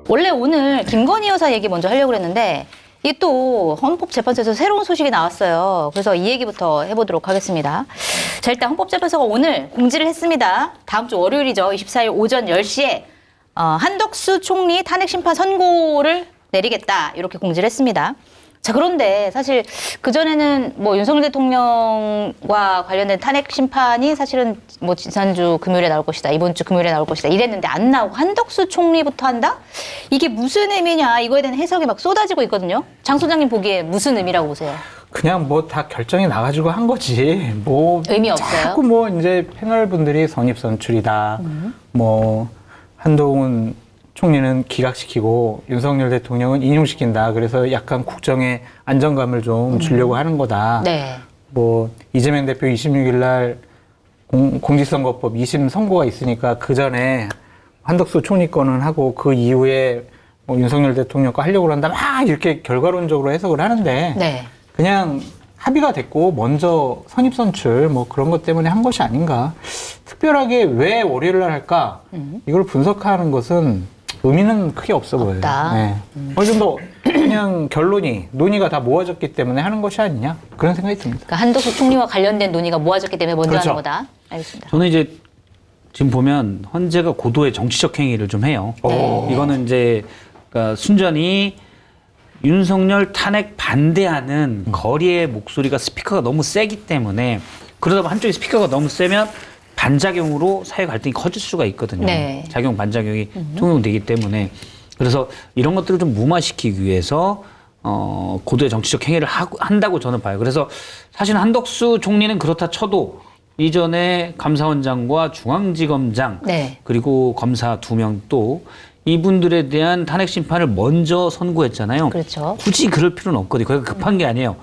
원래 오늘 김건희 여사 얘기 먼저 하려고 그랬는데 이 또 헌법재판소에서 새로운 소식이 나왔어요. 그래서 이 얘기부터 해보도록 하겠습니다. 자, 일단 헌법재판소가 오늘 공지를 했습니다. 다음 주 월요일이죠. 24일 오전 10시에 한덕수 총리 탄핵심판 선고를 내리겠다 이렇게 공지를 했습니다. 자, 그런데 사실 그전에는 뭐 윤석열 대통령과 관련된 탄핵 심판이 사실은 뭐 지난주 금요일에 나올 것이다, 이번 주 금요일에 나올 것이다 이랬는데 안 나오고 한덕수 총리부터 한다? 이게 무슨 의미냐, 이거에 대한 해석이 막 쏟아지고 있거든요. 장 소장님 보기에 무슨 의미라고 보세요? 그냥 뭐 다 결정이 나가지고 한 거지. 뭐 의미 없어요? 자꾸 뭐 이제 패널 분들이 선입선출이다. 뭐 한동훈 총리는 기각시키고 윤석열 대통령은 인용시킨다. 그래서 약간 국정에 안정감을 좀 주려고 하는 거다. 네. 뭐 이재명 대표 26일 날 공직선거법 2심 선고가 있으니까 그 전에 한덕수 총리 거는 하고 그 이후에 뭐 윤석열 대통령 거 하려고 한다. 막 이렇게 결과론적으로 해석을 하는데 네. 그냥 합의가 됐고 먼저 선입선출 뭐 그런 것 때문에 한 것이 아닌가. 특별하게 왜 월요일 날 할까? 이걸 분석하는 것은 의미는 크게 없어 보여요. 네. 어느 정도 그냥 결론이 논의가 다 모아졌기 때문에 하는 것이 아니냐 그런 생각이 듭니다. 그러니까 한덕수 총리와 관련된 논의가 모아졌기 때문에 먼저 그렇죠. 하는 거다. 알겠습니다. 저는 이제 지금 보면 헌재가 고도의 정치적 행위를 좀 해요. 네. 이거는 이제 그러니까 순전히 윤석열 탄핵 반대하는 거리의 목소리가 스피커가 너무 세기 때문에 그러다 보면 한쪽에 스피커가 너무 세면 반작용으로 사회 갈등이 커질 수가 있거든요. 네. 작용 반작용이 통용되기 때문에 그래서 이런 것들을 좀 무마시키기 위해서 고도의 정치적 행위를 한다고 저는 봐요. 그래서 사실 한덕수 총리는 그렇다 쳐도 이전에 감사원장과 중앙지검장 네. 그리고 검사 2명 또 이분들에 대한 탄핵 심판을 먼저 선고했잖아요. 그렇죠. 굳이 그럴 필요는 없거든요. 그게 급한 게 아니에요.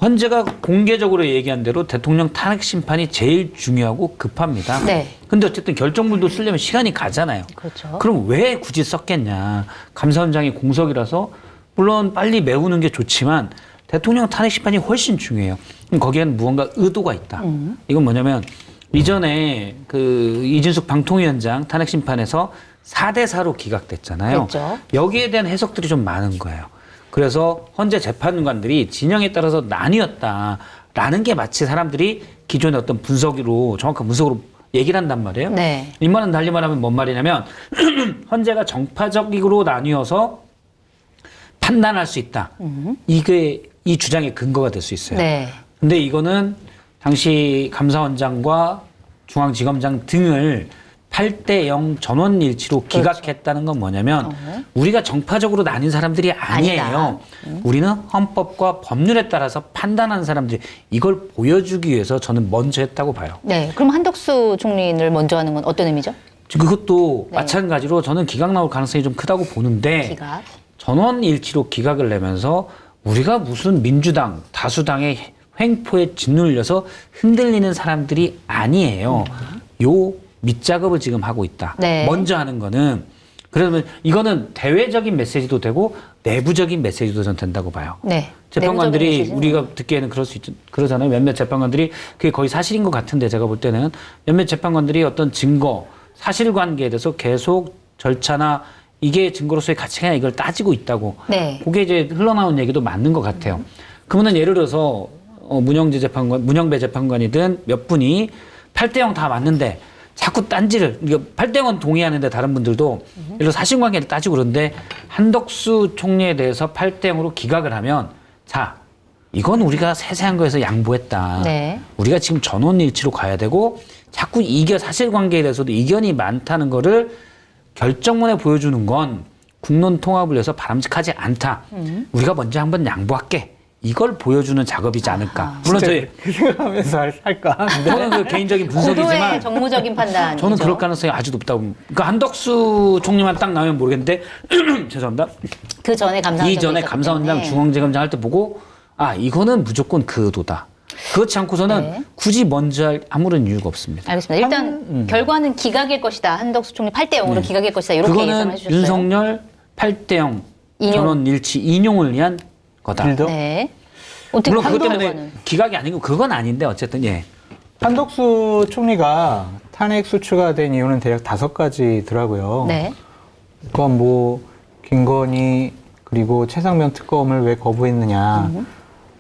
헌재가 공개적으로 얘기한 대로 대통령 탄핵 심판이 제일 중요하고 급합니다. 네. 근데 어쨌든 결정문도 쓰려면 시간이 가잖아요. 그렇죠. 그럼 왜 굳이 썼겠냐. 감사원장이 공석이라서 물론 빨리 메우는 게 좋지만 대통령 탄핵 심판이 훨씬 중요해요. 그럼 거기에는 무언가 의도가 있다. 이건 뭐냐면 이전에 그 이진숙 방통위원장 탄핵 심판에서 4대4로 기각됐잖아요. 그렇죠. 여기에 대한 해석들이 좀 많은 거예요. 그래서 헌재 재판관들이 진영에 따라서 나뉘었다라는 게 마치 사람들이 기존의 어떤 분석으로 정확한 분석으로 얘기를 한단 말이에요. 네. 이 말은 달리 말하면 뭔 말이냐면 헌재가 정파적으로 나뉘어서 판단할 수 있다. 이게 이 주장의 근거가 될 수 있어요. 네. 근데 이거는 당시 감사원장과 중앙지검장 등을 8대0 전원일치로 기각했다는 건 뭐냐면 우리가 정파적으로 나뉜 사람들이 아니에요. 우리는 헌법과 법률에 따라서 판단하는 사람들이 이걸 보여주기 위해서 저는 먼저 했다고 봐요. 네. 그럼 한덕수 총리를 먼저 하는 건 어떤 의미죠? 그것도 네. 마찬가지로 저는 기각 나올 가능성이 좀 크다고 보는데 기각. 전원일치로 기각을 내면서 우리가 무슨 민주당, 다수당의 횡포에 짓눌려서 흔들리는 사람들이 아니에요. 요 밑작업을 지금 하고 있다. 네. 먼저 하는 거는 그러면 이거는 대외적인 메시지도 되고 내부적인 메시지도 전 된다고 봐요. 네. 재판관들이 내부적인 메시지는 우리가 듣기에는 그럴 수 있죠. 그러잖아요. 몇몇 재판관들이 그게 거의 사실인 것 같은데 제가 볼 때는 몇몇 재판관들이 어떤 증거, 사실관계에 대해서 계속 절차나 이게 증거로서의 가치가 아니라 이걸 따지고 있다고. 네. 그게 이제 흘러나온 얘기도 맞는 것 같아요. 그러면 예를 들어서 문영배 재판관이든 몇 분이 8대0 다 맞는데 자꾸 딴지를, 8대0은 동의하는데 다른 분들도 예를 들어 사실관계를 따지고 그러는데 한덕수 총리에 대해서 8대0으로 기각을 하면 자, 이건 우리가 세세한 거에서 양보했다. 네. 우리가 지금 전원일치로 가야 되고 자꾸 사실관계에 대해서도 이견이 많다는 거를 결정문에 보여주는 건 국론 통합을 위해서 바람직하지 않다. 우리가 먼저 한번 양보할게. 이걸 보여주는 작업이지 않을까. 물론 저희 그 생각하면서 할까? 저는 그 개인적인 고도의 분석이지만 정무적인 판단. 저는 그럴 가능성이 아주 높다고 봅니다. 그러니까 한덕수 총리만 딱 나오면 모르겠는데 죄송합니다. 그 전에 감사원장 이전에 감사원장 중앙지검장 할 때 보고 아 이거는 무조건 그 의도다. 그렇지 않고서는 네. 굳이 먼저 할 아무런 이유가 없습니다. 알겠습니다. 일단 결과는 기각일 것이다. 한덕수 총리 8대0으로 기각일 것이다. 이렇게 예상해 그거는 주셨어요. 윤석열 8대0 인용. 전원 일치 인용을 위한 거다. 빌더? 네. 어떻게 물론 그것 때문에 결과는? 기각이 아니고 그건 아닌데 어쨌든 예. 한덕수 총리가 탄핵 수추가 된 이유는 대략 5가지더라고요. 네. 그건 뭐 김건희 그리고 최상병 특검을 왜 거부했느냐.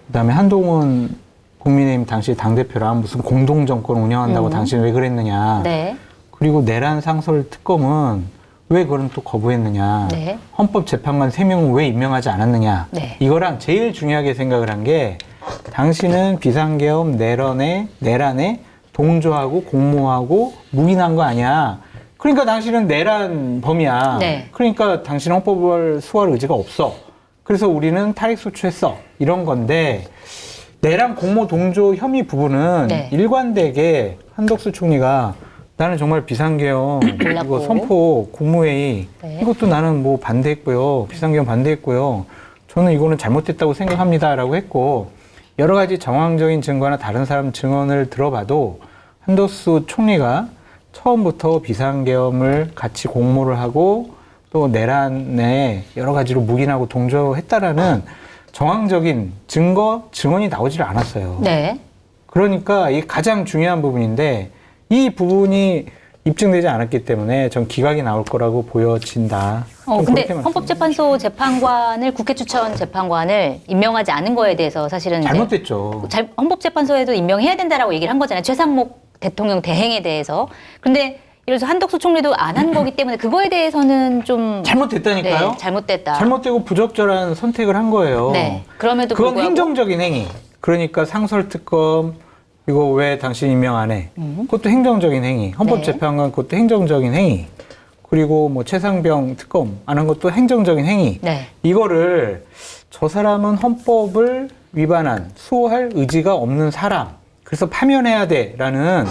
그다음에 한동훈 국민의힘 당시 당대표랑 무슨 공동정권 운영한다고 당신 왜 그랬느냐. 네. 그리고 내란 상설 특검은 왜 그런 또 거부했느냐. 네. 헌법재판관 3명은 왜 임명하지 않았느냐. 네. 이거랑 제일 중요하게 생각을 한 게 당신은 비상계엄 내란에 동조하고 공모하고 묵인한 거 아니야. 그러니까 당신은 내란 범이야. 네. 그러니까 당신은 헌법을 수호할 의지가 없어. 그래서 우리는 탈핵소추했어. 이런 건데 내란 공모 동조 혐의 부분은 네. 일관되게 한덕수 총리가 나는 정말 비상계엄 이거 선포 국무회의 네. 이것도 나는 뭐 반대했고요. 비상계엄 반대했고요. 저는 이거는 잘못됐다고 생각합니다라고 했고 여러 가지 정황적인 증거나 다른 사람 증언을 들어봐도 한덕수 총리가 처음부터 비상계엄을 같이 공모를 하고 또 내란에 여러 가지로 묵인하고 동조했다라는 정황적인 증언이 나오질 않았어요. 네. 그러니까 이 가장 중요한 부분인데 이 부분이 입증되지 않았기 때문에 전 기각이 나올 거라고 보여진다. 근데 헌법재판소 재판관을 국회 추천 재판관을 임명하지 않은 거에 대해서 사실은 잘못됐죠. 헌법재판소에도 임명해야 된다라고 얘기를 한 거잖아요. 최상목 대통령 대행에 대해서. 근데 예를 들어서 한덕수 총리도 안 한 거기 때문에 그거에 대해서는 좀 잘못됐다니까요. 네, 잘못됐다. 잘못되고 부적절한 선택을 한 거예요. 네. 그럼에도 그건 불구하고 행정적인 행위. 그러니까 상설특검 이거 왜 당신 임명 안 해? 그것도 행정적인 행위. 헌법재판관 그것도 행정적인 행위. 그리고 뭐 최상병 특검 안 한 것도 행정적인 행위. 네. 이거를 저 사람은 헌법을 위반한 수호할 의지가 없는 사람. 그래서 파면해야 돼라는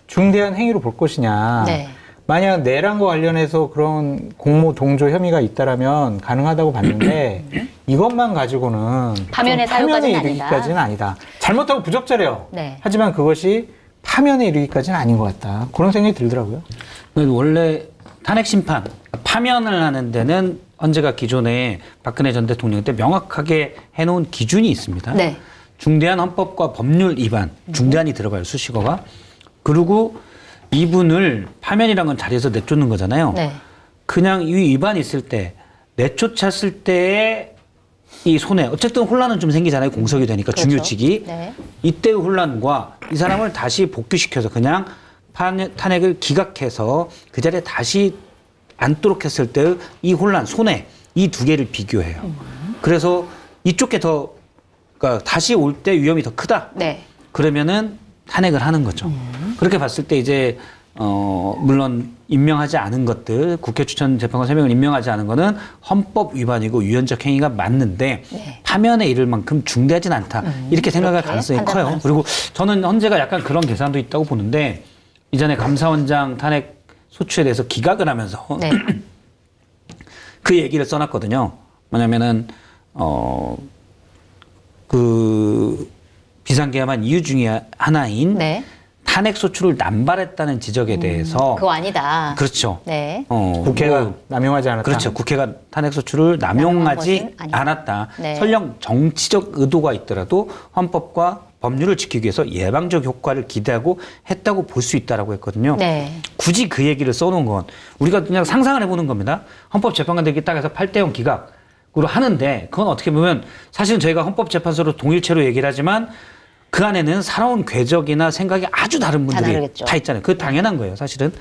중대한 행위로 볼 것이냐. 네. 만약 내란과 관련해서 그런 공모 동조 혐의가 있다라면 가능하다고 봤는데 이것만 가지고는 파면의 사유까지는 아니다. 이르기까지는 아니다. 잘못하고 부적절해요. 네. 하지만 그것이 파면에 이르기까지는 아닌 것 같다. 그런 생각이 들더라고요. 원래 탄핵 심판, 파면을 하는 데는 헌재가 기존에 박근혜 전 대통령 때 명확하게 해놓은 기준이 있습니다. 네. 중대한 헌법과 법률 위반, 중대한이 들어가요, 수식어가. 그리고 이분을 파면이란 건 자리에서 내쫓는 거잖아요. 네. 그냥 이 위반이 있을 때, 내쫓았을 때의 이 손해, 어쨌든 혼란은 좀 생기잖아요. 공석이 되니까 그렇죠. 중요직이. 네. 이때의 혼란과 이 사람을 다시 복귀시켜서 그냥 탄핵을 기각해서 그 자리에 다시 앉도록 했을 때의 이 혼란, 손해, 이 두 개를 비교해요. 그래서 이쪽 게 더, 그러니까 다시 올 때 위험이 더 크다. 네. 그러면은 탄핵을 하는 거죠. 그렇게 봤을 때 이제 물론 임명하지 않은 것들, 국회 추천 재판관 3명을 임명하지 않은 거는 헌법 위반이고 위헌적 행위가 맞는데 네. 파면에 이를 만큼 중대하진 않다. 이렇게 생각할 그렇게 가능성이 판단할 커요. 그리고 저는 헌재가 약간 그런 계산도 있다고 보는데 이전에 감사원장 탄핵 소추에 대해서 기각을 하면서 네. 그 얘기를 써놨거든요. 뭐냐면은 그 비상계엄한 이유 중에 하나인 네. 탄핵 소추를 남발했다는 지적에 대해서 그거 아니다. 그렇죠. 네. 국회가 뭐, 남용하지 않았다. 그렇죠. 국회가 탄핵 소추를 남용하지 남용한 것은 않았다. 네. 설령 정치적 의도가 있더라도 헌법과 법률을 지키기 위해서 예방적 효과를 기대하고 했다고 볼 수 있다라고 했거든요. 네. 굳이 그 얘기를 써놓은 건 우리가 그냥 상상을 해보는 겁니다. 헌법재판관들이 딱 해서 8대0 기각으로 하는데 그건 어떻게 보면 사실은 저희가 헌법재판소로 동일체로 얘기를 하지만 그 안에는 살아온 궤적이나 생각이 아주 다른 분들이 다 있잖아요. 그거 당연한 거예요. 사실은.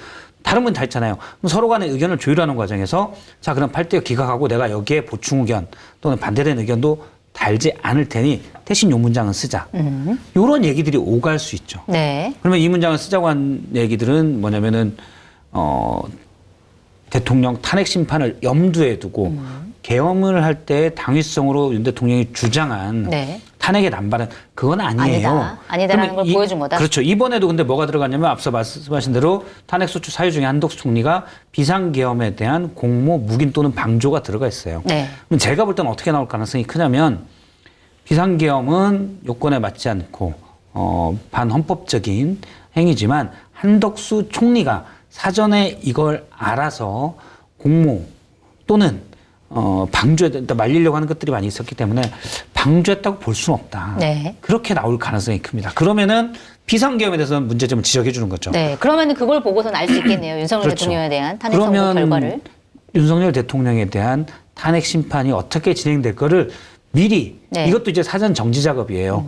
다른 분 다 있잖아요. 그럼 서로 간의 의견을 조율하는 과정에서 자 그럼 8대0 기각하고 내가 여기에 보충 의견 또는 반대되는 의견도 달지 않을 테니 대신 요 문장은 쓰자. 이런 얘기들이 오갈 수 있죠. 네. 그러면 이 문장을 쓰자고 한 얘기들은 뭐냐면은 대통령 탄핵 심판을 염두에 두고 계엄을 할 때 당위성으로 윤 대통령이 주장한 네. 탄핵의 남발은 그건 아니에요. 아니다라는 걸 보여준 거다. 그렇죠. 이번에도 근데 뭐가 들어갔냐면 앞서 말씀하신 대로 탄핵 소추 사유 중에 한덕수 총리가 비상계엄에 대한 공모, 묵인 또는 방조가 들어가 있어요. 네. 그럼 제가 볼 때는 어떻게 나올 가능성이 크냐면 비상계엄은 요건에 맞지 않고 반헌법적인 행위지만 한덕수 총리가 사전에 이걸 알아서 공모 또는 방조했다 말리려고 하는 것들이 많이 있었기 때문에 방조했다고 볼 수는 없다. 네. 그렇게 나올 가능성이 큽니다. 그러면은 비상계엄에 대해서는 문제점을 지적해 주는 거죠. 네. 그러면 그걸 보고서는 알 수 있겠네요. 윤석열 그렇죠. 대통령에 대한 탄핵 선고 결과를. 윤석열 대통령에 대한 탄핵 심판이 어떻게 진행될 거를 미리 네. 이것도 이제 사전 정지 작업이에요.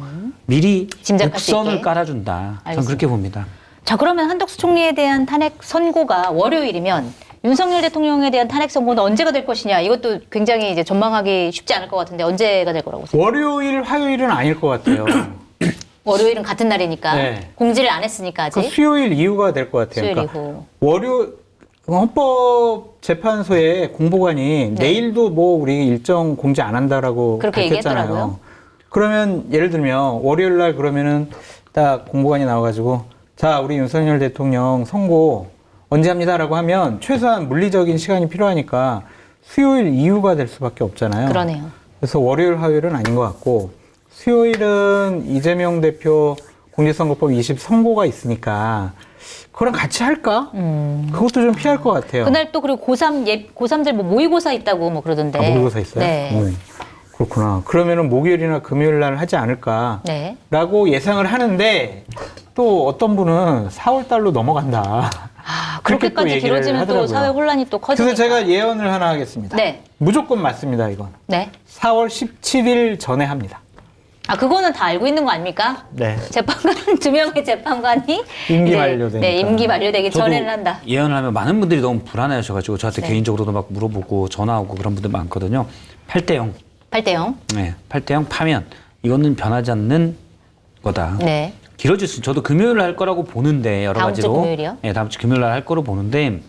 미리 짐작할 수 곡선을 있게. 깔아준다. 저는 알겠습니다. 그렇게 봅니다. 자, 그러면 한덕수 총리에 대한 탄핵 선고가 월요일이면 윤석열 대통령에 대한 탄핵 선고는 언제가 될 것이냐? 이것도 굉장히 이제 전망하기 쉽지 않을 것 같은데 언제가 될 거라고 생각해요? 월요일, 화요일은 아닐 것 같아요. 월요일은 같은 날이니까 네. 공지를 안 했으니까 아직. 그 수요일 이후가 될 것 같아요. 수요일 그러니까 이후. 헌법재판소의 공보관이 내일도 뭐 우리 일정 공지 안 한다라고 그렇게 밝혔잖아요. 얘기했더라고요. 그러면 예를 들면 월요일 날 그러면은 딱 공보관이 나와가지고 자 우리 윤석열 대통령 선고 언제 합니다라고 하면 최소한 물리적인 시간이 필요하니까 수요일 이후가 될 수밖에 없잖아요. 그러네요. 그래서 월요일, 화요일은 아닌 것 같고 수요일은 이재명 대표 공직선거법 20 선고가 있으니까 그거랑 같이 할까? 그것도 좀 피할 것 같아요. 그날 또 그리고 고3들 뭐 모의고사 있다고 뭐 그러던데. 모의고사 있어요? 네. 그렇구나. 그러면은 목요일이나 금요일 날 하지 않을까라고 네. 예상을 하는데 또 어떤 분은 4월 달로 넘어간다. 아, 그렇게 또 그렇게까지 얘기를 길어지면 또 하더라고요. 사회 혼란이 또 커지니까. 그래서 제가 예언을 하나 하겠습니다. 네. 무조건 맞습니다, 이건. 네. 4월 17일 전에 합니다. 아, 그거는 다 알고 있는 거 아닙니까? 네. 재판관, 2명의 재판관이 임기 이제, 만료되니까. 네, 임기 만료되기 저도 전에는 한다. 예언을 하면 많은 분들이 너무 불안해하셔가지고 저한테 네. 개인적으로도 막 물어보고 전화 오고 그런 분들 많거든요. 8대0. 8대0. 네, 8대0 파면 이거는 변하지 않는 거다. 네. 길어질 수 저도 금요일 날 할 거라고 보는데 여러 다음 주 가지로. 금요일이요? 네, 다음 주 금요일 날 할 거로 보는데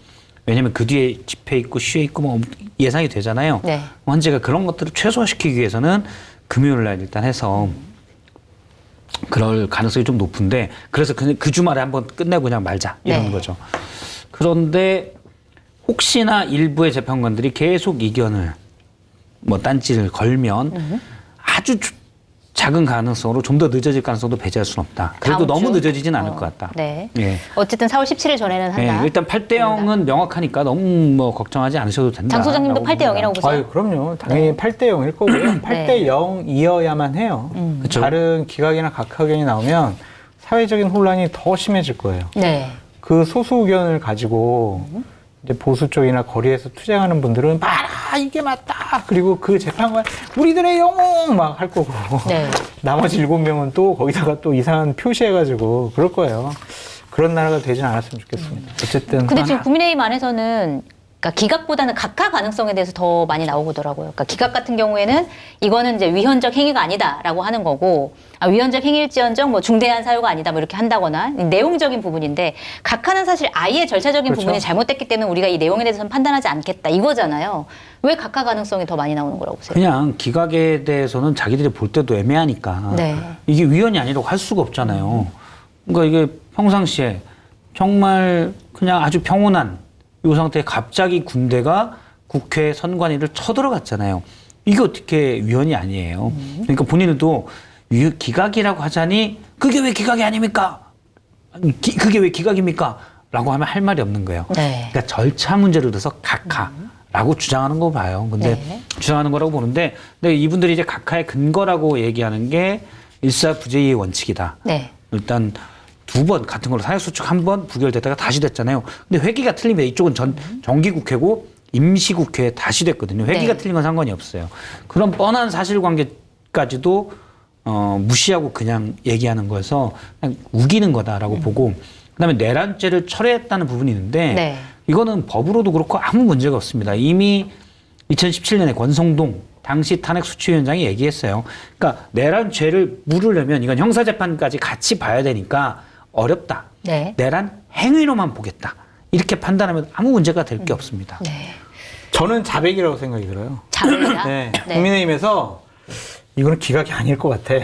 왜냐면 그 뒤에 집회 있고 시위 있고 뭐 예상이 되잖아요. 네. 헌재가 그런 것들을 최소화시키기 위해서는 금요일 날 일단 해서 그럴 가능성이 좀 높은데 그래서 그 주말에 한번 끝내고 그냥 말자 이런 네. 거죠. 그런데 혹시나 일부의 재판관들이 계속 이견을 뭐 딴지를 걸면 아주 작은 가능성으로 좀 더 늦어질 가능성도 배제할 수는 없다. 그래도 다음 너무 주? 늦어지진 않을 것 같다. 네. 예. 어쨌든 4월 17일 전에는 한다. 예, 일단 8대 0은 명확하니까 너무 뭐 걱정하지 않으셔도 된다. 장 소장님도 8대 0이라고 보세요? 아유, 그럼요. 당연히 8대 0일 거고요. 8대 0이어야만 해요. 그쵸. 다른 기각이나 각하견이 나오면 사회적인 혼란이 더 심해질 거예요. 네. 그 소수 의견을 가지고 이제 보수 쪽이나 거리에서 투쟁하는 분들은 봐라 이게 맞다. 그리고 그 재판관 우리들의 영웅 막 할 거고 네. 나머지 7명은 또 거기다가 또 이상한 표시해가지고 그럴 거예요. 그런 나라가 되진 않았으면 좋겠습니다. 어쨌든 근데 지금 국민의힘 안에서는 그러니까 기각보다는 각하 가능성에 대해서 더 많이 나오더라고요. 그러니까 기각 같은 경우에는 이거는 이제 위헌적 행위가 아니다라고 하는 거고, 아, 위헌적 행위일지언정 뭐 중대한 사유가 아니다 뭐 이렇게 한다거나 내용적인 부분인데 각하는 사실 아예 절차적인 그렇죠. 부분이 잘못됐기 때문에 우리가 이 내용에 대해서는 판단하지 않겠다 이거잖아요. 왜 각하 가능성이 더 많이 나오는 거라고 보세요? 그냥 기각에 대해서는 자기들이 볼 때도 애매하니까 네. 이게 위헌이 아니라고 할 수가 없잖아요. 그러니까 이게 평상시에 정말 그냥 아주 평온한 이 상태에 갑자기 군대가 국회 선관위를 쳐들어갔잖아요. 이게 어떻게 위헌이 아니에요. 그러니까 본인은 또 기각이라고 하자니 그게 왜 기각이 아닙니까? 아니, 그게 왜 기각입니까? 라고 하면 할 말이 없는 거예요. 네. 그러니까 절차 문제를 들어서 각하라고 주장하는 거 봐요. 근데 네. 주장하는 거라고 보는데 근데 이분들이 이제 각하의 근거라고 얘기하는 게 일사부재의 원칙이다. 네. 일단 2번 같은 걸로 사회수축 1번 부결됐다가 다시 됐잖아요. 근데 회기가 틀리면 이쪽은 정기국회고 임시국회에 다시 됐거든요. 회기가 네. 틀린 건 상관이 없어요. 그런 뻔한 사실관계까지도 무시하고 그냥 얘기하는 거여서 그냥 우기는 거다라고 보고 그다음에 내란죄를 철회했다는 부분이 있는데 네. 이거는 법으로도 그렇고 아무 문제가 없습니다. 이미 2017년에 권성동 당시 탄핵수치위원장이 얘기했어요. 그러니까 내란죄를 물으려면 이건 형사재판까지 같이 봐야 되니까 어렵다. 네. 내란 행위로만 보겠다. 이렇게 판단하면 아무 문제가 될 게 없습니다. 네. 저는 자백이라고 생각이 들어요. 자백이다. 네. 네. 국민의힘에서 이거는 기각이 아닐 것 같아.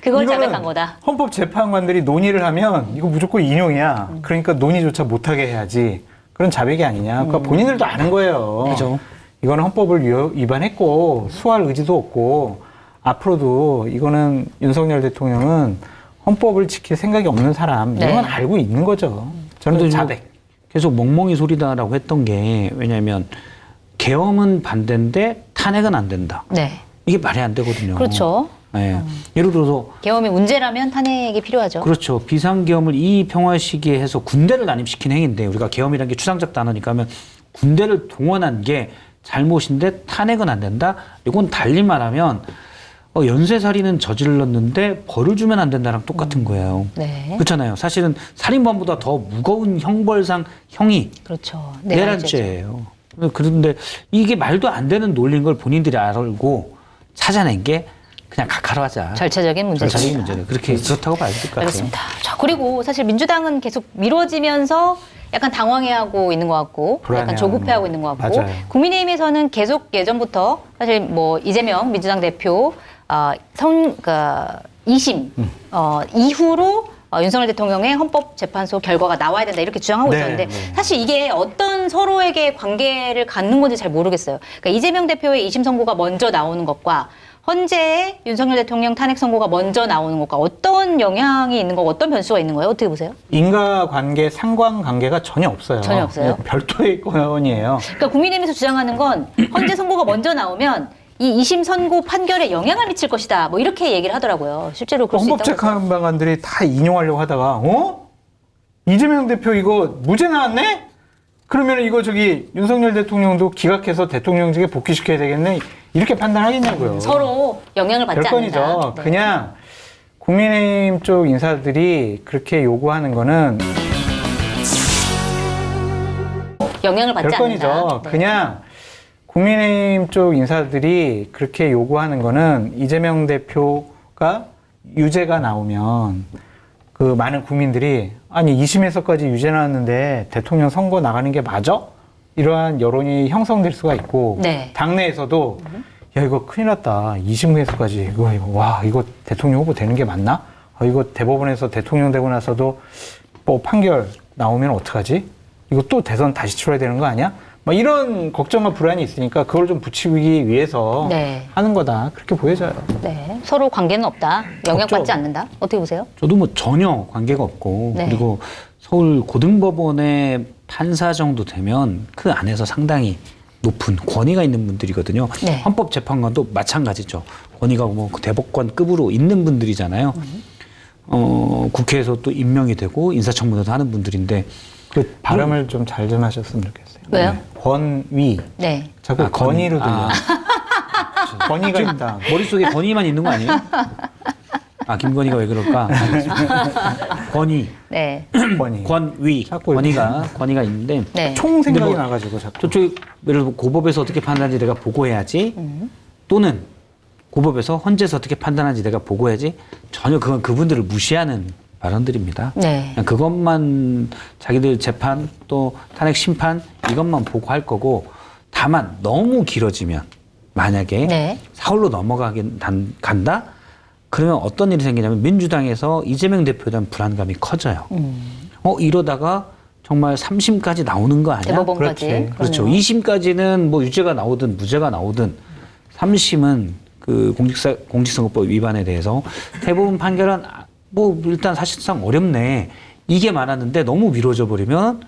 그걸 이거는 자백한 거다. 헌법재판관들이 논의를 하면 이거 무조건 인용이야. 그러니까 논의조차 못하게 해야지. 그런 자백이 아니냐. 그러니까 본인들도 아는 거예요. 그죠. 이거는 헌법을 위반했고 수할 의지도 없고 앞으로도 이거는 윤석열 대통령은 헌법을 지킬 생각이 없는 사람 네. 이건 알고 있는 거죠. 저는 근데 자백. 계속 멍멍이 소리다라고 했던 게 왜냐하면 계엄은 반대인데 탄핵은 안 된다. 네. 이게 말이 안 되거든요. 그렇죠. 예. 예를 들어서 계엄이 문제라면 탄핵이 필요하죠. 그렇죠. 비상계엄을 이 평화 시기에 해서 군대를 난입시킨 행위인데 우리가 계엄이라는 게 추상적 단어니까 하면 군대를 동원한 게 잘못인데 탄핵은 안 된다. 이건 달리 말하면 연쇄살인은 저질렀는데 벌을 주면 안 된다랑 똑같은 거예요. 네. 그렇잖아요. 사실은 살인범보다 더 무거운 형벌상 형이 그렇죠. 내란죄예요. 그런데 이게 말도 안 되는 논리인 걸 본인들이 알고 찾아낸 게 그냥 각하로 하자. 절차적인 문제죠. 절차적인 문제예요. 그렇다고 봐야 될 것 같아요. 알겠습니다. 자, 그리고 사실 민주당은 계속 미뤄지면서 약간 당황해하고 있는 것 같고, 약간 불안해하는 조급해하고 있는 것 같고, 맞아요. 국민의힘에서는 계속 예전부터 사실 뭐 이재명 민주당 대표 그러니까 2심 이후로 윤석열 대통령의 헌법재판소 결과가 나와야 된다 이렇게 주장하고 네, 있었는데 네. 사실 이게 어떤 서로에게 관계를 갖는 건지 잘 모르겠어요. 그러니까 이재명 대표의 2심 선고가 먼저 나오는 것과 헌재의 윤석열 대통령 탄핵 선고가 먼저 나오는 것과 어떤 영향이 있는 거고 어떤 변수가 있는 거예요? 어떻게 보세요? 인과관계, 상관관계가 전혀 없어요. 전혀 없어요? 별도의 건이에요. 그러니까 국민의힘에서 주장하는 건 헌재 선고가 먼저 나오면 이 2심 선고 판결에 영향을 미칠 것이다. 뭐 이렇게 얘기를 하더라고요. 실제로 그럴 수 있다고. 헌법재판관들이 다 인용하려고 하다가 이재명 대표 이거 무죄 나왔네? 그러면 이거 윤석열 대통령도 기각해서 대통령직에 복귀시켜야 되겠네? 이렇게 판단하겠냐고요. 서로 영향을 받지 별건이죠. 않는다. 네. 그냥 국민의힘 쪽 인사들이 그렇게 요구하는 거는 영향을 받지 별건이죠. 않는다. 네. 그냥 국민의힘 쪽 인사들이 그렇게 요구하는 거는 이재명 대표가 유죄가 나오면 그 많은 국민들이 아니 2심에서까지 유죄 나왔는데 대통령 선거 나가는 게 맞아? 이러한 여론이 형성될 수가 있고 네. 당내에서도 야 이거 큰일 났다. 2심에서까지 이거 대통령 후보 되는 게 맞나? 이거 대법원에서 대통령 되고 나서도 뭐 판결 나오면 어떡하지? 이거 또 대선 다시 치러야 되는 거 아니야? 막 이런 걱정과 불안이 있으니까 그걸 좀 붙이기 위해서 네. 하는 거다. 그렇게 보여져요. 네. 서로 관계는 없다. 영향받지 없죠. 않는다. 어떻게 보세요? 저도 뭐 전혀 관계가 없고 네. 그리고 서울 고등법원의 판사 정도 되면 그 안에서 상당히 높은 권위가 있는 분들이거든요. 네. 헌법재판관도 마찬가지죠. 권위가 뭐 대법관급으로 있는 분들이잖아요. 국회에서 또 임명이 되고 인사청문회도 하는 분들인데 그 발음을 좀 잘 좀 하셨으면 좋겠어요. 왜요? 네. 권위. 네. 자꾸 권위로 들려. 권위가 있다. 머릿속에 권위만 있는 거 아니에요? 김건희가 왜 그럴까? 알겠습니다. 권위, 네. 권위. 권위, 자꾸 권위가 있는데 네. 총 생각이 근데 뭐 나가지고 자꾸. 저쪽 예를 들어 고법에서 어떻게 판단하는지 내가 보고해야지. 또는 고법에서 헌재에서 어떻게 판단하는지 내가 보고해야지. 전혀 그건 그분들을 무시하는 발언들입니다. 네. 그냥 그것만 자기들 재판 또 탄핵 심판 이것만 보고할 거고 다만 너무 길어지면 만약에 네. 사흘로 간다? 그러면 어떤 일이 생기냐면 민주당에서 이재명 대표에 대한 불안감이 커져요. 이러다가 정말 3심까지 나오는 거 아니야? 대법원까지. 그렇지. 그렇죠. 그러네요. 2심까지는 뭐 유죄가 나오든 무죄가 나오든 3심은 그 공직선거법 위반에 대해서 대부분 판결은 뭐 일단 사실상 어렵네. 이게 많았는데 너무 미뤄져 버리면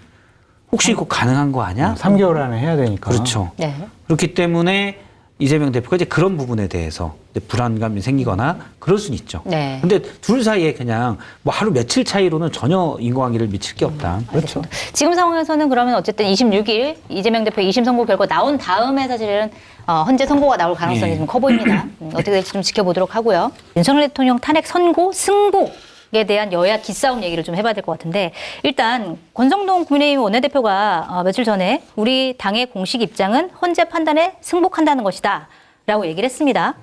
혹시 이거 가능한 거 아니야? 3개월 안에 해야 되니까. 그렇죠. 네. 그렇기 때문에 이재명 대표가 이제 그런 부분에 대해서 이제 불안감이 생기거나 그럴 수는 있죠. 네. 근데 둘 사이에 그냥 뭐 하루 며칠 차이로는 전혀 인과관계를 미칠 게 없다. 그렇죠. 지금 상황에서는 그러면 어쨌든 26일 이재명 대표 2심 선고 결과 나온 다음에 사실은 헌재 선고가 나올 가능성이 네. 좀 커 보입니다. 어떻게 될지 좀 지켜보도록 하고요. 윤석열 대통령 탄핵 선고 승복에 대한 여야 기싸움 얘기를 좀 해봐야 될 것 같은데 일단 권성동 국민의힘 원내대표가 며칠 전에 우리 당의 공식 입장은 헌재 판단에 승복한다는 것이다 라고 얘기를 했습니다.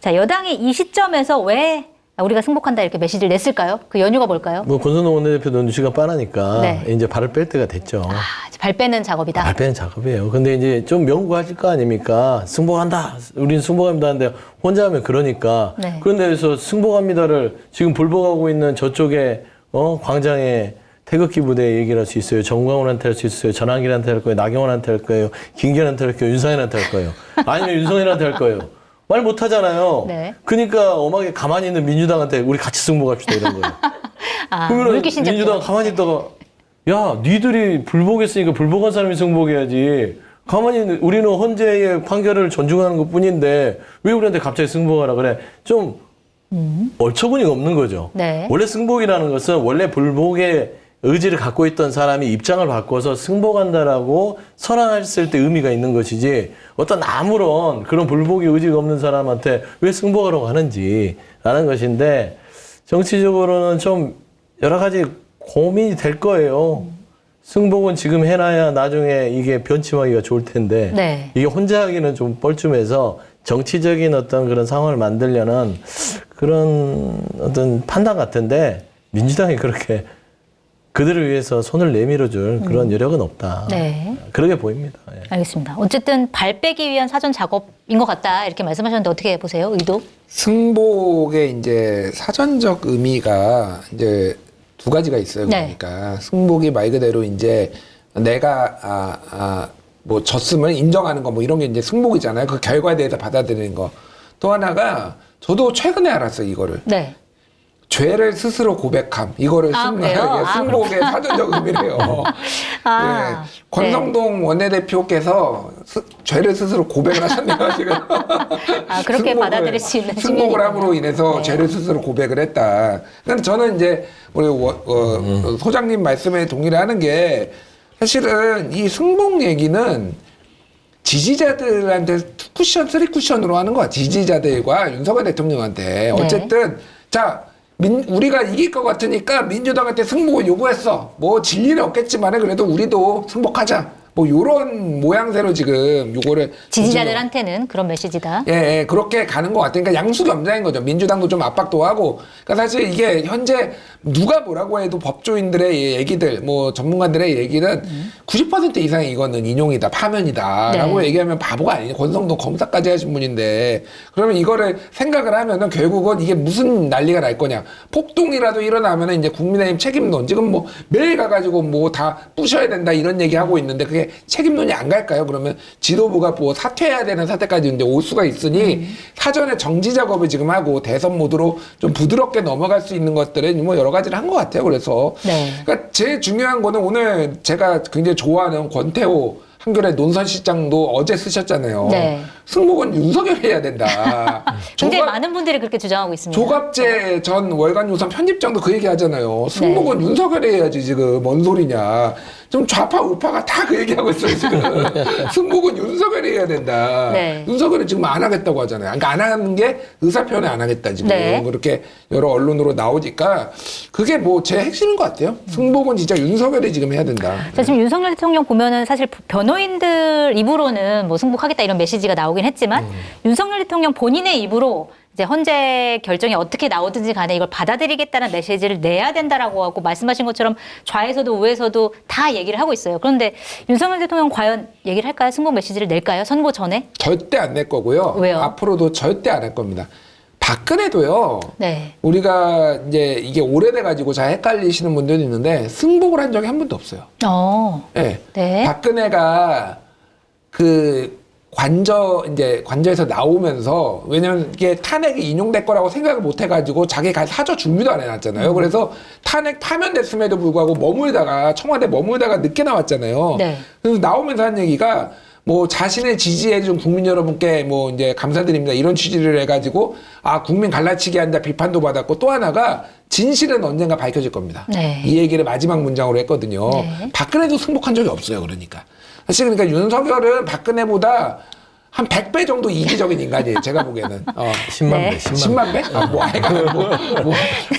자, 여당이 이 시점에서 왜 우리가 승복한다 이렇게 메시지를 냈을까요? 그 연유가 뭘까요? 뭐 권성동 원내대표도 눈치가 빠르니까 네. 이제 발을 뺄 때가 됐죠. 이제 발 빼는 작업이다. 발 빼는 작업이에요. 근데 이제 좀 명구하실 거 아닙니까? 승복한다. 우리는 승복합니다 하는데 혼자 하면 그러니까. 네. 그런데 그래서 승복합니다를 지금 불복하고 있는 저쪽에 광장에 태극기 부대 얘기를 할 수 있어요. 정광훈한테 할 수 있어요. 전환길한테 할 거예요. 나경원한테 할 거예요. 김기현한테 할 거예요. 윤상현한테 할 거예요. 아니면 윤석열한테 할 거예요. 말 못 하잖아요. 네. 그러니까 엄하게 가만히 있는 민주당한테 우리 같이 승복합시다 이런 거예요. 그러면 물귀신 작전. 민주당 가만히 있다가 야 니들이 불복했으니까 불복한 사람이 승복해야지. 가만히 있는 우리는 헌재의 판결을 존중하는 것뿐인데 왜 우리한테 갑자기 승복하라 그래. 좀 얼처구니가 없는 거죠. 네. 원래 승복이라는 것은 원래 불복의 의지를 갖고 있던 사람이 입장을 바꿔서 승복한다라고 선언했을 때 의미가 있는 것이지 어떤 아무런 그런 불복의 의지가 없는 사람한테 왜 승복하라고 하는지라는 것인데 정치적으로는 좀 여러 가지 고민이 될 거예요. 승복은 지금 해놔야 나중에 이게 변침하기가 좋을 텐데 네. 이게 혼자 하기는 좀 뻘쭘해서 정치적인 어떤 그런 상황을 만들려는 그런 어떤 판단 같은데 민주당이 그렇게 그들을 위해서 손을 내밀어줄 그런 여력은 없다. 네. 그러게 보입니다. 예. 알겠습니다. 어쨌든 발 빼기 위한 사전 작업인 것 같다 이렇게 말씀하셨는데 어떻게 보세요? 의도? 승복의 이제 사전적 의미가 이제 두 가지가 있어요. 네. 그러니까 승복이 말 그대로 이제 내가 뭐 졌음을 인정하는 거 뭐 이런 게 이제 승복이잖아요. 그 결과에 대해서 받아들이는 거. 또 하나가 저도 최근에 알았어요. 이거를. 네. 죄를 스스로 고백함. 이거를 그래요? 승복의 사전적 의미래요. 아, 네. 권성동 원내대표께서 죄를 스스로 고백을 하셨네요, 지금. 그렇게 받아들일 수 있는 승복을 측면이 함으로 인해서 네. 죄를 스스로 고백을 했다. 그러니까 저는 이제 우리 소장님 말씀에 동의를 하는 게 사실은 이 승복 얘기는 지지자들한테 2쿠션, 3쿠션으로 하는 거야. 지지자들과 윤석열 대통령한테. 어쨌든 자 우리가 이길 것 같으니까 민주당한테 승복을 요구했어. 뭐 진리는 없겠지만 그래도 우리도 승복하자. 뭐 요런 모양새로 지금 요거를 지지자들한테는 그런 메시지다. 예, 그렇게 가는 것 같으니까 양수겸장인 거죠. 민주당도 좀 압박도 하고. 그러니까 사실 이게 현재 누가 뭐라고 해도 법조인들의 얘기들, 뭐 전문가들의 얘기는 90% 이상 이거는 인용이다, 파면이다라고 네. 얘기하면 바보가 아니냐. 권성동 검사까지 하신 분인데 그러면 이거를 생각을 하면은 결국은 이게 무슨 난리가 날 거냐. 폭동이라도 일어나면은 이제 국민의힘 책임론 지금 뭐 매일 가가지고 뭐 다 부셔야 된다 이런 얘기하고 있는데 그게 책임론이 안 갈까요? 그러면 지도부가 뭐 사퇴해야 되는 사태까지 이제 올 수가 있으니 사전에 정지 작업을 지금 하고 대선 모드로 좀 부드럽게 넘어갈 수 있는 것들은 뭐 여러 가지를 한 것 같아요. 그래서 네. 그러니까 제일 중요한 거는 오늘 제가 굉장히 좋아하는 권태호 한겨레 논설실장도 어제 쓰셨잖아요. 네. 승복은 윤석열이 해야 된다. 굉장히 많은 분들이 그렇게 주장하고 있습니다. 조갑재 전 월간 요선 편집장도 그 얘기 하잖아요. 승복은 윤석열이 해야지 지금 뭔 소리냐. 좀 좌파 우파가 다 그 얘기하고 있어요 지금. 승복은 윤석열이 해야 된다. 네. 윤석열은 지금 안 하겠다고 하잖아요. 그러니까 안 하는 게 의사표현을 안 하겠다 지금. 네. 그렇게 여러 언론으로 나오니까 그게 뭐 제 핵심인 것 같아요. 승복은 진짜 윤석열이 지금 해야 된다. 자, 지금 윤석열 대통령 보면은 사실 변호인들 입으로는 뭐 승복하겠다 이런 메시지가 나오긴 했지만 윤석열 대통령 본인의 입으로 이제 헌재 결정이 어떻게 나오든지 간에 이걸 받아들이겠다는 메시지를 내야 된다라고 하고 말씀하신 것처럼 좌에서도 우에서도 다 얘기를 하고 있어요. 그런데 윤석열 대통령 과연 얘기를 할까요? 승복 메시지를 낼까요? 선거 전에? 절대 안 낼 거고요. 왜요? 앞으로도 절대 안 할 겁니다. 박근혜도요. 네. 우리가 이제 이게 오래돼가지고 잘 헷갈리시는 분들도 있는데 승복을 한 적이 한 번도 없어요. 네. 네. 박근혜가 그 관저에서 나오면서 왜냐면 이게 탄핵이 인용될 거라고 생각을 못 해가지고 자기가 사저 준비도 안 해놨잖아요. 그래서 탄핵 파면됐음에도 불구하고 청와대 머물다가 늦게 나왔잖아요. 네. 그래서 나오면서 한 얘기가 뭐 자신의 지지해 준 국민 여러분께 뭐 이제 감사드립니다 이런 취지를 해가지고 국민 갈라치기 한다 비판도 받았고 또 하나가 진실은 언젠가 밝혀질 겁니다. 네. 이 얘기를 마지막 문장으로 했거든요. 네. 박근혜도 승복한 적이 없어요. 그러니까 사실 그러니까 윤석열은 박근혜보다 한 100배 정도 이기적인 인간이에요. 제가 보기에는. 10만 네. 배, 10만 10만 배?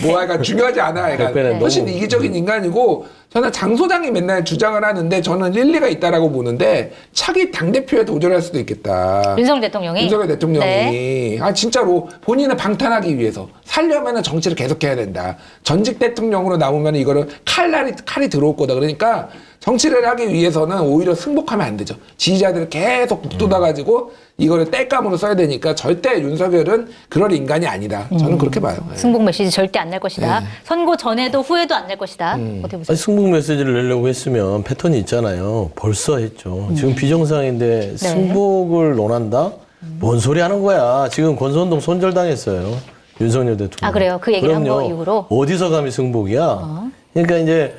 하여간 중요하지 않아. 하여간 100배는 훨씬 너무- 이기적인 인간이고 저는 장 소장이 맨날 주장을 하는데 저는 일리가 있다라고 보는데 차기 당대표에 도전할 수도 있겠다. 윤석열 대통령이? 윤석열 대통령이. 네. 진짜로 본인을 방탄하기 위해서 살려면은 정치를 계속해야 된다. 전직 대통령으로 남으면 이거를 칼이 들어올 거다. 그러니까 정치를 하기 위해서는 오히려 승복하면 안 되죠. 지지자들을 계속 북돋아가지고 이거를 땔감으로 써야 되니까 절대 윤석열은 그럴 인간이 아니다. 저는 그렇게 봐요. 네. 승복 메시지 절대 안 낼 것이다. 선거 전에도 후에도 안 낼 것이다. 어떻게 보세요? 아니, 승복 메시지를 내려고 했으면 패턴이 있잖아요. 벌써 했죠. 지금 비정상인데 승복을 논한다? 뭔 소리 하는 거야. 지금 권선동 손절당했어요. 윤석열 대통령. 그래요? 그 얘기를 한 거 그럼요. 이후로? 어디서 감히 승복이야? 그러니까 이제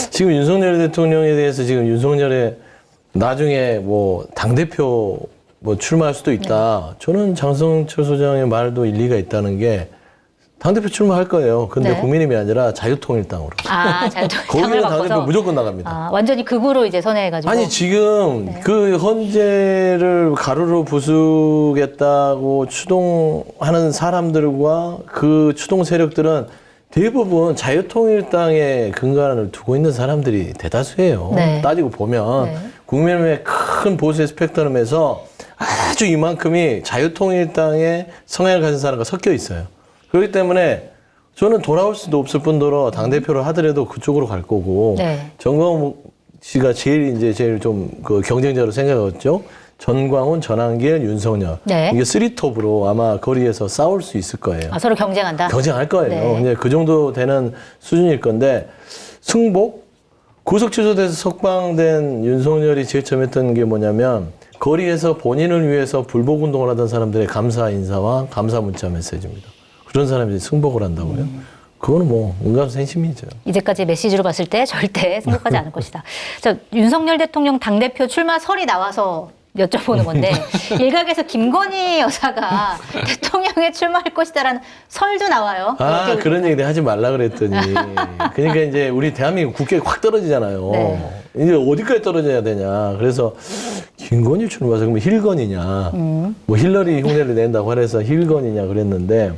지금 윤석열 대통령에 대해서 지금 윤석열의 나중에 뭐 당대표 뭐 출마할 수도 있다. 저는 장성철 소장의 말도 일리가 있다는 게 당대표 출마할 거예요. 근데 네. 국민의힘이 아니라 자유통일당으로. 자유통일당을 거기는 당대표 바꿔서 무조건 나갑니다. 완전히 극우로 이제 선회해가지고. 아니 지금 네. 그 헌재를 가루로 부수겠다고 추동하는 사람들과 그 추동 세력들은 대부분 자유통일당의 근간을 두고 있는 사람들이 대다수예요. 네. 따지고 보면 네. 국민의힘의 큰 보수의 스펙트럼에서 아주 이만큼이 자유통일당의 성향을 가진 사람과 섞여 있어요. 그렇기 때문에 저는 돌아올 수도 없을 뿐더러 당대표를 하더라도 그쪽으로 갈 거고, 네. 정광훈 씨가 제일 좀 그 경쟁자로 생각했죠. 전광훈, 전한길, 윤석열. 네. 이게 3톱으로 아마 거리에서 싸울 수 있을 거예요. 서로 경쟁한다. 경쟁할 거예요. 네. 이제 그 정도 되는 수준일 건데, 승복? 구속 취소돼서 석방된 윤석열이 제일 처음 했던 게 뭐냐면, 거리에서 본인을 위해서 불복 운동을 하던 사람들의 감사 인사와 감사 문자 메시지입니다. 그런 사람들이 승복을 한다고요? 그거는 뭐 인간생심이죠. 이제까지 메시지로 봤을 때 절대 승복하지 않을 것이다. 자, 윤석열 대통령 당대표 출마설이 나와서 여쭤보는 건데 일각에서 김건희 여사가 대통령에 출마할 것이다라는 설도 나와요. 어떻게 그런 얘기 내가 하지 말라 그랬더니. 그러니까 이제 우리 대한민국 국격이 확 떨어지잖아요. 네. 이제 어디까지 떨어져야 되냐. 그래서 김건희 출마해서 그러면 힐건이냐. 뭐 힐러리 흉내를 낸다고 해서 힐건이냐 그랬는데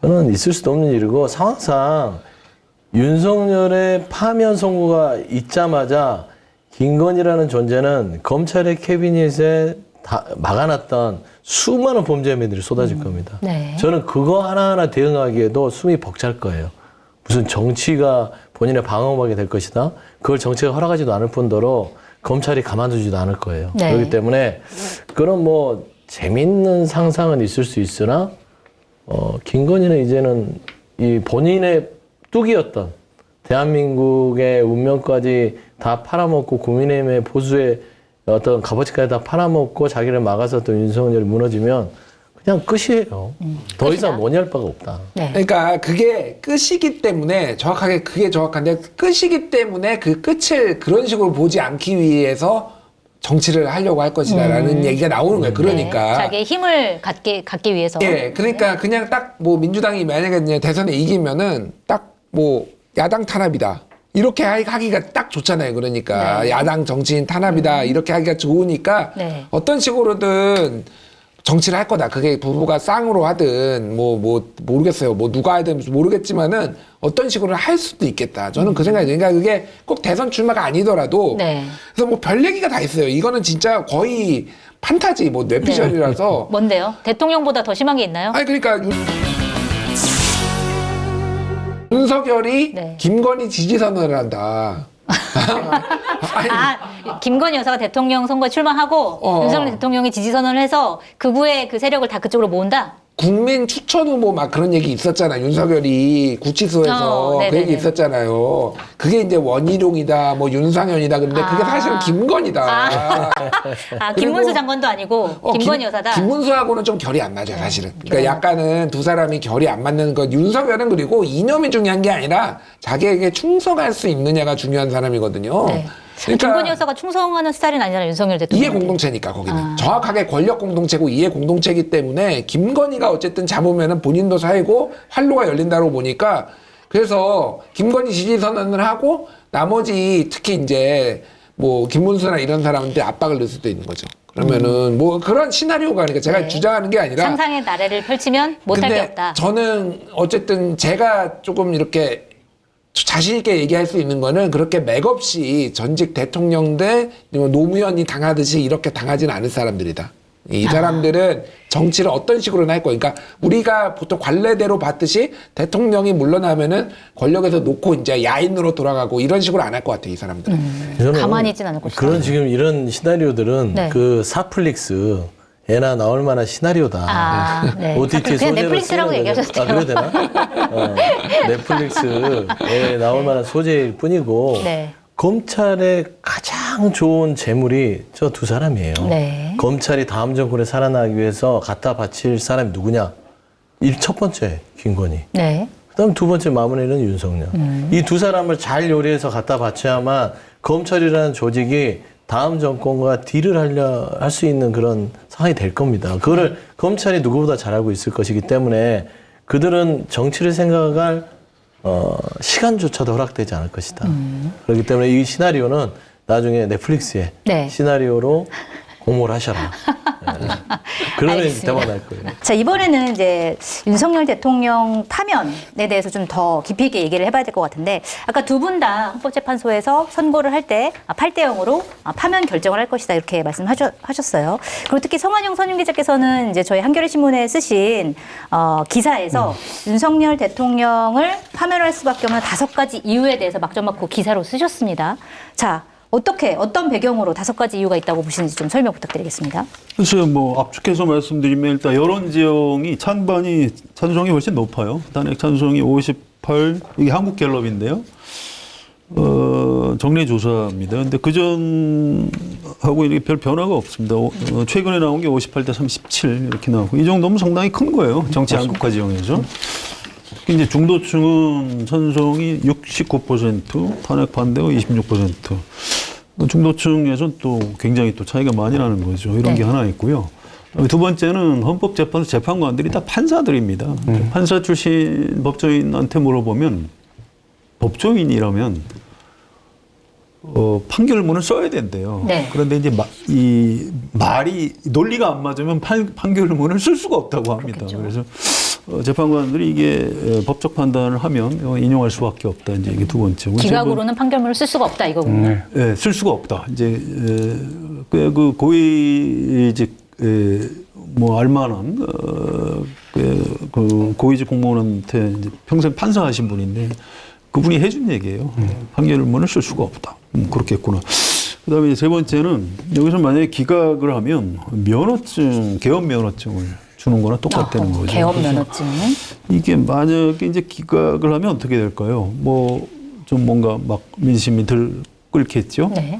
그거는 있을 수도 없는 일이고 상황상 윤석열의 파면 선고가 있자마자 김건희라는 존재는 검찰의 캐비닛에 다 막아놨던 수많은 범죄 혐의들이 쏟아질 겁니다. 네. 저는 그거 하나하나 대응하기에도 숨이 벅찰 거예요. 무슨 정치가 본인의 방어막이 될 것이다. 그걸 정치가 허락하지도 않을 뿐더러 검찰이 가만두지도 않을 거예요. 네. 그렇기 때문에 그런 뭐 재밌는 상상은 있을 수 있으나 김건희는 이제는 이 본인의 뚝이었던 대한민국의 운명까지 다 팔아먹고 국민의힘의 보수의 어떤 값어치까지 다 팔아먹고 자기를 막아섰던 윤석열이 무너지면 그냥 끝이에요. 더 끝이다. 이상 논의할 바가 없다. 네. 그러니까 그게 끝이기 때문에 정확하게 그게 정확한데 끝이기 때문에 그 끝을 그런 식으로 보지 않기 위해서 정치를 하려고 할 것이다라는 얘기가 나오는 거예요. 그러니까. 네. 자기의 힘을 갖기 위해서. 예, 그러니까 그냥 딱 뭐 민주당이 만약에 이제 대선에 이기면은 딱 뭐 야당 탄압이다. 이렇게 하기가 딱 좋잖아요. 그러니까 네. 야당 정치인 탄압이다. 이렇게 하기가 좋으니까 네. 어떤 식으로든 정치를 할 거다. 그게 부부가 쌍으로 하든 뭐 모르겠어요. 뭐 누가 하든 모르겠지만은 어떤 식으로 할 수도 있겠다. 저는 그 생각이 그러니까 그게 꼭 대선 출마가 아니더라도 네. 그래서 뭐 별 얘기가 다 있어요. 이거는 진짜 거의 판타지 뭐 뇌피셜이라서 뭔데요? 대통령보다 더 심한 게 있나요? 아니 그러니까 윤석열이 네. 김건희 지지 선언을 한다. 김건희 여사가 대통령 선거에 출마하고 윤석열 대통령이 지지 선언을 해서 극우의 그 세력을 다 그쪽으로 모은다? 국민 추천 후보 막 그런 얘기 있었잖아. 윤석열이 구치소에서 그 얘기 있었잖아요. 그게 이제 원희룡이다, 뭐 윤상현이다. 근데 그게 사실은 김건희다. 김문수 장관도 아니고 김건희 여사다. 김문수하고는 좀 결이 안 맞아요, 사실은. 그러니까 약간은 두 사람이 결이 안 맞는 것. 윤석열은 그리고 이념이 중요한 게 아니라 자기에게 충성할 수 있느냐가 중요한 사람이거든요. 네. 그러니까 김건희 여사가 충성하는 스타일은 아니잖아요, 윤석열 대통령. 이해 공동체니까 거기는 정확하게 권력 공동체고 이해 공동체이기 때문에 김건희가 어쨌든 잡으면은 본인도 살고 활로가 열린다고 보니까 그래서 김건희 지지 선언을 하고 나머지 특히 이제 뭐 김문수나 이런 사람한테 압박을 넣을 수도 있는 거죠. 그러면은 뭐 그런 시나리오가 그러니까 제가 네. 주장하는 게 아니라 상상의 나래를 펼치면 못할 게 근데 없다. 저는 어쨌든 제가 조금 이렇게 자신 있게 얘기할 수 있는 거는 그렇게 맥없이 전직 대통령 대 노무현이 당하듯이 이렇게 당하지는 않을 사람들이다. 이 사람들은 정치를 어떤 식으로는 할 거예요. 그러니까 우리가 보통 관례대로 봤듯이 대통령이 물러나면은 권력에서 놓고 이제 야인으로 돌아가고 이런 식으로 안 할 것 같아요. 이 사람들은. 저는 가만히 있진 않을 것이다. 그런 지금 이런 시나리오들은 네. 그 사플릭스 애나 나올 만한 시나리오다. 네. OTT 그냥 소재로 넷플릭스라고 쓰는 거죠. 얘기하셨대요. 그래도 되나? 넷플릭스에 나올 만한 소재일 뿐이고 네. 검찰의 가장 좋은 재물이 저 두 사람이에요. 네. 검찰이 다음 정권에 살아나기 위해서 갖다 바칠 사람이 누구냐? 이 첫 번째 김건희. 네. 그다음 두 번째 마무리는 윤석열. 이 두 사람을 잘 요리해서 갖다 바쳐야만 검찰이라는 조직이 다음 정권과 딜을 할 수 있는 그런 상황이 될 겁니다. 그거를 검찰이 누구보다 잘 알고 있을 것이기 때문에 그들은 정치를 생각할 시간조차도 허락되지 않을 것이다. 그렇기 때문에 이 시나리오는 나중에 넷플릭스에 네. 시나리오로 공모를 하셔라. 네. 그러면 알겠습니다. 대박 날 거예요. 자, 이번에는 이제 윤석열 대통령 파면에 대해서 좀 더 깊이 있게 얘기를 해봐야 될 것 같은데, 아까 두 분 다 헌법재판소에서 선고를 할 때 8대 0으로 파면 결정을 할 것이다 이렇게 말씀하셨어요. 그리고 특히 성한영 선임 기자께서는 이제 저희 한겨레 신문에 쓰신 기사에서 윤석열 대통령을 파면을 할 수밖에 없는 5가지 이유에 대해서 막점막고 기사로 쓰셨습니다. 자, 어떤 배경으로 5가지 이유가 있다고 보시는지 좀 설명 부탁드리겠습니다. 글쎄요, 뭐 압축해서 말씀드리면 일단 여론 지형이 찬성이 훨씬 높아요. 탄핵 찬성이 58, 이게 한국갤럽인데요. 정례 조사입니다. 근데 그전하고 이렇게 별 변화가 없습니다. 최근에 나온 게 58대 37 이렇게 나오고 이 정도면 상당히 큰 거예요. 정치 한국화 지형에서. 특히 이제 중도층은 찬성이 69%, 탄핵 반대가 26%. 중도층에서는 또 굉장히 또 차이가 많이 나는 거죠. 이런 게 하나 있고요. 두 번째는 헌법재판소 재판관들이 다 판사들입니다. 판사 출신 법조인한테 물어보면 법조인이라면 판결문을 써야 된대요. 네. 그런데 이제 이 말이 논리가 안 맞으면 판결문을 쓸 수가 없다고 합니다. 그렇겠죠. 그래서 재판관들이 이게 법적 판단을 하면 인용할 수밖에 없다. 이제 이게 두 번째고. 기각으로는 판결문을 쓸 수가 없다 이거군요. 예, 쓸 수가 없다. 이제 그 고위직 뭐 알만한 그 고위직 공무원한테 이제 평생 판사하신 분인데 그분이 해준 얘기예요. 판결문을 쓸 수가 없다. 그렇겠구나. 그다음에 세 번째는 여기서 만약에 기각을 하면 면허증, 개업 면허증을 주는 거나 똑같다는 거죠. 개업 면허증은? 이게 만약에 이제 기각을 하면 어떻게 될까요? 뭐 좀 뭔가 막 민심이 들 끓겠죠. 네.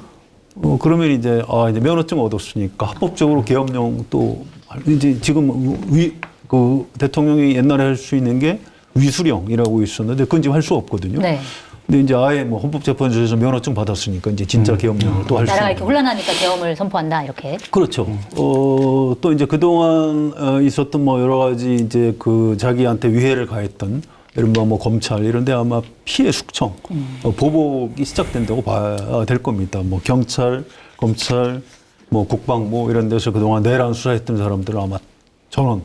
그러면 이제 이제 면허증 얻었으니까 합법적으로 계엄령 또 이제 지금 그 대통령이 옛날에 할 수 있는 게 위수령이라고 있었는데 그건 지금 할 수 없거든요. 네. 근데 이제 아예 뭐 헌법재판소에서 면허증 받았으니까 이제 진짜 계엄령을 또 할 수 나라가 있는. 이렇게 혼란하니까 계엄을 선포한다 이렇게. 그렇죠. 또 이제 그동안 있었던 뭐 여러 가지 이제 그 자기한테 위해를 가했던 이른바 뭐 검찰 이런데 아마 피해 숙청, 보복이 시작된다고 봐야 될 겁니다. 뭐 경찰, 검찰, 뭐 국방부 이런 데서 그동안 내란 수사했던 사람들은 아마 전원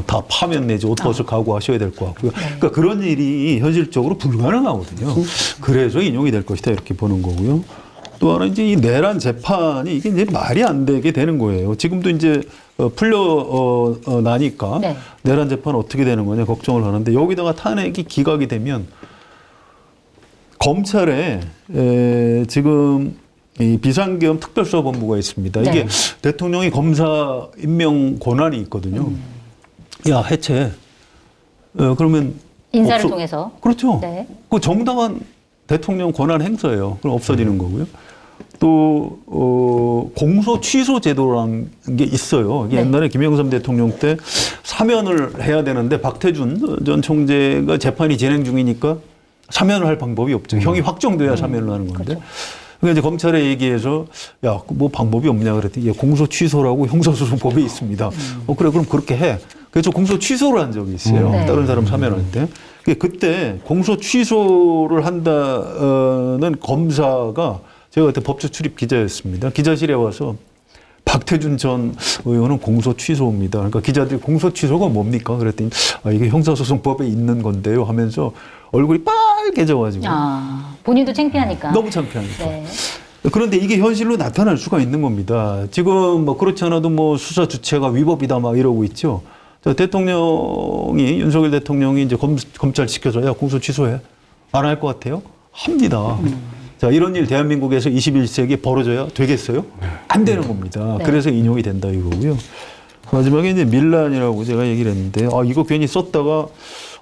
다 파면 내지 옷벗을 각오하셔야 될 것 같고요. 그러니까 그런 일이 현실적으로 불가능하거든요. 그래서 인용이 될 것이다 이렇게 보는 거고요. 또 하나 이제 이 내란 재판이 이게 이제 말이 안 되게 되는 거예요. 지금도 이제 나니까 네. 내란 재판 어떻게 되는 거냐 걱정을 하는데 여기다가 탄핵이 기각이 되면 검찰에 지금 이 비상계엄 특별수사본부가 있습니다. 이게 네. 대통령이 검사 임명 권한이 있거든요. 야 해체. 그러면 인사를 통해서. 그렇죠. 네. 그 정당한 대통령 권한 행사예요. 그럼 없어지는 거고요. 또 공소 취소 제도라는 게 있어요. 이게 네. 옛날에 김영삼 대통령 때 사면을 해야 되는데 박태준 전 총재가 재판이 진행 중이니까 사면을 할 방법이 없죠. 형이 확정돼야 사면을 하는 건데. 그렇죠. 그러니까 이제 검찰에 얘기해서 야, 뭐 방법이 없냐 그랬더니 예, 공소 취소라고 형사소송법에 있습니다. 그래 그럼 그렇게 해. 그래서 공소 취소를 한 적이 있어요. 네. 다른 사람 사면할 때. 그때 공소 취소를 한다는 검사가 제가 그때 법조 출입 기자였습니다. 기자실에 와서 박태준 전 의원은 공소 취소입니다. 그러니까 기자들이 공소 취소가 뭡니까? 그랬더니 이게 형사소송법에 있는 건데요 하면서 얼굴이 빨개져가지고 본인도 창피하니까. 너무 창피하니까. 네. 그런데 이게 현실로 나타날 수가 있는 겁니다. 지금 뭐 그렇지 않아도 뭐 수사 주체가 위법이다 막 이러고 있죠. 윤석열 대통령이 이제 검찰 시켜서 야 공소 취소해. 안 할 것 같아요? 합니다. 자, 이런 일 대한민국에서 21세기에 벌어져야 되겠어요? 안 되는 겁니다. 네. 그래서 인용이 된다 이거고요. 마지막에 이제 밀란이라고 제가 얘기를 했는데 이거 괜히 썼다가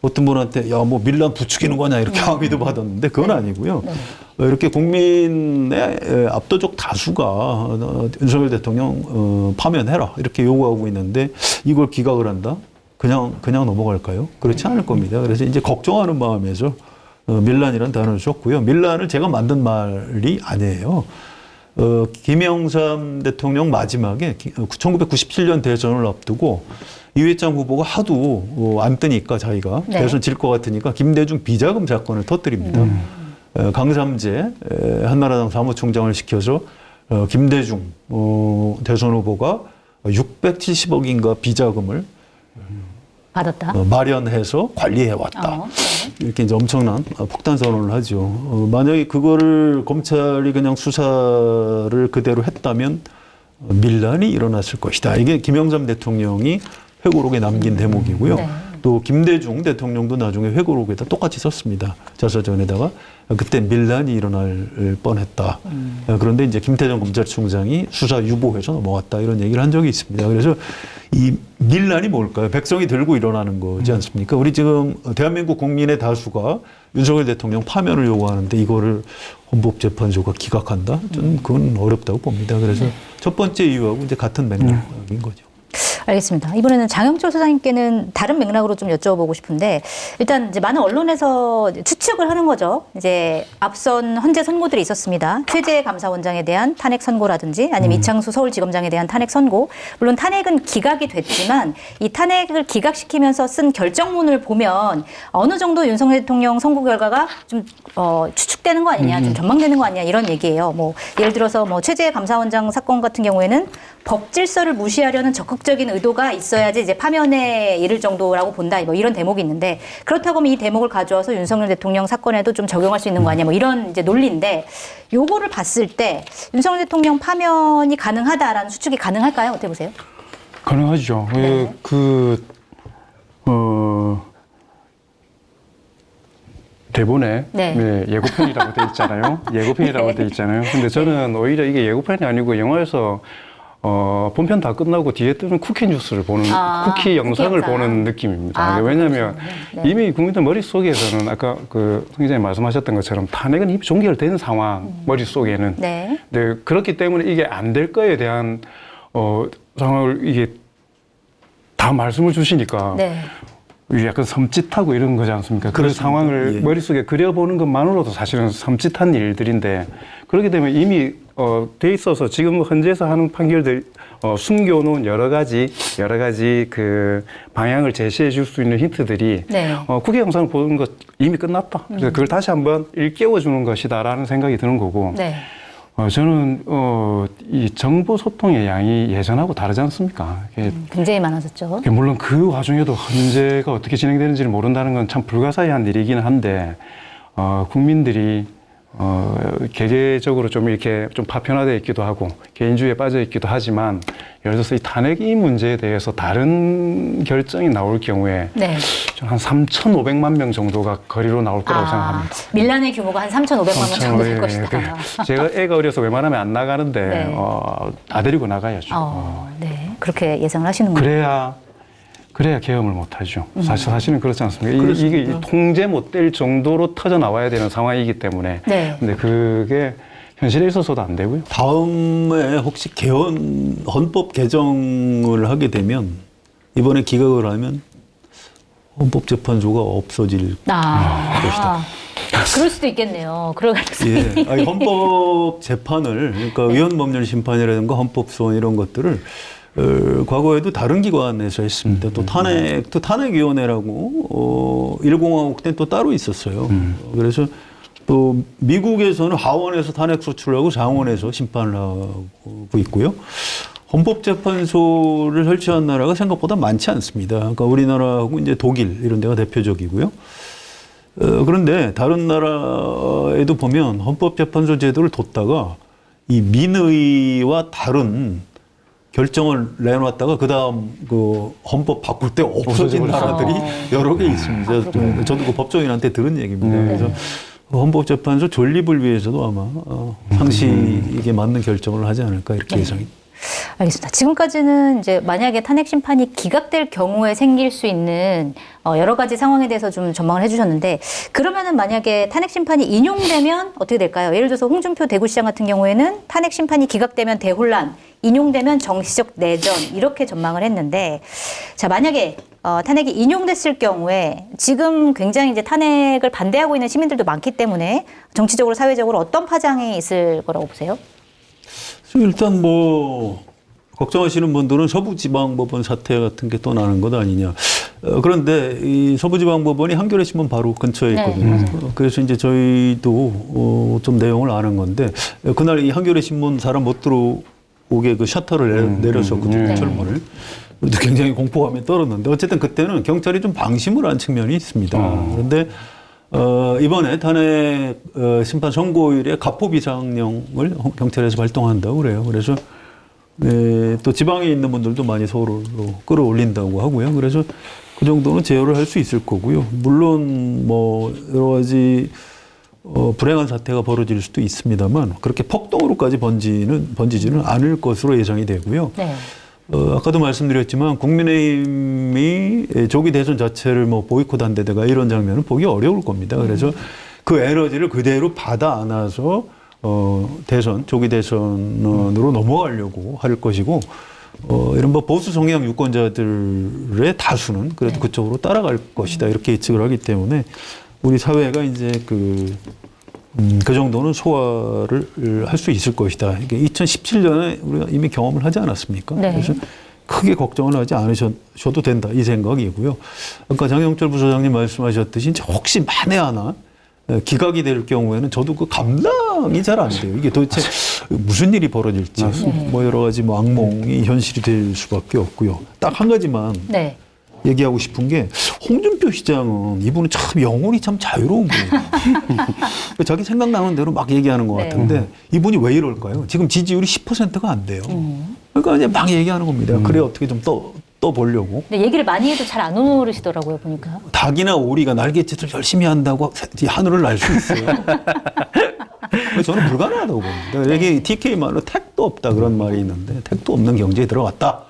어떤 분한테 야 뭐 밀란 부추기는 거냐 이렇게 항의도 받았는데 그건 아니고요. 이렇게 국민의 압도적 다수가 윤석열 대통령 파면해라 이렇게 요구하고 있는데 이걸 기각을 한다? 그냥 넘어갈까요? 그렇지 않을 겁니다. 그래서 이제 걱정하는 마음에서 밀란이라는 단어를 썼고요. 밀란을 제가 만든 말이 아니에요. 김영삼 대통령 마지막에 1997년 대선을 앞두고 이회창 후보가 하도 안 뜨니까 자기가 네. 대선 질 것 같으니까 김대중 비자금 사건을 터뜨립니다. 강삼재 한나라당 사무총장을 시켜서 김대중 대선 후보가 670억인가 비자금을 받았다. 마련해서 관리해 왔다. 네. 이렇게 이제 엄청난 폭탄 선언을 하죠. 만약에 그거를 검찰이 그냥 수사를 그대로 했다면 밀란이 일어났을 것이다. 이게 김영삼 대통령이 회고록에 남긴 대목이고요. 네. 또 김대중 대통령도 나중에 회고록에다 똑같이 썼습니다. 자서전에다가 그때 밀란이 일어날 뻔했다. 그런데 이제 김태정 검찰총장이 수사 유보해서 넘어갔다 이런 얘기를 한 적이 있습니다. 그래서 이 밀란이 뭘까요? 백성이 들고 일어나는 거지 않습니까? 우리 지금 대한민국 국민의 다수가 윤석열 대통령 파면을 요구하는데 이거를 헌법재판소가 기각한다? 저는 그건 어렵다고 봅니다. 그래서 첫 번째 이유하고 이제 같은 맥락인 거죠. 알겠습니다. 이번에는 장영철 소장님께는 다른 맥락으로 좀 여쭤보고 싶은데 일단 이제 많은 언론에서 추측을 하는 거죠. 이제 앞선 헌재 선고들이 있었습니다. 최재 감사원장에 대한 탄핵 선고라든지 아니면 이창수 서울지검장에 대한 탄핵 선고. 물론 탄핵은 기각이 됐지만 이 탄핵을 기각시키면서 쓴 결정문을 보면 어느 정도 윤석열 대통령 선고 결과가 좀 추측되는 거 아니냐, 좀 전망되는 거 아니냐 이런 얘기예요. 뭐 예를 들어서 뭐 최재 감사원장 사건 같은 경우에는 법 질서를 무시하려는 적극적인 의도가 있어야지 이제 파면에 이를 정도라고 본다. 뭐 이런 대목이 있는데 그렇다고 하면 이 대목을 가져와서 윤석열 대통령 사건에도 좀 적용할 수 있는 거 아니야. 뭐 이런 이제 논리인데 요거를 봤을 때 윤석열 대통령 파면이 가능하다라는 추측이 가능할까요? 어떻게 보세요? 가능하죠. 네. 대본에 네. 네, 예고편이라고 돼 있잖아요. 예고편이라고 돼 있잖아요. 근데 저는 오히려 이게 예고편이 아니고 영화에서 본편 다 끝나고 뒤에 뜨는 쿠키 뉴스를 보는 쿠키 영상을 영상. 보는 느낌입니다. 왜냐하면 네. 이미 국민들 머릿속에서는 아까 그 성 기자님 말씀하셨던 것처럼 탄핵은 이미 종결된 상황 머릿속에는 네. 네, 그렇기 때문에 이게 안 될 거에 대한 상황을 이게 다 말씀을 주시니까 네. 약간 섬찟하고 이런 거지 않습니까? 그 그렇습니다. 상황을 예. 머릿속에 그려보는 것만으로도 사실은 섬찟한 일들인데 그렇기 때문에 이미 돼 있어서 지금 헌재에서 하는 판결들 숨겨놓은 여러 가지 그 방향을 제시해 줄 수 있는 힌트들이 네. 국회 영상을 보는 것 이미 끝났다. 그래서 그걸 다시 한번 일깨워 주는 것이다라는 생각이 드는 거고 네. 저는 이 정보 소통의 양이 예전하고 다르지 않습니까? 굉장히 많아졌죠. 물론 그 와중에도 헌재가 어떻게 진행되는지를 모른다는 건 참 불가사의한 일이기는 한데 국민들이 개개적으로 좀 이렇게 좀 파편화되어 있기도 하고 개인주의에 빠져 있기도 하지만 예를 들어서 이 탄핵 이 문제에 대해서 다른 결정이 나올 경우에 네. 한 3,500만 명 정도가 거리로 나올 거라고 생각합니다. 밀란의 규모가 한 3,500만 원 정도 될 것이다. 제가 애가 어려서 웬만하면 안 나가는데 네. 다 데리고 나가야죠. 네. 그렇게 예상을 하시는군요. 그래야 계엄을 못하죠. 사실은 그렇지 않습니까? 이게 통제 못 될 정도로 터져 나와야 되는 상황이기 때문에. 네. 근데 그게 현실에 있어서도 안 되고요. 다음에 혹시 헌법 개정을 하게 되면 이번에 기각을 하면 헌법재판소가 없어질 것이다. 그럴 수도 있겠네요. 그럴 가능성이. 예, 아니, 헌법 재판을 그러니까 위헌법률 심판이라든가 헌법소원 이런 것들을 과거에도 다른 기관에서 했습니다. 또 탄핵위원회라고 1공화국 때는 또 따로 있었어요. 그래서 또 미국에서는 하원에서 탄핵 소추를 하고 상원에서 심판을 하고 있고요. 헌법재판소를 설치한 나라가 생각보다 많지 않습니다. 그러니까 우리나라하고 이제 독일 이런 데가 대표적이고요. 그런데 다른 나라에도 보면 헌법재판소 제도를 뒀다가 이 민의와 다른 결정을 내놨다가 그 다음 그 헌법 바꿀 때 없어진 나라들이 여러 개 있습니다. 저도 그 법조인한테 들은 얘기입니다. 그래서 헌법재판소 존립을 위해서도 아마 상식에 맞는 결정을 하지 않을까 이렇게 예상이. 알겠습니다. 지금까지는 이제 만약에 탄핵 심판이 기각될 경우에 생길 수 있는 여러 가지 상황에 대해서 좀 전망을 해주셨는데 그러면은 만약에 탄핵 심판이 인용되면 어떻게 될까요? 예를 들어서 홍준표 대구시장 같은 경우에는 탄핵 심판이 기각되면 대혼란, 인용되면 정치적 내전 이렇게 전망을 했는데 자 만약에 탄핵이 인용됐을 경우에 지금 굉장히 이제 탄핵을 반대하고 있는 시민들도 많기 때문에 정치적으로 사회적으로 어떤 파장이 있을 거라고 보세요? 일단 뭐 걱정하시는 분들은 서부지방법원 사태 같은 게 또 나는 것 아니냐. 그런데 이 서부지방법원이 한겨레 신문 바로 근처에 있거든요. 그래서 이제 저희도 좀 내용을 아는 건데 그날 이 한겨레 신문 사람 못 들어오게 그 셔터를 내렸었거든요. 철문을. 우리도 굉장히 공포감이 떨었는데 어쨌든 그때는 경찰이 좀 방심을 한 측면이 있습니다. 그런데 이번에 탄핵 심판 선고일에 가포 비상령을 경찰에서 발동한다고 그래요. 그래서 네, 또 지방에 있는 분들도 많이 서울로 끌어올린다고 하고요. 그래서 그 정도는 제어를 할 수 있을 거고요. 물론 뭐 여러 가지 불행한 사태가 벌어질 수도 있습니다만 그렇게 폭동으로까지 번지지는 않을 것으로 예상이 되고요. 네. 아까도 말씀드렸지만 국민의힘이 조기 대선 자체를 뭐 보이콧한다든가 이런 장면은 보기 어려울 겁니다. 그래서 그 에너지를 그대로 받아 안아서 조기 대선으로 넘어가려고 할 것이고 이른바 보수 성향 유권자들의 다수는 그래도 그쪽으로 따라갈 것이다 이렇게 예측을 하기 때문에 우리 사회가 이제 그 정도는 소화를 할 수 있을 것이다. 이게 2017년에 우리가 이미 경험을 하지 않았습니까? 네. 그래서 크게 걱정을 하지 않으셔도 된다 이 생각이고요. 아까 장영철 부소장님 말씀하셨듯이 이제 혹시 만에 하나 기각이 될 경우에는 저도 그 감당이 잘 안 돼요. 이게 도대체 무슨 일이 벌어질지 뭐 여러 가지 뭐 악몽이 현실이 될 수밖에 없고요. 딱 한 가지만 네. 얘기하고 싶은 게 홍준표 시장은 이분은 참 영혼이 참 자유로운 분이에요. 자기 생각나는 대로 막 얘기하는 것 네. 같은데 이분이 왜 이럴까요? 지금 지지율이 10%가 안 돼요. 그러니까 이제 막 얘기하는 겁니다. 그래 어떻게 좀 떠 보려고. 근데 얘기를 많이 해도 잘 안 오르시더라고요, 보니까. 닭이나 오리가 날갯짓을 열심히 한다고 하늘을 날 수 있어요. 저는 불가능하다고 봅니다. 여기 TK 말로 택도 없다 그런 말이 있는데 택도 없는 경제에 들어갔다.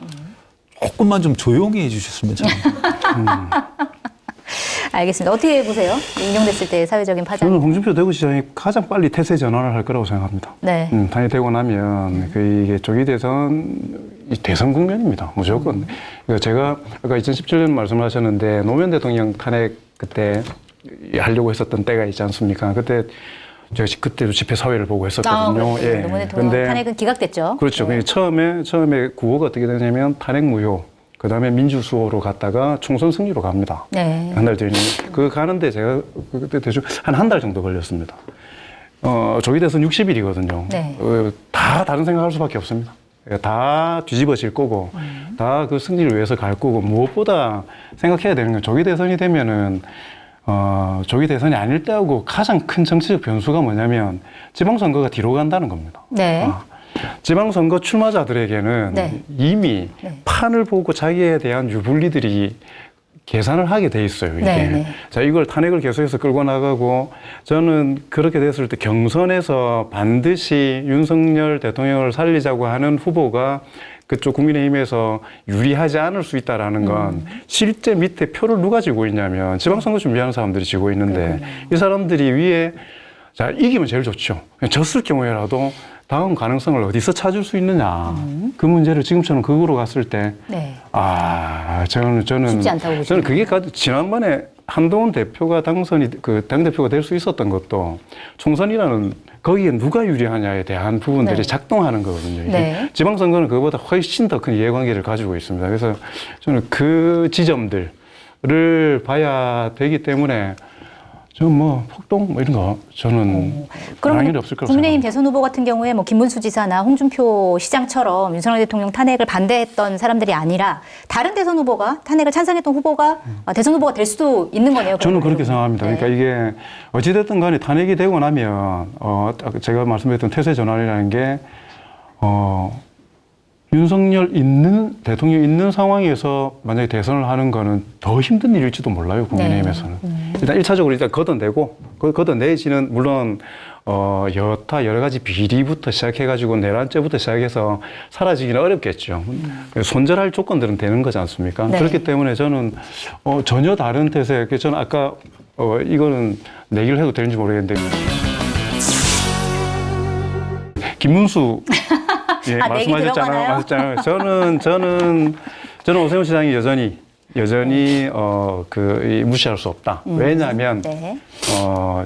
조금만 좀 조용히 해주셨으면 참. 알겠습니다. 어떻게 보세요? 인용됐을 때 사회적인 파장. 저는 홍준표 대구시장이 가장 빨리 태세 전환을 할 거라고 생각합니다. 네. 탄핵되고 나면 이게 조기 대선 국면입니다. 무조건. 그러니까 제가 아까 2017년 말씀하셨는데 노무현 대통령 탄핵 그때 하려고 했었던 때가 있지 않습니까? 제가 그때도 집회 사회를 보고 했었거든요. 그렇죠. 노무현 대통령 탄핵은 기각됐죠. 그렇죠. 네. 처음에 구호가 어떻게 되냐면 탄핵 무효. 그 다음에 민주수호로 갔다가 총선 승리로 갑니다. 네. 한 달 뒤에. 가는데 제가 그때 대충 한 달 정도 걸렸습니다. 조기 대선 60일이거든요. 네. 다 다른 생각할 수밖에 없습니다. 다 뒤집어질 거고, 다 그 승리를 위해서 갈 거고, 무엇보다 생각해야 되는 건 조기 대선이 되면은, 조기 대선이 아닐 때하고 가장 큰 정치적 변수가 뭐냐면 지방선거가 뒤로 간다는 겁니다. 네. 지방선거 출마자들에게는 네. 이미 네. 판을 보고 자기에 대한 유불리들이 계산을 하게 돼 있어요. 이게. 네, 네. 자, 이걸 탄핵을 계속해서 끌고 나가고 저는 그렇게 됐을 때 경선에서 반드시 윤석열 대통령을 살리자고 하는 후보가 그쪽 국민의힘에서 유리하지 않을 수 있다라는 건 실제 밑에 표를 누가 쥐고 있냐면 지방선거 준비하는 사람들이 쥐고 있는데 이 사람들이 위에 자, 이기면 제일 좋죠. 졌을 경우에라도 다음 가능성을 어디서 찾을 수 있느냐. 그 문제를 지금처럼 극으로 갔을 때, 네. 저는 쉽지 않다고 보시나요? 저는 그게 지난번에 한동훈 대표가 당대표가 될 수 있었던 것도 총선이라는 거기에 누가 유리하냐에 대한 부분들이 네. 작동하는 거거든요. 이게 네. 지방선거는 그거보다 훨씬 더 큰 이해관계를 가지고 있습니다. 그래서 저는 그 지점들을 봐야 되기 때문에 저는 뭐 폭동 뭐 이런 거 저는 그럼 당연히 없을 거라고 국민의힘 생각합니다. 대선 후보 같은 경우에 뭐 김문수 지사나 홍준표 시장처럼 윤석열 대통령 탄핵을 반대했던 사람들이 아니라 다른 대선 후보가 탄핵을 찬성했던 후보가 대선 후보가 될 수도 있는 거네요. 저는 그러면. 그렇게 생각합니다. 네. 그러니까 이게 어찌됐든 간에 탄핵이 되고 나면 제가 말씀드렸던 태세 전환이라는 게 윤석열 대통령 있는 상황에서 만약에 대선을 하는 거는 더 힘든 일일지도 몰라요, 국민의힘에서는. 일단 1차적으로 일단 걷어내고, 걷어내지는 물론, 여타 여러 가지 비리부터 시작해가지고 내란죄부터 시작해서 사라지기는 어렵겠죠. 손절할 조건들은 되는 거지 않습니까? 네. 그렇기 때문에 저는, 전혀 다른 태세, 저는 아까, 이거는 내기를 해도 되는지 모르겠는데, 김문수 예, 내기 말씀하셨잖아요. 들어가나요? 저는 오세훈 시장이 여전히 여전히 무시할 수 없다. 왜냐하면 네.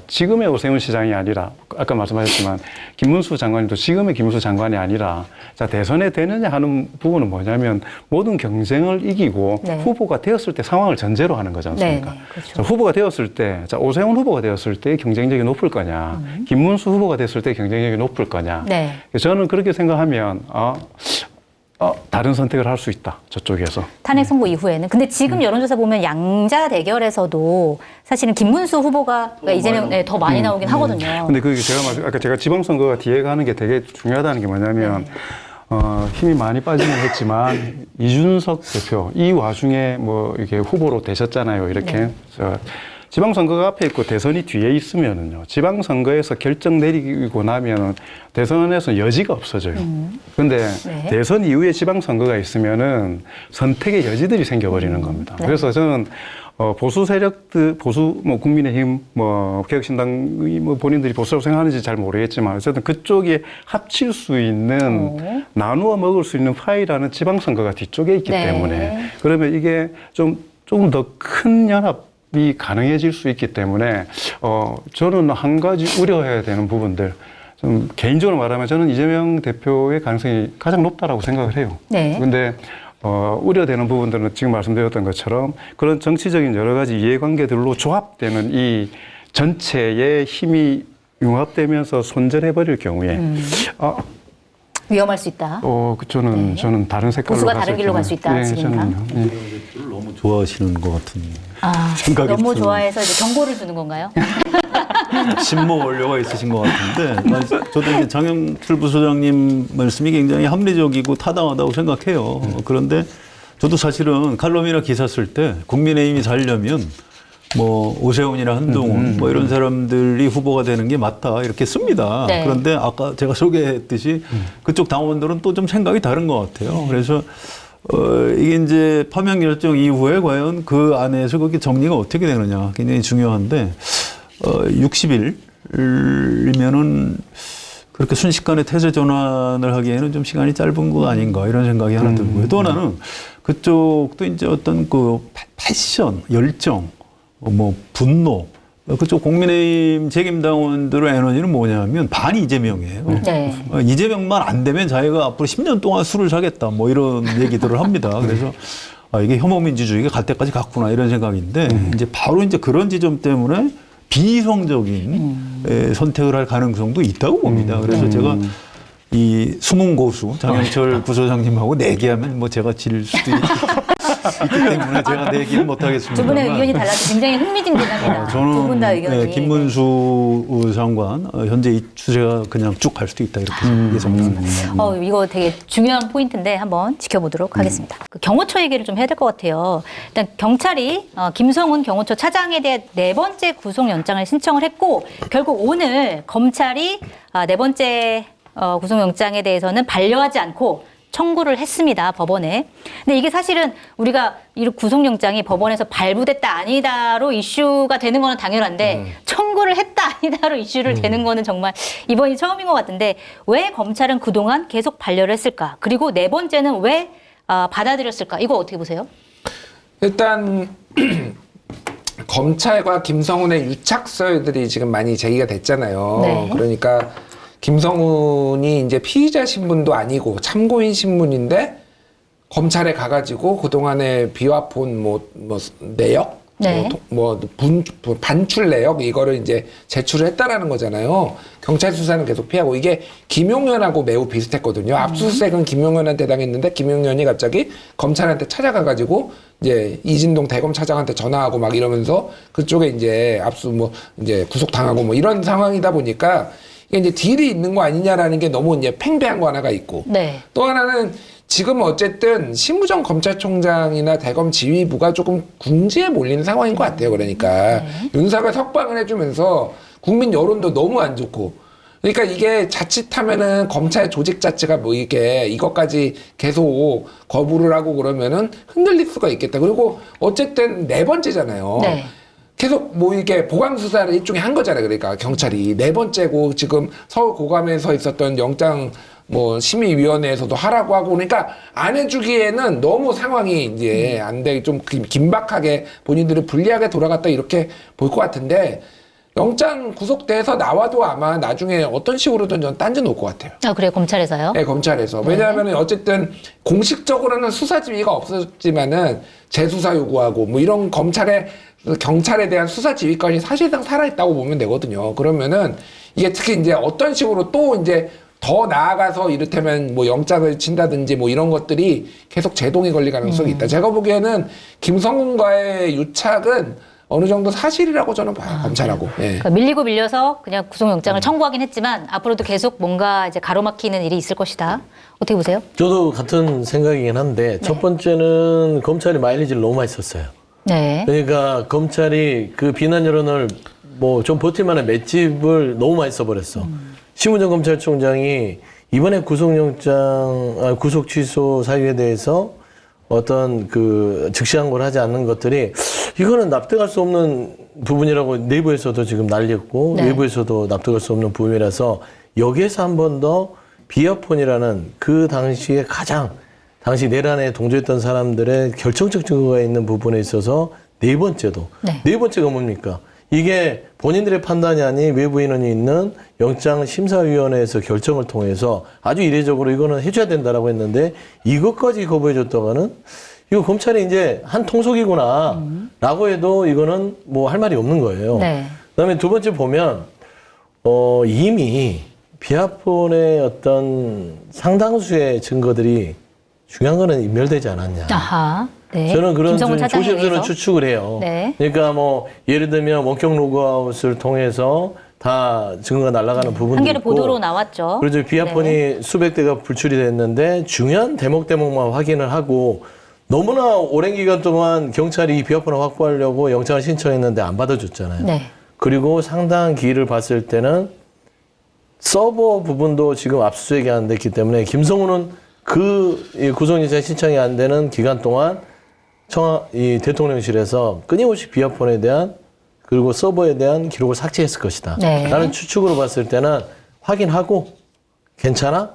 지금의 오세훈 시장이 아니라 아까 말씀하셨지만 김문수 장관님도 지금의 김문수 장관이 아니라 자 대선에 되느냐 하는 부분은 뭐냐면 모든 경쟁을 이기고 네. 후보가 되었을 때 상황을 전제로 하는 거지 않습니까? 네, 네, 그렇죠. 자, 후보가 되었을 때 자, 오세훈 후보가 되었을 때 경쟁력이 높을 거냐, 김문수 후보가 됐을 때 경쟁력이 높을 거냐. 네. 저는 그렇게 생각하면 다른 선택을 할 수 있다. 저쪽에서. 탄핵 선고 이후에는. 근데 지금 여론조사 보면 양자 대결에서도 사실은 김문수 후보가 이재명 더 많이 나오긴 하거든요. 근데 그게 아까 제가 지방선거가 뒤에 가는 게 되게 중요하다는 게 뭐냐면 힘이 많이 빠지긴 했지만 이준석 대표 이 와중에 뭐 이렇게 후보로 되셨잖아요. 이렇게 지방선거가 앞에 있고 대선이 뒤에 있으면은요. 지방선거에서 결정 내리고 나면은 대선에서 여지가 없어져요. 근데 네. 대선 이후에 지방선거가 있으면은 선택의 여지들이 생겨버리는 겁니다. 네. 그래서 저는 보수 세력들, 국민의힘, 개혁신당이 본인들이 보수라고 생각하는지 잘 모르겠지만 어쨌든 그쪽에 합칠 수 있는 나누어 먹을 수 있는 파이라는 지방선거가 뒤쪽에 있기 네. 때문에 그러면 이게 조금 더 큰 연합이 가능해질 수 있기 때문에 저는 한 가지 우려해야 되는 부분들 좀 개인적으로 말하면 저는 이재명 대표의 가능성이 가장 높다라고 생각을 해요. 네. 근데 우려되는 부분들은 지금 말씀드렸던 것처럼 그런 정치적인 여러 가지 이해관계들로 조합되는 이 전체의 힘이 융합되면서 손절해버릴 경우에 위험할 수 있다. 저는 다른 색깔로 보수가 다른 길로 갈 수 있다, 지금이랑. 너무 좋아하시는 것 같은 생각이 너무 드는. 좋아해서 이제 경고를 주는 건가요? 신모 원료가 있으신 것 같은데 저도 이제 장영철 부소장님 말씀이 굉장히 합리적이고 타당하다고 생각해요. 그런데 저도 사실은 칼럼이나 기사 쓸 때 국민의힘이 살려면 뭐 오세훈이나 한동훈 뭐 이런 사람들이 후보가 되는 게 맞다 이렇게 씁니다. 네. 그런데 아까 제가 소개했듯이 그쪽 당원들은 또 좀 생각이 다른 것 같아요. 그래서 이게 이제 파면 결정 이후에 과연 그 안에서 그게 정리가 어떻게 되느냐 굉장히 중요한데 60일이면은 그렇게 순식간에 태세 전환을 하기에는 좀 시간이 짧은 거 아닌가 이런 생각이 하나 들고요. 또 하나는 그쪽도 이제 어떤 그 패션, 열정, 뭐 분노, 그쪽 국민의힘 책임당원들의 에너지는 뭐냐면 반 이재명이에요. 네. 이재명만 안 되면 자기가 앞으로 10년 동안 술을 사겠다 뭐 이런 얘기들을 합니다. 그래서 이게 혐오민주주의가 갈 때까지 갔구나 이런 생각인데 이제 바로 이제 그런 지점 때문에 비이성적인 선택을 할 가능성도 있다고 봅니다. 그래서 제가 이 숨은 고수 장영철 부소장님하고 내기하면 뭐 제가 질 수도 있기 때문에 제가 내기는 못하겠습니다. 두 분의 의견이 달라서 굉장히 흥미진진합니다. 두 분 다 의견이. 김문수 장관 현재 이 추세가 그냥 쭉 갈 수도 있다 이렇게 예상합니다. 이거 되게 중요한 포인트인데 한번 지켜보도록 하겠습니다. 그 경호처 얘기를 좀 해야 될 것 같아요. 일단 경찰이 김성훈 경호처 차장에 대해 4번째 구속 영장을 신청을 했고 결국 오늘 검찰이 4번째 구속영장에 대해서는 반려하지 않고 청구를 했습니다. 법원에. 근데 이게 사실은 우리가 이 구속영장이 법원에서 발부됐다 아니다로 이슈가 되는 거는 당연한데 청구를 했다 아니다로 이슈를 되는 거는 정말 이번이 처음인 것 같은데 왜 검찰은 그동안 계속 반려를 했을까? 그리고 4번째는 왜 받아들였을까? 이거 어떻게 보세요? 일단 검찰과 김성훈의 유착설들이 지금 많이 제기가 됐잖아요. 네. 그러니까 김성훈이 이제 피의자 신분도 아니고 참고인 신분인데 검찰에 가가지고 그동안에 비와폰 내역, 네. 반출 내역 이거를 이제 제출을 했다라는 거잖아요. 경찰 수사는 계속 피하고 이게 김용현하고 매우 비슷했거든요. 압수수색은 김용현한테 당했는데 김용현이 갑자기 검찰한테 찾아가가지고 이제 이진동 대검 차장한테 전화하고 막 이러면서 그쪽에 이제 이제 구속당하고 이런 상황이다 보니까 이게 이제 딜이 있는 거 아니냐라는 게 너무 이제 팽배한 거 하나가 있고 네. 또 하나는 지금 어쨌든 심우정 검찰총장이나 대검 지휘부가 조금 궁지에 몰리는 상황인 것 같아요. 그러니까 윤석열 석방을 해주면서 국민 여론도 너무 안 좋고 그러니까 이게 자칫하면은 검찰 조직 자체가 이것까지 계속 거부를 하고 그러면은 흔들릴 수가 있겠다. 그리고 어쨌든 4번째잖아요. 네. 계속 뭐 이게 보강 수사를 일종의 한 거잖아요. 그러니까 경찰이 네 번째고 지금 서울 고감에서 있었던 영장 뭐 심의위원회에서도 하라고 하고 그러니까 안 해주기에는 너무 상황이 이제 안 돼 좀 긴박하게 본인들이 불리하게 돌아갔다 이렇게 볼 것 같은데 영장 구속돼서 나와도 아마 나중에 어떤 식으로든 전 딴지 놓을 것 같아요. 아, 그래요? 검찰에서요? 네, 검찰에서. 왜냐하면 어쨌든 공식적으로는 수사 지휘가 없었지만은 재수사 요구하고 뭐 이런 경찰에 대한 수사 지휘권이 사실상 살아있다고 보면 되거든요. 그러면은 이게 특히 이제 어떤 식으로 또 이제 더 나아가서 이를테면 뭐 영장을 친다든지 뭐 이런 것들이 계속 제동이 걸릴 가능성이 있다. 제가 보기에는 김성훈과의 유착은 어느 정도 사실이라고 저는 봐요. 검찰하고. 예. 그러니까 밀리고 밀려서 그냥 구속영장을 청구하긴 했지만 앞으로도 계속 뭔가 이제 가로막히는 일이 있을 것이다. 어떻게 보세요? 저도 같은 생각이긴 한데 첫 번째는 검찰이 마일리지를 너무 많이 썼어요. 네. 그러니까 검찰이 그 비난 여론을 뭐 좀 버틸 만한 맷집을 너무 많이 써버렸어. 심우정 검찰총장이 이번에 구속 취소 사유에 대해서 어떤 그 즉시항고를 하지 않는 것들이 이거는 납득할 수 없는 부분이라고 내부에서도 지금 날렸고 네. 외부에서도 납득할 수 없는 부분이라서 여기에서 한 번 더 비아폰이라는 그 당시에 가장 당시 내란에 동조했던 사람들의 결정적 증거가 있는 부분에 있어서 네 번째도 네 번째가 뭡니까? 이게 본인들의 판단이 아닌 외부 인원이 있는 영장심사위원회에서 결정을 통해서 아주 이례적으로 이거는 해줘야 된다라고 했는데 이것까지 거부해줬다가는 이거 검찰이 이제 한 통속이구나 라고 해도 이거는 뭐 할 말이 없는 거예요. 네. 그다음에 두 번째 보면 이미 비아폰의 어떤 상당수의 증거들이 중요한 거는 인멸되지 않았냐. 아하. 네. 저는 그런 김성훈 좀 차장에 조심스러운 의해서. 추측을 해요. 네. 그러니까 뭐 예를 들면 원격 로그아웃을 통해서 다 증거가 날아가는 부분도 한겨레 있고 보도로 나왔죠. 그래서 비아폰이 수백 대가 불출이 됐는데 중요한 대목만 확인을 하고 너무나 오랜 기간 동안 경찰이 이 비아폰을 확보하려고 영장을 신청했는데 안 받아줬잖아요. 네. 그리고 상당한 기일을 봤을 때는 서버 부분도 지금 압수수색이 안 됐기 때문에 김성훈은 그 구속영장 신청이 안 되는 기간 동안 이 대통령실에서 끊임없이 비아폰에 대한 그리고 서버에 대한 기록을 삭제했을 것이다. 네. 나는 추측으로 봤을 때는 확인하고 괜찮아?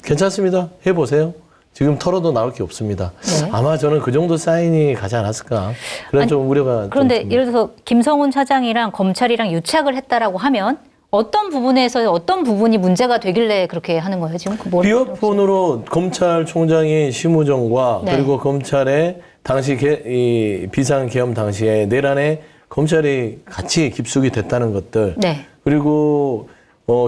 괜찮습니다. 해보세요. 지금 털어도 나올 게 없습니다. 네. 아마 저는 그 정도 사인이 가지 않았을까. 그런 아니, 좀 우려가. 그런데 좀 듭니다. 예를 들어서 김성훈 차장이랑 검찰이랑 유착을 했다라고 하면 어떤 부분에서 어떤 부분이 문제가 되길래 그렇게 하는 거예요 지금? 비어폰으로 검찰총장이 심우정과 네. 그리고 검찰의 당시 이 비상계엄 당시에 내란에 검찰이 같이 입숙이 됐다는 것들. 네. 그리고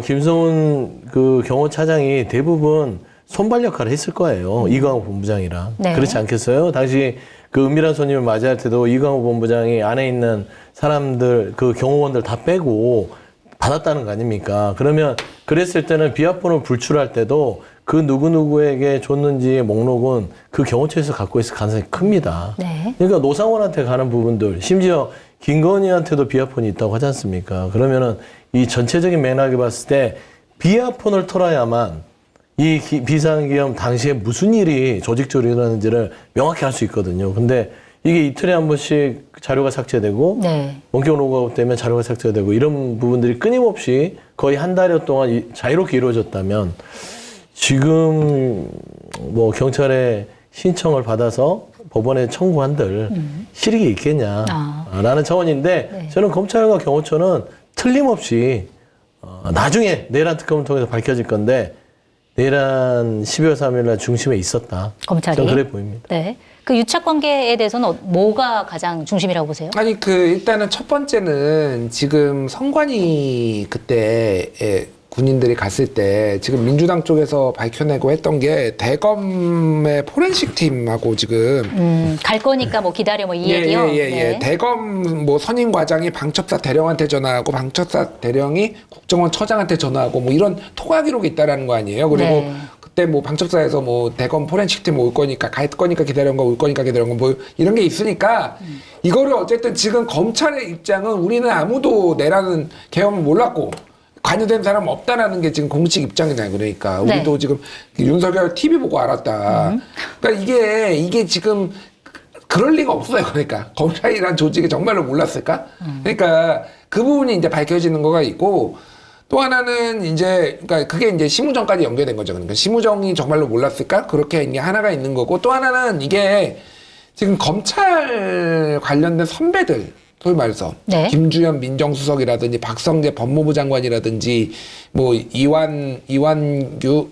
김성훈 그 경호차장이 대부분 손발 역할을 했을 거예요. 이광호 본부장이랑. 네. 그렇지 않겠어요? 당시 그 은밀한 손님을 맞이할 때도 이광호 본부장이 안에 있는 사람들, 그 경호원들 다 빼고 받았다는 거 아닙니까? 그러면 그랬을 때는 비아폰을 불출할 때도 그 누구누구에게 줬는지의 목록은 그 경호처에서 갖고 있을 가능성이 큽니다. 네. 그러니까 노상원한테 가는 부분들, 심지어 김건희한테도 비아폰이 있다고 하지 않습니까? 그러면은 이 전체적인 맥락에 봤을 때 비아폰을 털어야만 이 비상계엄 당시에 무슨 일이 조직적으로 일어나는지를 명확히 알 수 있거든요. 근데 이게 이틀에 한 번씩 자료가 삭제되고 네. 원격 로그아웃 되면 자료가 삭제되고 이런 부분들이 끊임없이 거의 한 달여 동안 자유롭게 이루어졌다면 지금 뭐 경찰의 신청을 받아서 법원에 청구한들 실익이 있겠냐라는 차원인데 네. 저는 검찰과 경호처는 틀림없이 나중에 내란 특검을 통해서 밝혀질 건데 내란 12월 3일 날 중심에 있었다. 검찰이. 저는 그래 보입니다. 네. 그 유착 관계에 대해서는 뭐가 가장 중심이라고 보세요? 아니 일단은 첫 번째는 지금 성관이 그때 군인들이 갔을 때 지금 민주당 쪽에서 밝혀내고 했던 게 대검의 포렌식 팀하고 지금 갈 거니까 뭐 기다려 뭐 이 얘기요. 네. 대검 뭐 선임 과장이 방첩사 대령한테 전화하고 방첩사 대령이 국정원 처장한테 전화하고 뭐 이런 통화 기록이 있다라는 거 아니에요. 그리고 네. 그때 뭐 방첩사에서 뭐 대검 포렌식 팀 올 거니까 갈 거니까 기다려온 거 올 거니까 기다려온 거 뭐 이런 게 있으니까 이거를 어쨌든 지금 검찰의 입장은 우리는 아무도 내라는 계엄을 몰랐고 관여된 사람 없다라는 게 지금 공식 입장이잖아요. 그러니까 네. 우리도 지금 윤석열 TV 보고 알았다. 그러니까 이게 지금 그럴 리가 없어요. 그러니까 검찰이란 조직이 정말로 몰랐을까? 그러니까 그 부분이 이제 밝혀지는 거가 있고 또 하나는 이제 그러니까 그게 이제 심우정까지 연결된 거죠. 그러니까 심우정이 정말로 몰랐을까? 그렇게 이게 하나가 있는 거고 또 하나는 이게 지금 검찰 관련된 선배들 소위 말해서 네. 김주현 민정수석이라든지 박성재 법무부 장관이라든지 뭐 이완규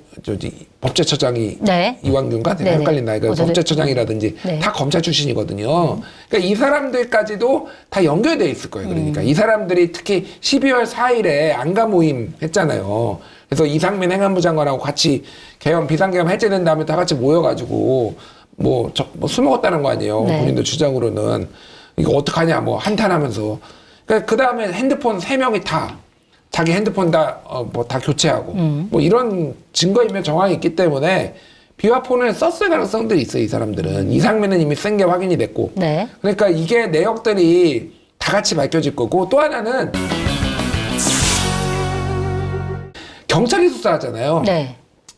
법제처장이 네. 이완규인가? 내가 네네. 헷갈린다. 그러니까 어제도- 법제처장이라든지 네. 다 검찰 출신이거든요. 그러니까 이 사람들까지도 다 연결돼 있을 거예요. 그러니까 이 사람들이 특히 12월 4일에 안가 모임 했잖아요. 그래서 이상민 행안부 장관하고 같이 계엄 비상계엄 해제된 다음에 다 같이 모여가지고 뭐 술 먹었다는 거 아니에요. 네. 본인들 주장으로는 이거 어떡하냐 뭐 한탄하면서. 그러니까 그 다음에 핸드폰 3명이 다 자기 핸드폰 다 다 교체하고 뭐 이런 증거인멸 정황이 있기 때문에 비화폰을 썼을 가능성들이 있어요. 이 사람들은 이상민은 이미 쓴 게 확인이 됐고. 네. 그러니까 이게 내역들이 다 같이 밝혀질 거고 또 하나는 경찰이 수사하잖아요. 네.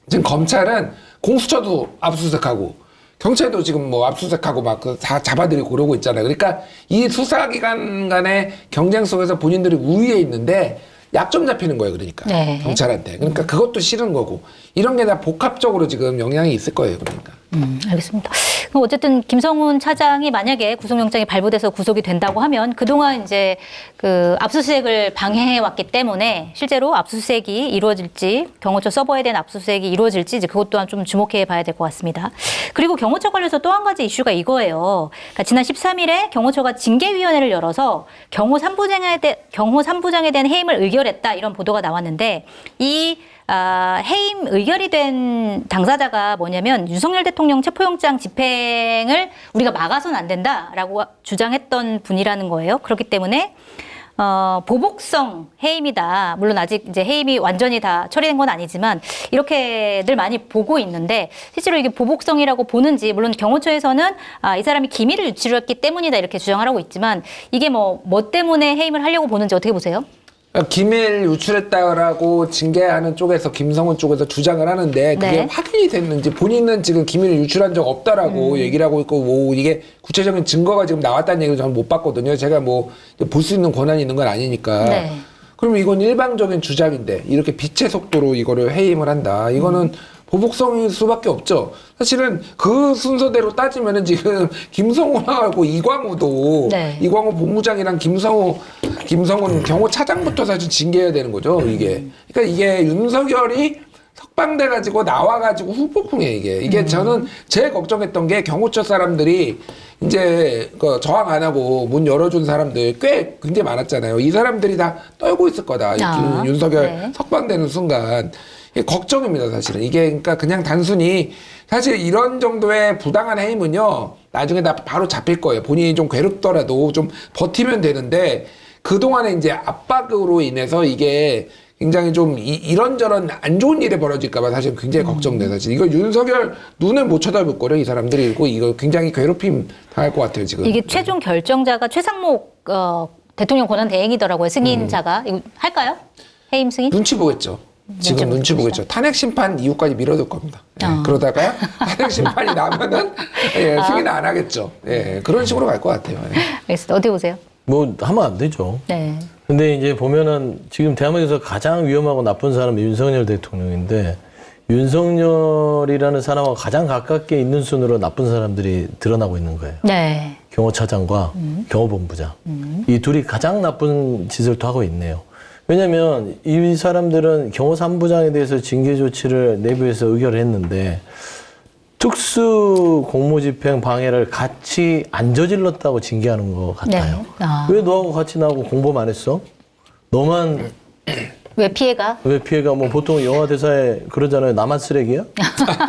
지금 검찰은 공수처도 압수수색하고 경찰도 지금 뭐 압수수색하고 막 그 다 잡아들이고 그러고 있잖아요. 그러니까 이 수사기관 간의 경쟁 속에서 본인들이 우위에 있는데 약점 잡히는 거예요. 그러니까 네. 경찰한테. 그러니까 그것도 싫은 거고 이런 게 다 복합적으로 지금 영향이 있을 거예요. 그러니까. 알겠습니다. 그럼 어쨌든 김성훈 차장이 만약에 구속영장이 발부돼서 구속이 된다고 하면 그동안 이제 그 압수수색을 방해해 왔기 때문에 실제로 압수수색이 이루어질지 경호처 서버에 대한 압수수색이 이루어질지 이제 그것 또한 좀 주목해 봐야 될 것 같습니다. 그리고 경호처 관련해서 또 한 가지 이슈가 이거예요. 그러니까 지난 13일에 경호처가 징계위원회를 열어서 경호 3부장에 대한 해임을 의결했다 이런 보도가 나왔는데 이 해임 의결이 된 당사자가 뭐냐면 윤석열 대통령 체포영장 집행을 우리가 막아서는 안 된다라고 주장했던 분이라는 거예요. 그렇기 때문에 보복성 해임이다. 물론 아직 이제 해임이 완전히 다 처리된 건 아니지만 이렇게들 많이 보고 있는데 실제로 이게 보복성이라고 보는지 물론 경호처에서는 이 사람이 기밀을 유출했기 때문이다 이렇게 주장을 하고 있지만 이게 뭐 때문에 해임을 하려고 보는지 어떻게 보세요? 기밀 유출했다라고 징계하는 쪽에서 김성훈 쪽에서 주장을 하는데 그게 네. 확인이 됐는지 본인은 지금 기밀을 유출한 적 없다라고 얘기를 하고 있고 뭐 이게 구체적인 증거가 지금 나왔다는 얘기를 저는 못 봤거든요. 제가 뭐 볼 수 있는 권한이 있는 건 아니니까. 네. 그러면 이건 일방적인 주장인데 이렇게 빛의 속도로 이거를 해임을 한다. 이거는 보복성일 수밖에 없죠. 사실은 그 순서대로 따지면은 지금 김성훈하고 이광우도 네. 이광우 본부장이랑 김성훈 경호차장부터 사실 징계해야 되는 거죠. 이게 그러니까 이게 윤석열이 석방돼 가지고 나와 가지고 후폭풍이에요. 이게 저는 제일 걱정했던 게 경호처 사람들이 이제 그 저항 안 하고 문 열어준 사람들 꽤 굉장히 많았잖아요. 이 사람들이 다 떨고 있을 거다. 윤석열 네. 석방되는 순간. 이게 걱정입니다, 사실은. 이게 그러니까 그냥 단순히 사실 이런 정도의 부당한 해임은요, 나중에 다 바로 잡힐 거예요. 본인이 좀 괴롭더라도 좀 버티면 되는데, 그동안에 이제 압박으로 인해서 이게 굉장히 좀 이런저런 안 좋은 일이 벌어질까봐 사실 굉장히 걱정돼요, 사실. 이거 윤석열 눈을 못 쳐다볼 거래요, 이 사람들이. 이거 굉장히 괴롭힘 당할 것 같아요, 지금. 이게 최종 결정자가 최상목 대통령 권한 대행이더라고요. 승인자가. 이거 할까요? 해임 승인? 눈치 보겠죠. 지금 눈치 보겠죠. 탄핵 심판 이후까지 미뤄둘 겁니다. 예, 그러다가 탄핵 심판이 나면은 승인 안 하겠죠. 예, 그런 식으로 갈 것 같아요. 예. 알겠습니다. 어떻게 보세요? 뭐 하면 안 되죠. 네. 근데 이제 보면은 지금 대한민국에서 가장 위험하고 나쁜 사람이 윤석열 대통령인데 윤석열이라는 사람하고 가장 가깝게 있는 순으로 나쁜 사람들이 드러나고 있는 거예요. 네. 경호차장과 경호본부장. 이 둘이 가장 나쁜 짓을 또 하고 있네요. 왜냐면 이 사람들은 경호 3부장에 대해서 징계 조치를 내부에서 의결했는데 특수 공무집행 방해를 같이 안 저질렀다고 징계하는 것 같아요. 네. 왜 너하고 같이 나하고 공범 안 했어? 너만 왜 피해가? 왜 피해가 뭐 보통 영화 대사에 그러잖아요. 나만 쓰레기야?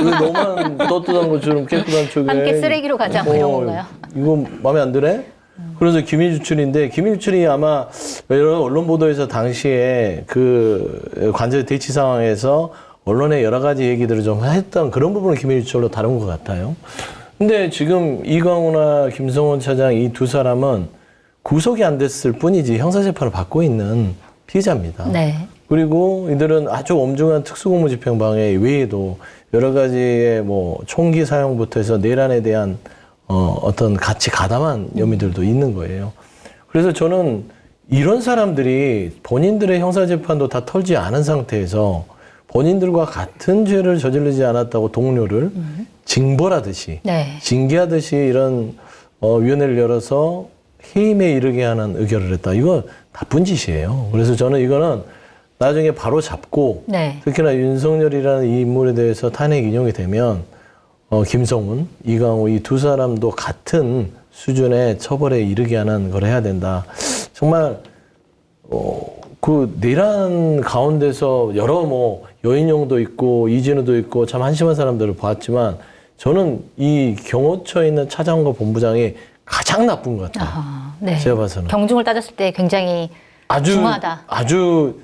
왜 너만 떳떳한 것처럼 깨끗한 척에 함께 쓰레기로 가자 뭐 이런 건가요? 이거 마음에 안 드네? 그래서 기밀 유출인데 기밀 유출이 아마 여러 언론 보도에서 당시에 그 관제 대치 상황에서 언론의 여러 가지 얘기들을 좀 했던 그런 부분을 기밀 유출로 다룬 것 같아요. 근데 지금 이광우나 김성훈 차장 이 두 사람은 구속이 안 됐을 뿐이지 형사재판을 받고 있는 피의자입니다. 네. 그리고 이들은 아주 엄중한 특수공무집행방해 외에도 여러 가지의 뭐 총기 사용부터 해서 내란에 대한 어떤 같이 가담한 혐의들도 있는 거예요. 그래서 저는 이런 사람들이 본인들의 형사재판도 다 털지 않은 상태에서 본인들과 같은 죄를 저지르지 않았다고 동료를 징벌하듯이, 네. 징계하듯이 이런 위원회를 열어서 해임에 이르게 하는 의결을 했다. 이거 나쁜 짓이에요. 그래서 저는 이거는 나중에 바로 잡고 네. 특히나 윤석열이라는 이 인물에 대해서 탄핵 인용이 되면 김성훈, 이강호 이 두 사람도 같은 수준의 처벌에 이르게 하는 걸 해야 된다. 정말 그 내란 가운데서 여러 뭐 여인용도 있고 이진우도 있고 참 한심한 사람들을 봤지만 저는 이 경호처에 있는 차장과 본부장이 가장 나쁜 것 같아요. 아, 네. 제가 봐서는 경중을 따졌을 때 굉장히 중하다. 아주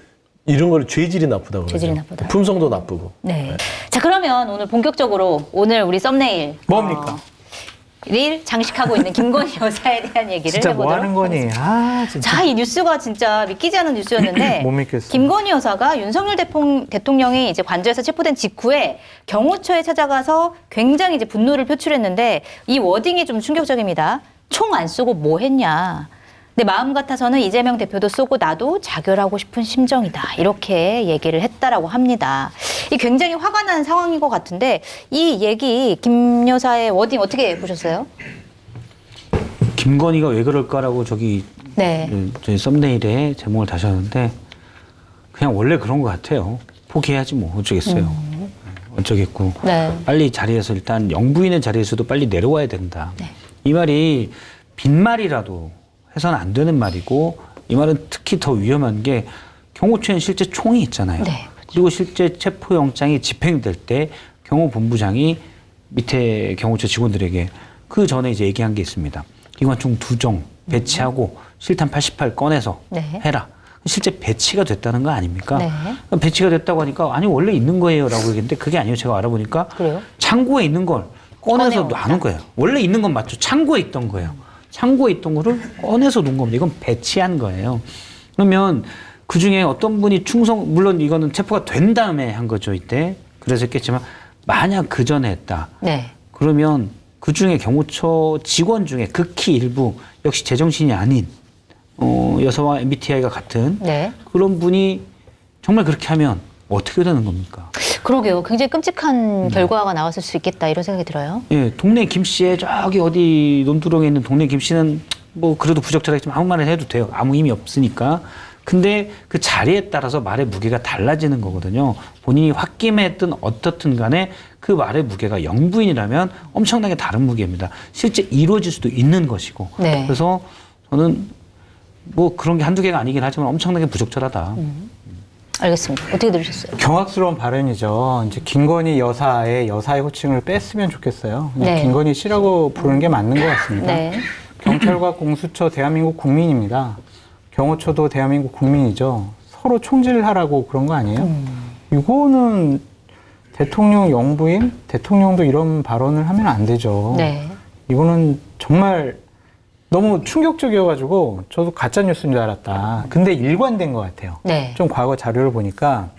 이런 걸 죄질이 나쁘다고 그러죠. 죄질이 나쁘다. 품성도 나쁘고. 네. 자, 그러면 오늘 본격적으로 오늘 우리 썸네일 뭡니까? 를 장식하고 있는 김건희 여사에 대한 얘기를 진짜 해보도록 뭐 하는 거니? 하겠습니다. 아, 진짜. 자, 이 뉴스가 진짜 믿기지 않은 뉴스였는데 못 믿겠어요. 김건희 여사가 윤석열 대통령이 이제 관저에서 체포된 직후에 경호처에 찾아가서 굉장히 이제 분노를 표출했는데 이 워딩이 좀 충격적입니다. 총 안 쏘고 뭐 했냐. 내 마음 같아서는 이재명 대표도 쏘고 나도 자결하고 싶은 심정이다. 이렇게 얘기를 했다라고 합니다. 이 굉장히 화가 난 상황인 것 같은데 이 얘기 김 여사의 워딩 어떻게 보셨어요? 김건희가 왜 그럴까라고 저기 네. 저희 썸네일에 제목을 다셨는데 그냥 원래 그런 것 같아요. 포기해야지 뭐 어쩌겠어요. 어쩌겠고 네. 빨리 자리에서 일단 영부인의 자리에서도 빨리 내려와야 된다. 네. 이 말이 빈말이라도 해서는 안 되는 말이고 이 말은 특히 더 위험한 게 경호처에는 실제 총이 있잖아요. 네. 그리고 실제 체포영장이 집행될 때 경호본부장이 밑에 경호처 직원들에게 그 전에 이제 얘기한 게 있습니다. 기관총 2종 배치하고 실탄 88 꺼내서 네. 해라. 실제 배치가 됐다는 거 아닙니까? 네. 배치가 됐다고 하니까 아니 원래 있는 거예요라고 얘기했는데 그게 아니에요. 제가 알아보니까 그래요? 창고에 있는 걸 꺼내서 꺼내온 놔놓은 거예요. 원래 있는 건 맞죠. 창고에 있던 거예요. 창고에 있던 거를 꺼내서 놓은 겁니다. 이건 배치한 거예요. 그러면 그 중에 어떤 분이 물론 이거는 체포가 된 다음에 한 거죠, 이때. 그래서 했겠지만, 만약 그 전에 했다. 네. 그러면 그 중에 경호처 직원 중에 극히 일부, 역시 제정신이 아닌, 여사와 MBTI가 같은 네. 그런 분이 정말 그렇게 하면 어떻게 되는 겁니까? 그러게요. 굉장히 끔찍한 결과가 나왔을 수 있겠다 이런 생각이 들어요. 예, 동네 김 씨의 저기 어디 논두렁에 있는 동네 김 씨는 뭐 그래도 부적절하겠지만 아무 말을 해도 돼요. 아무 힘이 없으니까. 근데 그 자리에 따라서 말의 무게가 달라지는 거거든요. 본인이 홧김했든 어떻든 간에 그 말의 무게가 영부인이라면 엄청나게 다른 무게입니다. 실제 이루어질 수도 있는 것이고. 네. 그래서 저는 뭐 그런 게 한두 개가 아니긴 하지만 엄청나게 부적절하다. 알겠습니다. 어떻게 들으셨어요? 경악스러운 발언이죠. 이제 김건희 여사의 호칭을 뺐으면 좋겠어요. 그냥 네. 김건희 씨라고 부르는 게 맞는 것 같습니다. 네. 경찰과 공수처 대한민국 국민입니다. 경호처도 대한민국 국민이죠. 서로 총질하라고 그런 거 아니에요? 이거는 대통령 영부인, 대통령도 이런 발언을 하면 안 되죠. 네. 이거는 정말 너무 충격적이어가지고 저도 가짜 뉴스인 줄 알았다. 근데 일관된 것 같아요. 네. 좀 과거 자료를 보니까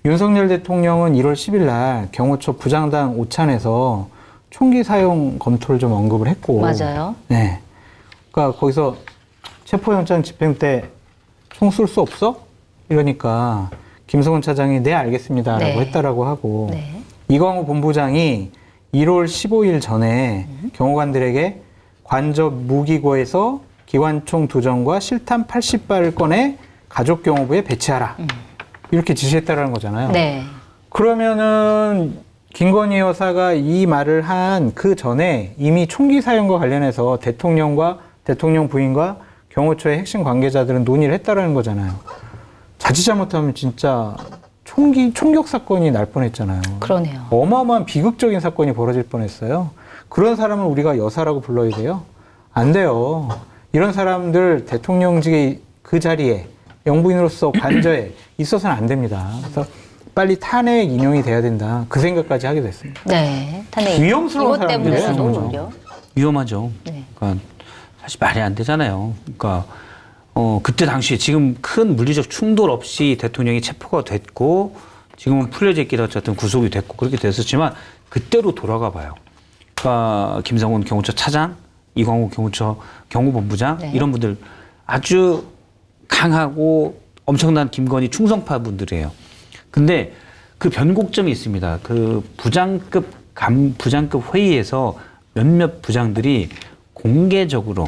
윤석열 대통령은 1월 10일 날 경호처 부장단 오찬에서 총기 사용 검토를 좀 언급을 했고. 맞아요. 네. 그러니까 거기서 체포영장 집행 때 총 쏠 수 없어? 이러니까 김성훈 차장이 네 알겠습니다라고 네. 했다라고 하고 네. 이광호 본부장이 1월 15일 전에 경호관들에게 관저 무기고에서 기관총 2정과 실탄 80발을 꺼내 가족경호부에 배치하라. 이렇게 지시했다라는 거잖아요. 네. 그러면은 김건희 여사가 이 말을 한 그 전에 이미 총기 사용과 관련해서 대통령과 대통령 부인과 경호처의 핵심 관계자들은 논의를 했다라는 거잖아요. 자칫 잘못하면 진짜 총격 사건이 날 뻔했잖아요. 그러네요. 어마어마한 비극적인 사건이 벌어질 뻔했어요. 그런 사람을 우리가 여사라고 불러야 돼요? 안 돼요. 이런 사람들 대통령직의 그 자리에 영부인으로서 관저에 있어서는 안 됩니다. 그래서 빨리 탄핵 인용이 돼야 된다. 그 생각까지 하게 됐습니다. 네. 탄핵. 위험스러운 이것 때문에라도 사람들이에요, 오히려. 위험하죠. 네. 그러니까 사실 말이 안 되잖아요. 그러니까 그때 당시에 지금 큰 물리적 충돌 없이 대통령이 체포가 됐고 지금은 풀려져 있기도 어쨌든 구속이 됐고 그렇게 됐었지만 그때로 돌아가 봐요. 그러니까 김성훈 경호처 차장, 이광호 경호처 경호본부장 네. 이런 분들 아주 강하고 엄청난 김건희 충성파 분들이에요. 근데 그 변곡점이 있습니다. 그 부장급 회의에서 몇몇 부장들이 공개적으로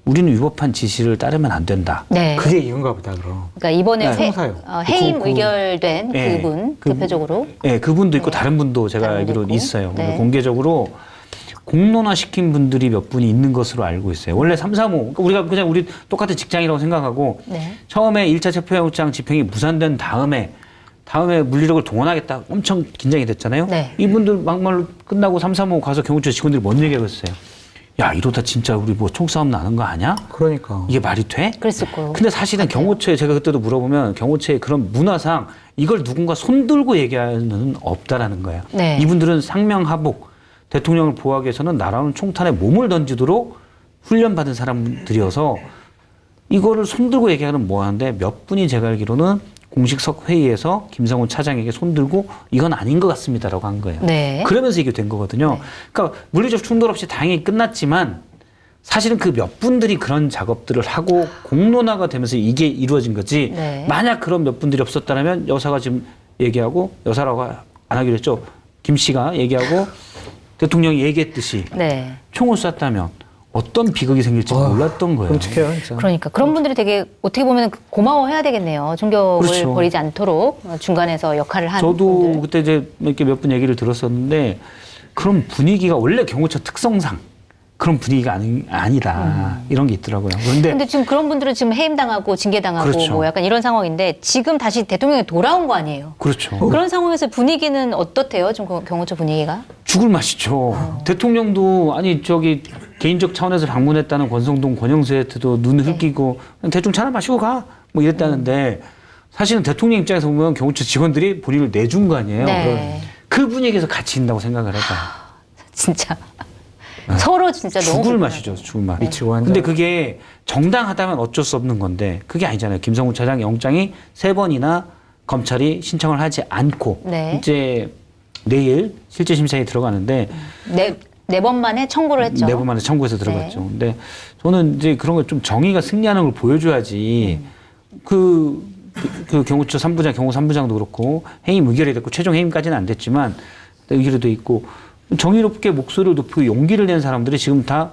우리는 위법한 지시를 따르면 안 된다. 네. 그게 이건가 보다 그럼. 그러니까 이번에 총사요. 해임 그- 의결된 네. 그분 그- 대표적으로. 네, 그분도 있고 네. 다른 분도 제가 다른 분도 알기로 있고. 있어요. 네. 공개적으로 공론화 시킨 분들이 몇 분이 있는 것으로 알고 있어요. 원래 335, 그러니까 우리가 그냥 우리 똑같은 직장이라고 생각하고 네. 처음에 1차 체포영장 집행이 무산된 다음에 물리력을 동원하겠다 엄청 긴장이 됐잖아요. 네. 이분들 막말로 끝나고 335 가서 경호처 직원들이 뭔 얘기하고 있어요. 야, 이러다 진짜 우리 뭐 총싸움 나는 거 아니야? 그러니까. 이게 말이 돼? 그랬을 거예요. 근데 사실은 경호처에 제가 그때도 물어보면 경호처의 그런 문화상 이걸 누군가 손들고 얘기하는 없다라는 거예요. 네. 이분들은 상명하복, 대통령을 보호하기 위해서는 날아오는 총탄에 몸을 던지도록 훈련받은 사람들이어서 이거를 손들고 얘기하는 뭐 하는데 몇 분이 제가 알기로는 공식석 회의에서 김성훈 차장에게 손들고 이건 아닌 것 같습니다라고 한 거예요. 네. 그러면서 이게 된 거거든요. 그러니까 물리적 충돌 없이 다행히 끝났지만 사실은 그 몇 분들이 그런 작업들을 하고 공론화가 되면서 이게 이루어진 거지. 네. 만약 그런 몇 분들이 없었다면 여사가 지금 얘기하고 여사라고 안 하기로 했죠. 김 씨가 얘기하고 대통령이 얘기했듯이 네. 총을 쐈다면 어떤 비극이 생길지 몰랐던 거예요. 끔찍해요 진짜. 그러니까 그런 분들이 되게 어떻게 보면 고마워해야 되겠네요. 충격을 그렇죠. 버리지 않도록 중간에서 역할을 한 저도 분들. 그때 이제 이렇게 몇 분 얘기를 들었었는데 그런 분위기가 원래 경호처 특성상 그런 분위기가 아니다 이런 게 있더라고요. 근데 지금 그런 분들은 지금 해임당하고 징계당하고 그렇죠. 뭐 약간 이런 상황인데 지금 다시 대통령이 돌아온 거 아니에요. 그렇죠. 그런 상황에서 분위기는 어떻대요? 지금 경호처 분위기가? 죽을 맛이죠. 대통령도 아니 저기 개인적 차원에서 방문했다는 권성동 권영수한테도 눈을 흘기고 그냥 대충 차나 마시고 가 뭐 이랬다는데 사실은 대통령 입장에서 보면 경호처 직원들이 본인을 내준 거 아니에요. 네. 그 분위기에서 같이 있다고 생각을 해봐요. 진짜 서로 진짜 너무 죽을 불편하죠. 맛이죠, 죽을 맛. 미치고 한다. 근데 그게 정당하다면 어쩔 수 없는 건데 그게 아니잖아요. 김성훈 차장 영장이 3번이나 검찰이 신청을 하지 않고 네. 이제 내일 실제 심사에 들어가는데 네 번 만에 청구를 했죠. 4번 만에 청구해서 들어갔죠. 네. 근데 저는 이제 그런 걸 좀 정의가 승리하는 걸 보여줘야지 그 경호처 3부장, 경호 3부장도 그렇고 해임 의결이 됐고 최종 해임까지는 안 됐지만 의결이 돼 있고 정의롭게 목소리를 높이고 용기를 낸 사람들이 지금 다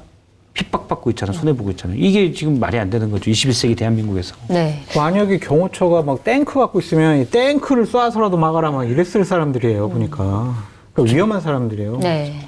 핍박받고 있잖아요. 손해보고 있잖아요. 이게 지금 말이 안 되는 거죠. 21세기 대한민국에서. 네. 만약에 경호처가 막 탱크 갖고 있으면 이 탱크를 쏴서라도 막아라 막 이랬을 사람들이에요 보니까. 그러니까 위험한 사람들이에요. 네.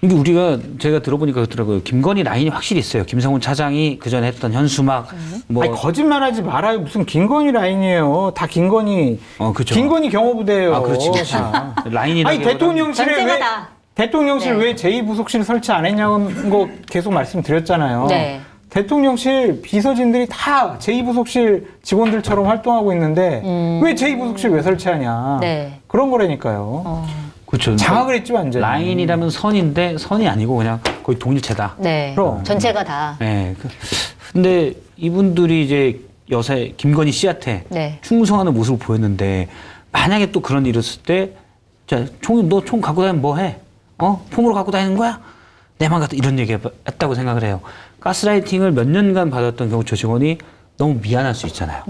이게 제가 들어보니까 그렇더라고요. 김건희 라인이 확실히 있어요. 김성훈 차장이 그전에 했던 현수막, 뭐. 아니 거짓말하지 말아요. 무슨 김건희 라인이에요. 다 김건희. 그죠. 김건희 경호부대예요. 아, 그렇지, 그렇지. 다. 라인이라기보다는 아니 대통령실에 전체가 왜 다. 대통령실 네. 왜 제2부속실 설치 안 했냐는 거 계속 말씀드렸잖아요. 네. 대통령실 비서진들이 다 제2부속실 직원들처럼 활동하고 있는데 왜 제2부속실 왜 설치하냐. 네. 그런 거라니까요. 그렇죠. 장악을 했지 완전히. 라인이라면 선인데 선이 아니고 그냥 거의 동일체다. 네. 그럼. 전체가 다. 네. 근데 이분들이 이제 여사의 김건희 씨한테 네. 충성하는 모습을 보였는데 만약에 또 그런 일이 있을 때 자, 너 총 갖고 다니면 뭐 해? 폼으로 갖고 다니는 거야? 내만 갖다 이런 얘기 했다고 생각을 해요. 가스라이팅을 몇 년간 받았던 경호처 직원이 너무 미안할 수 있잖아요.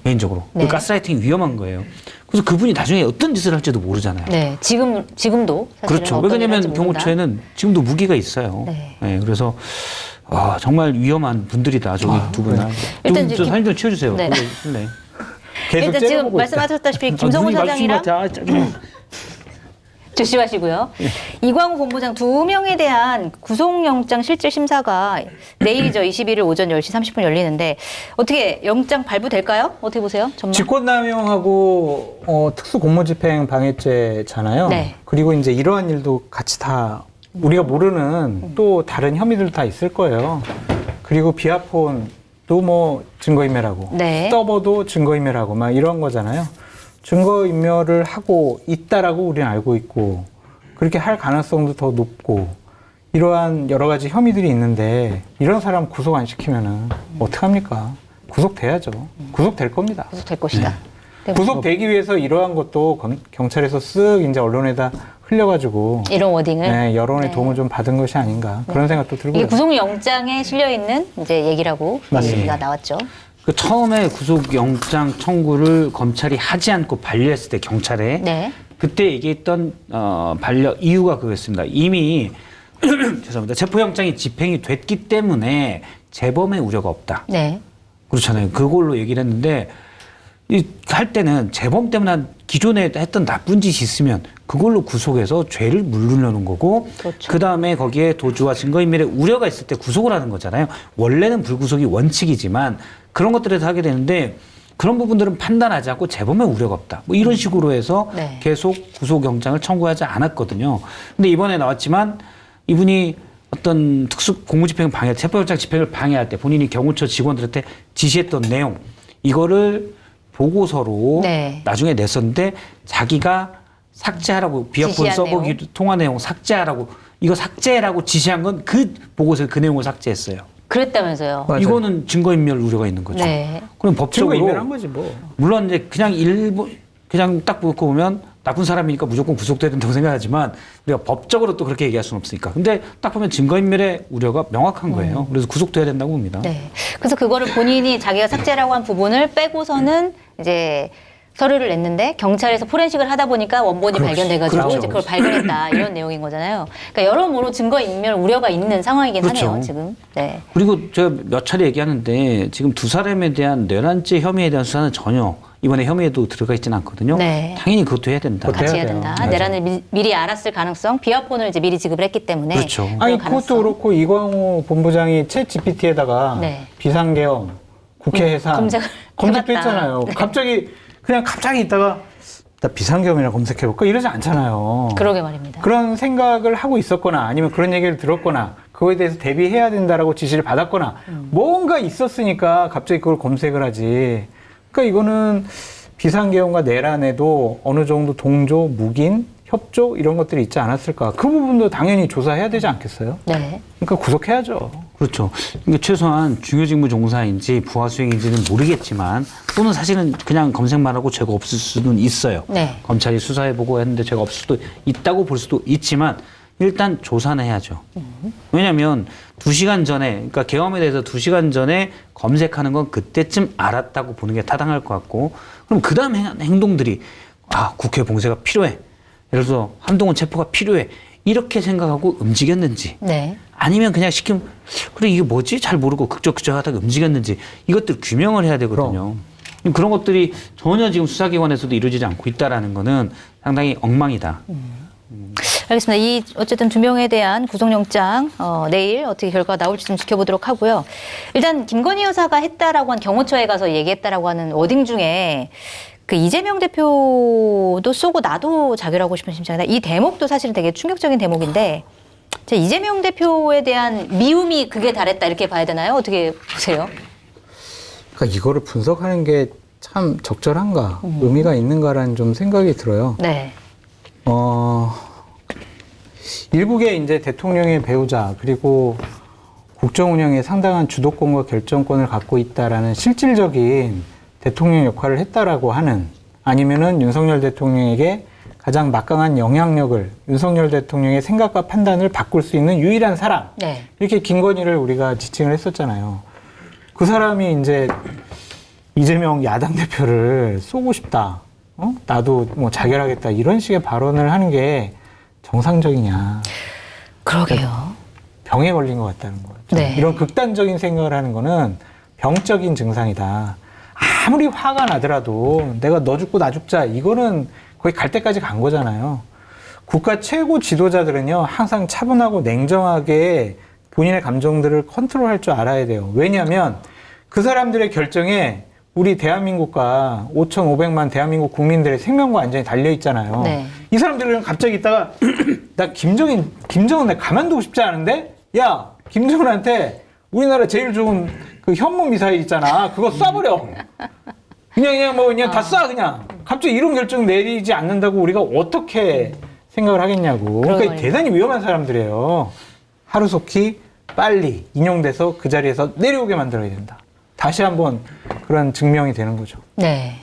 개인적으로. 네. 그 가스라이팅이 위험한 거예요. 그래서 그분이 나중에 어떤 짓을 할지도 모르잖아요. 네. 지금도 사실은 그렇죠. 어떤 일을 왜냐하면 할지 모른다. 경호처에는 지금도 무기가 있어요. 네. 그래서 정말 위험한 분들이다. 저기 두 분은. 일단 저 이제 사진 좀 치워주세요. 네. 실례. 계속 일단 지금 째려보고 있다. 말씀하셨다시피 김성훈 사장이랑 짜증나. 조심하시고요. 이광우 본부장 2명에 대한 구속영장 실질 심사가 내일이죠. 21일 오전 10시 30분 열리는데 어떻게 영장 발부될까요? 어떻게 보세요? 전망? 직권남용하고 특수공무집행 방해죄잖아요. 네. 그리고 이제 이러한 일도 같이 다 우리가 모르는 또 다른 혐의들 다 있을 거예요. 그리고 비아폰도 뭐 증거인멸하고 네. 서버도 증거인멸하고 막 이런 거잖아요. 증거인멸을 하고 있다라고 우리는 알고 있고 그렇게 할 가능성도 더 높고 이러한 여러 가지 혐의들이 있는데 이런 사람 구속 안 시키면은 어떡합니까? 구속돼야죠. 구속될 겁니다. 구속될 것이다. 네. 구속되기 위해서 이러한 것도 경찰에서 쓱 이제 언론에다 흘려가지고 이런 워딩을. 네, 여론의 네. 도움을 좀 받은 것이 아닌가 그런 생각도 이게 들고요. 구속영장에 실려 있는 이제 얘기라고 맞습니다. 얘기가 나왔죠. 그 처음에 구속영장 청구를 검찰이 하지 않고 반려했을 때 경찰에 네. 그때 얘기했던 반려 이유가 그거였습니다. 이미 죄송합니다. 체포영장이 집행이 됐기 때문에 재범의 우려가 없다. 네. 그렇잖아요. 그걸로 얘기를 했는데 할 때는 재범 때문에 기존에 했던 나쁜 짓이 있으면 그걸로 구속해서 죄를 물르려는 거고 그렇죠. 그다음에 거기에 도주와 증거인멸의 우려가 있을 때 구속을 하는 거잖아요. 원래는 불구속이 원칙이지만 그런 것들에서 하게 되는데 그런 부분들은 판단하지 않고 재범의 우려가 없다. 뭐 이런 식으로 해서 네. 계속 구속영장을 청구하지 않았거든요. 근데 이번에 나왔지만 이분이 어떤 특수 공무집행 방해, 체포영장 집행을 방해할 때 본인이 경호처 직원들한테 지시했던 내용 이거를 보고서로 네. 나중에 냈었는데 자기가 삭제하라고 비화폰 지시한 써보기 통화 내용 삭제하라고 이거 삭제라고 지시한 건 그 보고서에 그 내용을 삭제했어요. 그랬다면서요. 맞아요. 이거는 증거인멸 우려가 있는 거죠. 네. 그럼 증거 법적으로 인멸한 거지 뭐. 물론 이제 그냥 그냥 딱 놓고 보면 나쁜 사람이니까 무조건 구속돼야 된다고 생각하지만 우리가 법적으로 또 그렇게 얘기할 수는 없으니까. 근데 딱 보면 증거인멸의 우려가 명확한 거예요. 그래서 구속돼야 된다고 봅니다. 네. 그래서 그거를 본인이 자기가 삭제라고 한 부분을 빼고서는 이제 서류를 냈는데 경찰에서 포렌식을 하다 보니까 원본이 발견돼가지고 그렇죠. 이제 그걸 발견했다 이런 내용인 거잖아요. 그러니까 여러모로 증거인멸 우려가 있는 상황이긴 그렇죠. 하네요. 지금. 네. 그리고 제가 몇 차례 얘기하는데 지금 두 사람에 대한 뇌란죄 혐의에 대한 수사는 전혀 이번에 혐의에도 들어가 있지는 않거든요. 네. 당연히 그것도 해야 된다. 그것도 같이 해야 해야 돼요. 된다. 맞아요. 내란을 미리 알았을 가능성, 비화폰을 이제 미리 지급을 했기 때문에. 그렇죠. 그런 아니 가능성. 그것도 그렇고 이광호 본부장이 챗 GPT에다가 네. 비상계엄, 국회 해산 검색을 검색도 해봤다. 했잖아요. 네. 갑자기 있다가 나 비상계엄이나 검색해볼까 이러지 않잖아요. 그러게 말입니다. 그런 생각을 하고 있었거나 아니면 그런 얘기를 들었거나 그거에 대해서 대비해야 된다라고 지시를 받았거나 뭔가 있었으니까 갑자기 그걸 검색을 하지. 그러니까 이거는 비상계엄과 내란에도 어느 정도 동조, 묵인, 협조 이런 것들이 있지 않았을까. 그 부분도 당연히 조사해야 되지 않겠어요? 네. 그러니까 구속해야죠. 그렇죠. 그러니까 최소한 중요직무 종사인지 부하 수행인지는 모르겠지만 또는 사실은 그냥 검색만 하고 죄가 없을 수는 있어요. 네. 검찰이 수사해보고 했는데 죄가 없을 수도 있다고 볼 수도 있지만 일단 조사는 해야죠. 왜냐하면 2시간 전에 그러니까 계엄에 대해서 2시간 전에 검색하는 건 그때쯤 알았다고 보는 게 타당할 것 같고 그럼 그 다음 행동들이 국회 봉쇄가 필요해. 예를 들어서 한동훈 체포가 필요해. 이렇게 생각하고 움직였는지 네. 아니면 그냥 시키면 그래 이게 뭐지? 잘 모르고 극적극적 하다가 움직였는지 이것들 규명을 해야 되거든요. 그런 것들이 전혀 지금 수사기관에서도 이루어지지 않고 있다라는 거는 상당히 엉망이다. 알겠습니다. 이 어쨌든 두 명에 대한 구속영장 내일 어떻게 결과가 나올지 좀 지켜보도록 하고요. 일단 김건희 여사가 했다라고 한 경호처에 가서 얘기했다라고 하는 워딩 중에 그 이재명 대표도 쏘고 나도 자결하고 싶은 심정이다. 이 대목도 사실은 되게 충격적인 대목인데 이재명 대표에 대한 미움이 극에 달했다 이렇게 봐야 되나요? 어떻게 보세요? 그러니까 이거를 분석하는 게 참 적절한가, 의미가 있는가라는 좀 생각이 들어요. 네. 일국의 이제 대통령의 배우자 그리고 국정 운영에 상당한 주도권과 결정권을 갖고 있다라는 실질적인 대통령 역할을 했다라고 하는 아니면은 윤석열 대통령에게 가장 막강한 영향력을 윤석열 대통령의 생각과 판단을 바꿀 수 있는 유일한 사람. 네. 이렇게 김건희를 우리가 지칭을 했었잖아요. 그 사람이 이제 이재명 야당 대표를 쏘고 싶다. 나도 뭐 자결하겠다. 이런 식의 발언을 하는 게 정상적이냐. 그러게요. 병에 걸린 것 같다는 거죠. 네. 이런 극단적인 생각을 하는 거는 병적인 증상이다. 아무리 화가 나더라도 내가 너 죽고 나 죽자 이거는 거의 갈 때까지 간 거잖아요. 국가 최고 지도자들은요 항상 차분하고 냉정하게 본인의 감정들을 컨트롤할 줄 알아야 돼요. 왜냐하면 그 사람들의 결정에 우리 대한민국과 5,500만 대한민국 국민들의 생명과 안전이 달려 있잖아요. 네. 이 사람들은 갑자기 있다가 나 김정은 내 가만두고 싶지 않은데 야 김정은한테 우리나라 제일 좋은 그 현무 미사일 있잖아 그거 쏴버려. 그냥 다 쏴 그냥. 갑자기 이런 결정 내리지 않는다고 우리가 어떻게 생각을 하겠냐고. 그러니까 대단히 위험한 사람들이에요. 하루속히 빨리 인용돼서 그 자리에서 내려오게 만들어야 된다. 다시 한번 그런 증명이 되는 거죠. 네.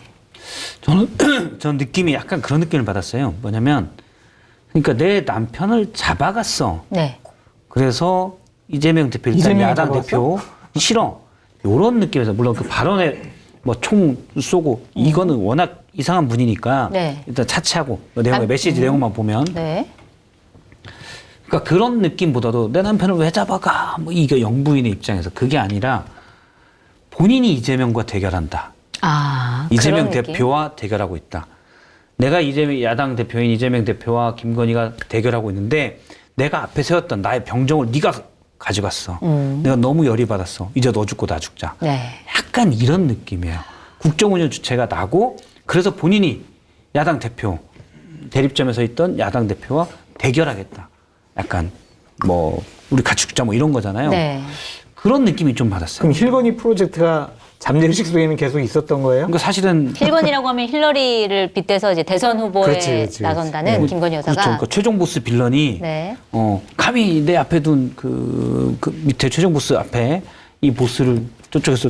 저는 느낌이 약간 그런 느낌을 받았어요. 뭐냐면 그러니까 내 남편을 잡아갔어. 네. 그래서 이재명 대표 일단 이재명이 야당 잡아갔어? 대표 싫어. 요런 느낌에서 물론 그 발언에 뭐 총 쏘고 이거는 워낙 이상한 분이니까 네. 일단 차치하고 내용 메시지 내용만 보면 네. 그러니까 그런 느낌보다도 내 남편을 왜 잡아가? 뭐 이게 영부인의 입장에서 그게 아니라 본인이 이재명과 대결한다. 아, 이재명 그런 느낌? 대표와 대결하고 있다. 내가 이재명 야당 대표인 이재명 대표와 김건희가 대결하고 있는데 내가 앞에 세웠던 나의 병정을 네가 가져갔어. 내가 너무 열이 받았어. 이제 너 죽고 나 죽자. 네. 약간 이런 느낌이에요. 국정운영 주체가 나고 그래서 본인이 야당 대표 대립점에 서 있던 야당 대표와 대결하겠다. 약간 뭐 우리 같이 죽자 뭐 이런 거잖아요. 네. 그런 느낌이 좀 받았어요. 그럼 힐건이 프로젝트가 잠재의식 속에는 계속 있었던 거예요? 그러니까 사실은 힐건이라고 하면 힐러리를 빗대서 이제 대선 후보에 그렇지. 나선다는 김건희 여사가. 그렇죠. 그러니까 최종 보스 빌런이 네. 감히 내 앞에 둔 그 밑에 최종 보스 앞에 이 보스를 저쪽에서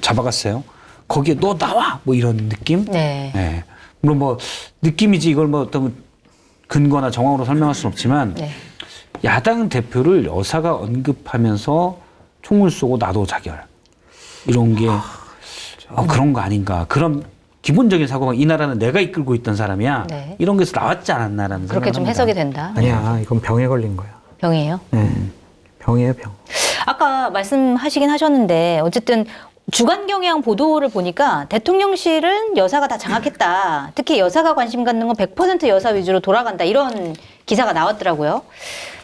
잡아갔어요. 거기에 너 나와 뭐 이런 느낌. 네. 네. 물론 뭐 느낌이지 이걸 뭐 어떤 근거나 정황으로 설명할 수는 없지만 네. 야당 대표를 여사가 언급하면서 총을 쏘고 나도 자결 이런 게 그런 거 아닌가. 그런 기본적인 사고가 이 나라는 내가 이끌고 있던 사람이야. 네. 이런 게서 나왔지 않았나라는 그렇게 생각을 좀 합니다. 해석이 된다. 아니야, 이건 병에 걸린 거야. 병이에요. 네. 병이에요, 병. 아까 말씀하시긴 하셨는데 어쨌든 주간 경향 보도를 보니까 대통령실은 여사가 다 장악했다. 특히 여사가 관심 갖는 건 100% 여사 위주로 돌아간다. 이런 기사가 나왔더라고요.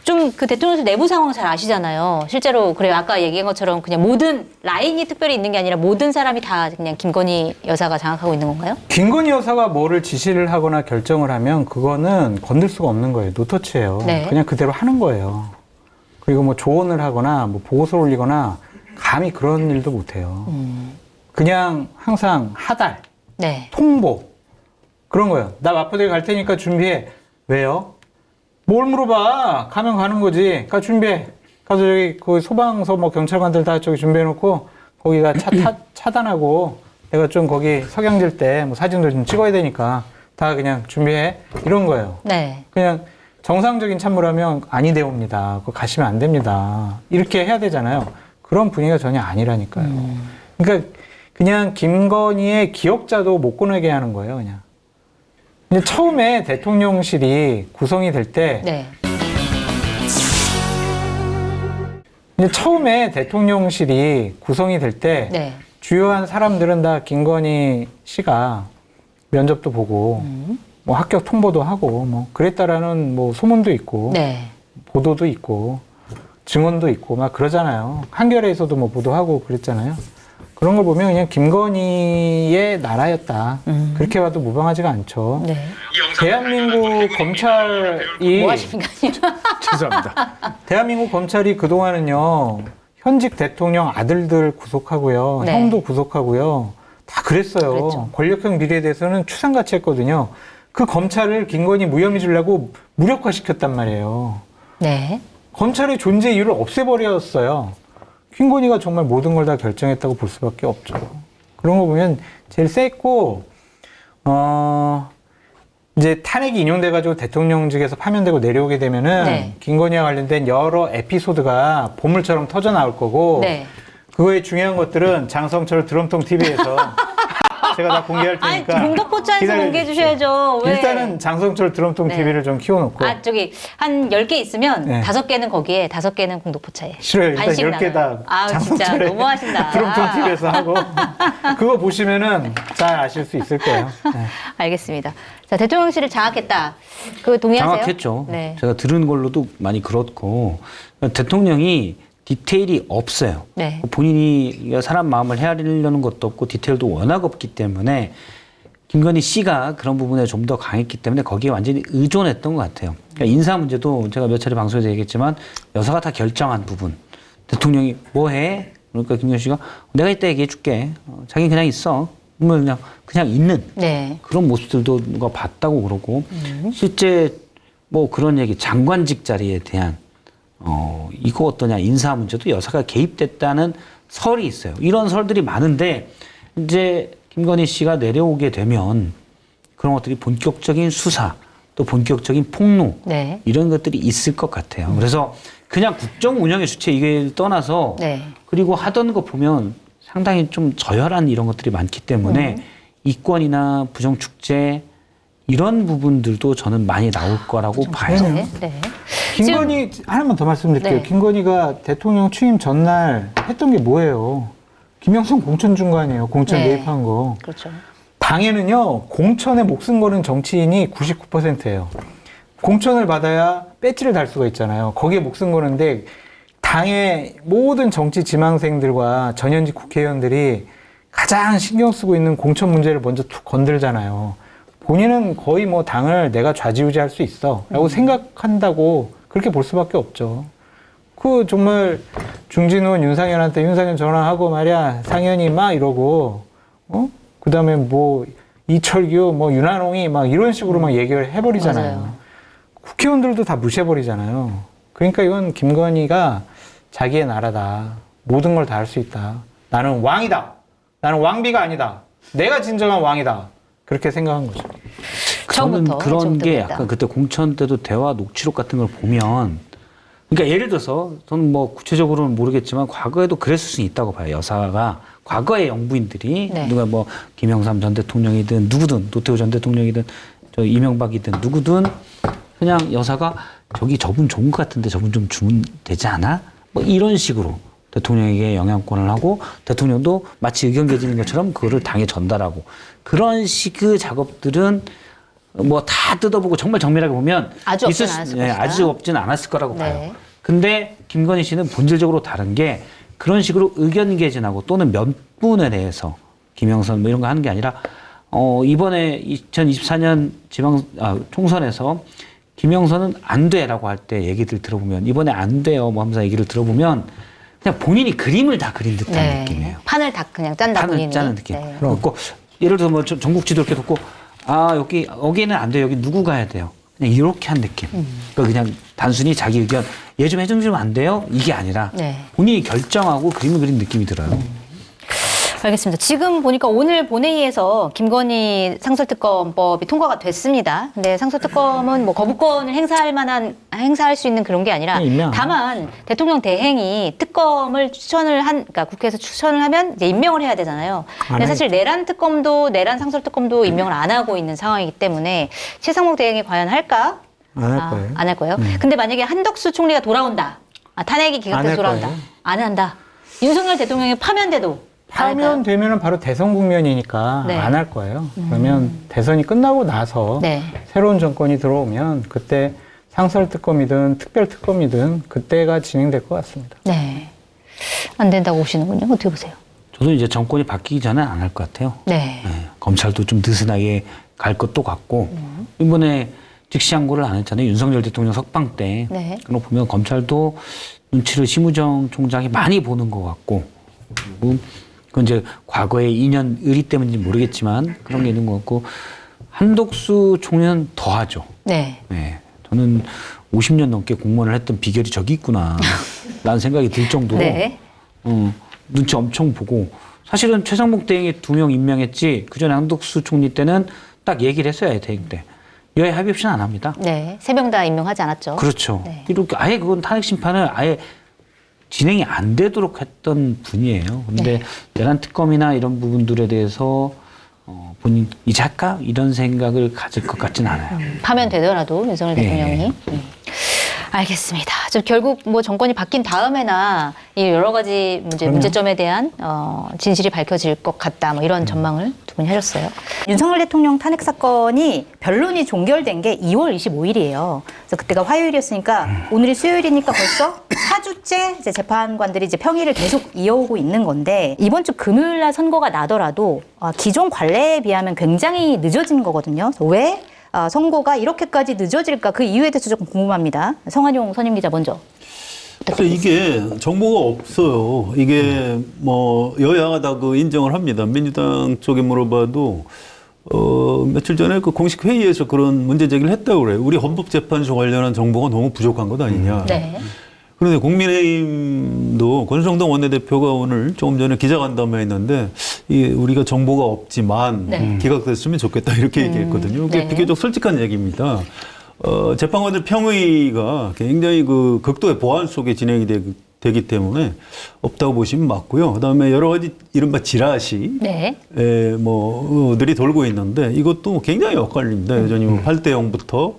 좀 그 대통령실 내부 상황 잘 아시잖아요. 실제로 그래요. 아까 얘기한 것처럼 그냥 모든 라인이 특별히 있는 게 아니라 모든 사람이 다 그냥 김건희 여사가 장악하고 있는 건가요? 김건희 여사가 뭐를 지시를 하거나 결정을 하면 그거는 건들 수가 없는 거예요. 노터치예요. 네. 그냥 그대로 하는 거예요. 그리고 뭐 조언을 하거나 뭐 보고서를 올리거나 감히 그런 일도 못 해요. 그냥 항상 하달, 네. 통보 그런 거예요. 나 마포대에 갈 테니까 준비해. 왜요? 뭘 물어봐? 가면 가는 거지. 가 준비해. 가서 저기 그 소방서 뭐 경찰관들 다 저기 준비해놓고 거기가 차단하고 내가 좀 거기 석양질 때 뭐 사진도 좀 찍어야 되니까 다 그냥 준비해. 이런 거예요. 네. 그냥 정상적인 참모라면 아니 되옵니다. 그거 가시면 안 됩니다. 이렇게 해야 되잖아요. 그런 분위기가 전혀 아니라니까요. 그러니까 그냥 김건희의 기억자도 못 꺼내게 하는 거예요, 그냥. 근데 처음에 대통령실이 구성이 될 때, 네. 근데 처음에 대통령실이 구성이 될 때, 네. 주요한 사람들은 다 김건희 씨가 면접도 보고, 뭐 합격 통보도 하고, 뭐 그랬다라는 뭐 소문도 있고, 네. 보도도 있고, 증언도 있고, 막 그러잖아요. 한겨레에서도 뭐 보도하고 그랬잖아요. 그런 걸 보면 그냥 김건희의 나라였다. 그렇게 봐도 무방하지가 않죠. 네. 대한민국 검찰이 뭐 하시는 거 아니에요? 죄송합니다. 대한민국 검찰이 그동안은요, 현직 대통령 아들들 구속하고요, 네. 형도 구속하고요, 다 그랬어요. 그랬죠. 권력형 비리에 대해서는 추상같이 했거든요. 그 검찰을 김건희 무혐의 주려고 무력화시켰단 말이에요. 네. 검찰의 존재 이유를 없애버렸어요. 김건희가 정말 모든 걸 다 결정했다고 볼 수밖에 없죠. 그런 거 보면 제일 셌고, 이제 탄핵이 인용돼가지고 대통령직에서 파면되고 내려오게 되면은 네. 김건희와 관련된 여러 에피소드가 보물처럼 터져 나올 거고, 네. 그거의 중요한 것들은 장성철 드럼통 TV에서 제가 다 공개할 아니, 테니까. 공덕포차에서 기다려 공개해 주십시오. 주셔야죠. 왜? 일단은 장성철 드럼통 네. TV를 좀 키워놓고. 아, 저기, 한 10개 있으면 네. 5개는 거기에, 5개는 공덕포차에. 싫어요. 일단 반씩 10개 다 나눠요. 아, 진짜 장성철의 너무하신다. 드럼통 TV에서 하고 그거 보시면은 잘 아실 수 있을 거예요. 네. 알겠습니다. 자, 대통령실을 장악했다. 그 동의하세요? 장악했죠. 네. 제가 들은 걸로도 많이 그렇고 대통령이 디테일이 없어요. 네. 본인이 사람 마음을 헤아리려는 것도 없고 디테일도 워낙 없기 때문에 김건희 씨가 그런 부분에 좀 더 강했기 때문에 거기에 완전히 의존했던 것 같아요. 그러니까 인사 문제도 제가 몇 차례 방송에서 얘기했지만 여사가 다 결정한 부분. 대통령이 뭐 해? 그러니까 김건희 씨가 내가 이따 얘기해 줄게. 자기는 그냥 있어. 그냥 있는 네. 그런 모습들도 누가 봤다고 그러고 실제 뭐 그런 얘기 장관직 자리에 대한 이거 어떠냐 인사 문제도 여사가 개입됐다는 설이 있어요. 이런 설들이 많은데 이제 김건희 씨가 내려오게 되면 그런 것들이 본격적인 수사 또 본격적인 폭로 네. 이런 것들이 있을 것 같아요. 그래서 그냥 국정 운영의 주체 이게 떠나서 네. 그리고 하던 거 보면 상당히 좀 저열한 이런 것들이 많기 때문에 이권이나 부정축제 이런 부분들도 저는 많이 나올 거라고 봐요. 네. 네. 김건희 하나만 더 말씀드릴게요. 네. 김건희가 대통령 취임 전날 했던 게 뭐예요? 김영선 공천 준 거 아니에요? 공천 네. 매입한 거. 그렇죠. 당에는요, 공천에 목숨 거는 정치인이 99%예요. 공천을 받아야 배지를 달 수가 있잖아요. 거기에 목숨 거는데 당의 모든 정치 지망생들과 전현직 국회의원들이 가장 신경 쓰고 있는 공천 문제를 먼저 툭 건들잖아요. 본인은 거의 뭐 당을 내가 좌지우지할 수 있어 라고 생각한다고 그렇게 볼 수밖에 없죠. 그 정말 중진훈 윤상현한테 윤상현 전화하고 말이야 상현이 막 이러고 그 다음에 뭐 이철규 뭐 윤한홍이 막 이런 식으로 막 얘기를 해버리잖아요. 맞아요. 국회의원들도 다 무시해버리잖아요. 그러니까 이건 김건희가 자기의 나라다. 모든 걸 다 할 수 있다. 나는 왕이다. 나는 왕비가 아니다. 내가 진정한 왕이다. 그렇게 생각한 거죠. 저는 처음부터 그런 지금부터 게 있다. 약간 그때 공천 때도 대화 녹취록 같은 걸 보면 그러니까 예를 들어서 저는 뭐 구체적으로는 모르겠지만 과거에도 그랬을 수 있다고 봐요. 여사가 과거의 영부인들이 네. 누가 뭐 김영삼 전 대통령이든 누구든 노태우 전 대통령이든 저 이명박이든 누구든 그냥 여사가 저분 좋은 것 같은데 저분 좀 주면 되지 않아? 뭐 이런 식으로 대통령에게 영향권을 하고 대통령도 마치 의견 개진인 것처럼 그거를 당에 전달하고 그런 식의 작업들은 뭐 다 뜯어보고 정말 정밀하게 보면 아주 없진 있을 않았을 네, 것이다. 아주 없진 않았을 거라고 네. 봐요. 근데 김건희 씨는 본질적으로 다른 게 그런 식으로 의견 개진하고 또는 몇 분에 대해서 김영선 뭐 이런 거 하는 게 아니라 이번에 2024년 총선에서 김영선은 안 돼라고 할 때 얘기들 들어보면 이번에 안 돼요 뭐 하면서 얘기를 들어보면 그냥 본인이 그림을 다 그린 듯한 네. 느낌이에요. 판을 다 그냥 짠다 판을 본인이. 짜는 느낌. 네. 그렇고 예를 들어 뭐 전국 지도 이렇게 놓고 여기는 안 돼요. 여기 누구 가야 돼요. 그냥 이렇게 한 느낌. 그러니까 그냥 단순히 자기 의견 얘 좀 해주면 안 돼요? 이게 아니라 네. 본인이 결정하고 그림을 그린 느낌이 들어요. 알겠습니다. 지금 보니까 오늘 본회의에서 김건희 상설특검법이 통과가 됐습니다. 근데 상설특검은 뭐 거부권을 행사할 수 있는 그런 게 아니라 다만 대통령 대행이 특검을 그러니까 국회에서 추천을 하면 이제 임명을 해야 되잖아요. 근데 사실 내란 상설특검도 임명을 안 하고 있는 상황이기 때문에 최상목 대행이 과연 할까? 안 할 거예요. 안 할 거예요. 근데 만약에 한덕수 총리가 돌아온다. 탄핵이 안 기각돼서 할 돌아온다. 거예요. 안 한다. 윤석열 대통령이 파면돼도 안 할까요? 파면되면 바로 대선 국면이니까 네. 안 할 거예요. 그러면 대선이 끝나고 나서 네. 새로운 정권이 들어오면 그때 상설특검이든 특별특검이든 그때가 진행될 것 같습니다. 네. 안 된다고 보시는군요. 어떻게 보세요? 저도 이제 정권이 바뀌기 전에 안 할 것 같아요. 네. 네, 검찰도 좀 느슨하게 갈 것도 같고 이번에 직시항고를 안 했잖아요. 윤석열 대통령 석방 때. 네. 그런 거 보면 검찰도 눈치를 심우정 총장이 많이 보는 것 같고 그리고 그건 이제 과거의 인연 의리 때문인지 모르겠지만 그런 게 있는 것 같고 한덕수 총리는 더하죠. 네. 네, 저는 50년 넘게 공무원을 했던 비결이 저기 있구나 라는 생각이 들 정도로 네. 눈치 엄청 보고 사실은 최상목 대행이 2명 임명했지 그전에 한덕수 총리 때는 딱 얘기를 했어야 해 대행 때. 여야 합의 없이는 안 합니다. 네. 3명 다 임명하지 않았죠. 그렇죠. 네. 이렇게 아예 그건 탄핵 심판을 아예 진행이 안 되도록 했던 분이에요. 근데 내란 특검이나 이런 부분들에 대해서 본인 이제 할까 이런 생각을 가질 것 같진 않아요. 파면되더라도 윤석열 네. 대통령이. 알겠습니다. 좀 결국 뭐 정권이 바뀐 다음에나 이 여러 가지 문제점에 대한 진실이 밝혀질 것 같다. 뭐 이런 전망을 두 분이 하셨어요. 윤석열 대통령 탄핵 사건이 변론이 종결된 게 2월 25일이에요. 그래서 그때가 화요일이었으니까 오늘이 수요일이니까 벌써 4주째 이제 재판관들이 이제 평일을 계속 이어오고 있는 건데 이번 주 금요일 날 선고가 나더라도 기존 관례에 비하면 굉장히 늦어진 거거든요. 그래서 왜 선고가 이렇게까지 늦어질까? 그 이유에 대해서 조금 궁금합니다. 성한용 선임 기자 먼저. 그래서 이게 정보가 없어요. 이게 뭐 여야가 다 그 인정을 합니다. 민주당 쪽에 물어봐도 며칠 전에 그 공식 회의에서 그런 문제 제기를 했다고 그래요. 우리 헌법재판소 관련한 정보가 너무 부족한 것 아니냐. 네. 그런데 국민의힘도 권성동 원내대표가 오늘 조금 전에 기자간담회 했는데 우리가 정보가 없지만 네. 기각됐으면 좋겠다 이렇게 얘기했거든요. 이게 네. 비교적 솔직한 얘기입니다. 재판관들 평의가 굉장히 그 극도의 보안 속에 진행이 되기 때문에 없다고 보시면 맞고요. 그다음에 여러 가지 이른바 지라시 네. 들이 돌고 있는데 이것도 굉장히 엇갈립니다. 여전히 8대 0부터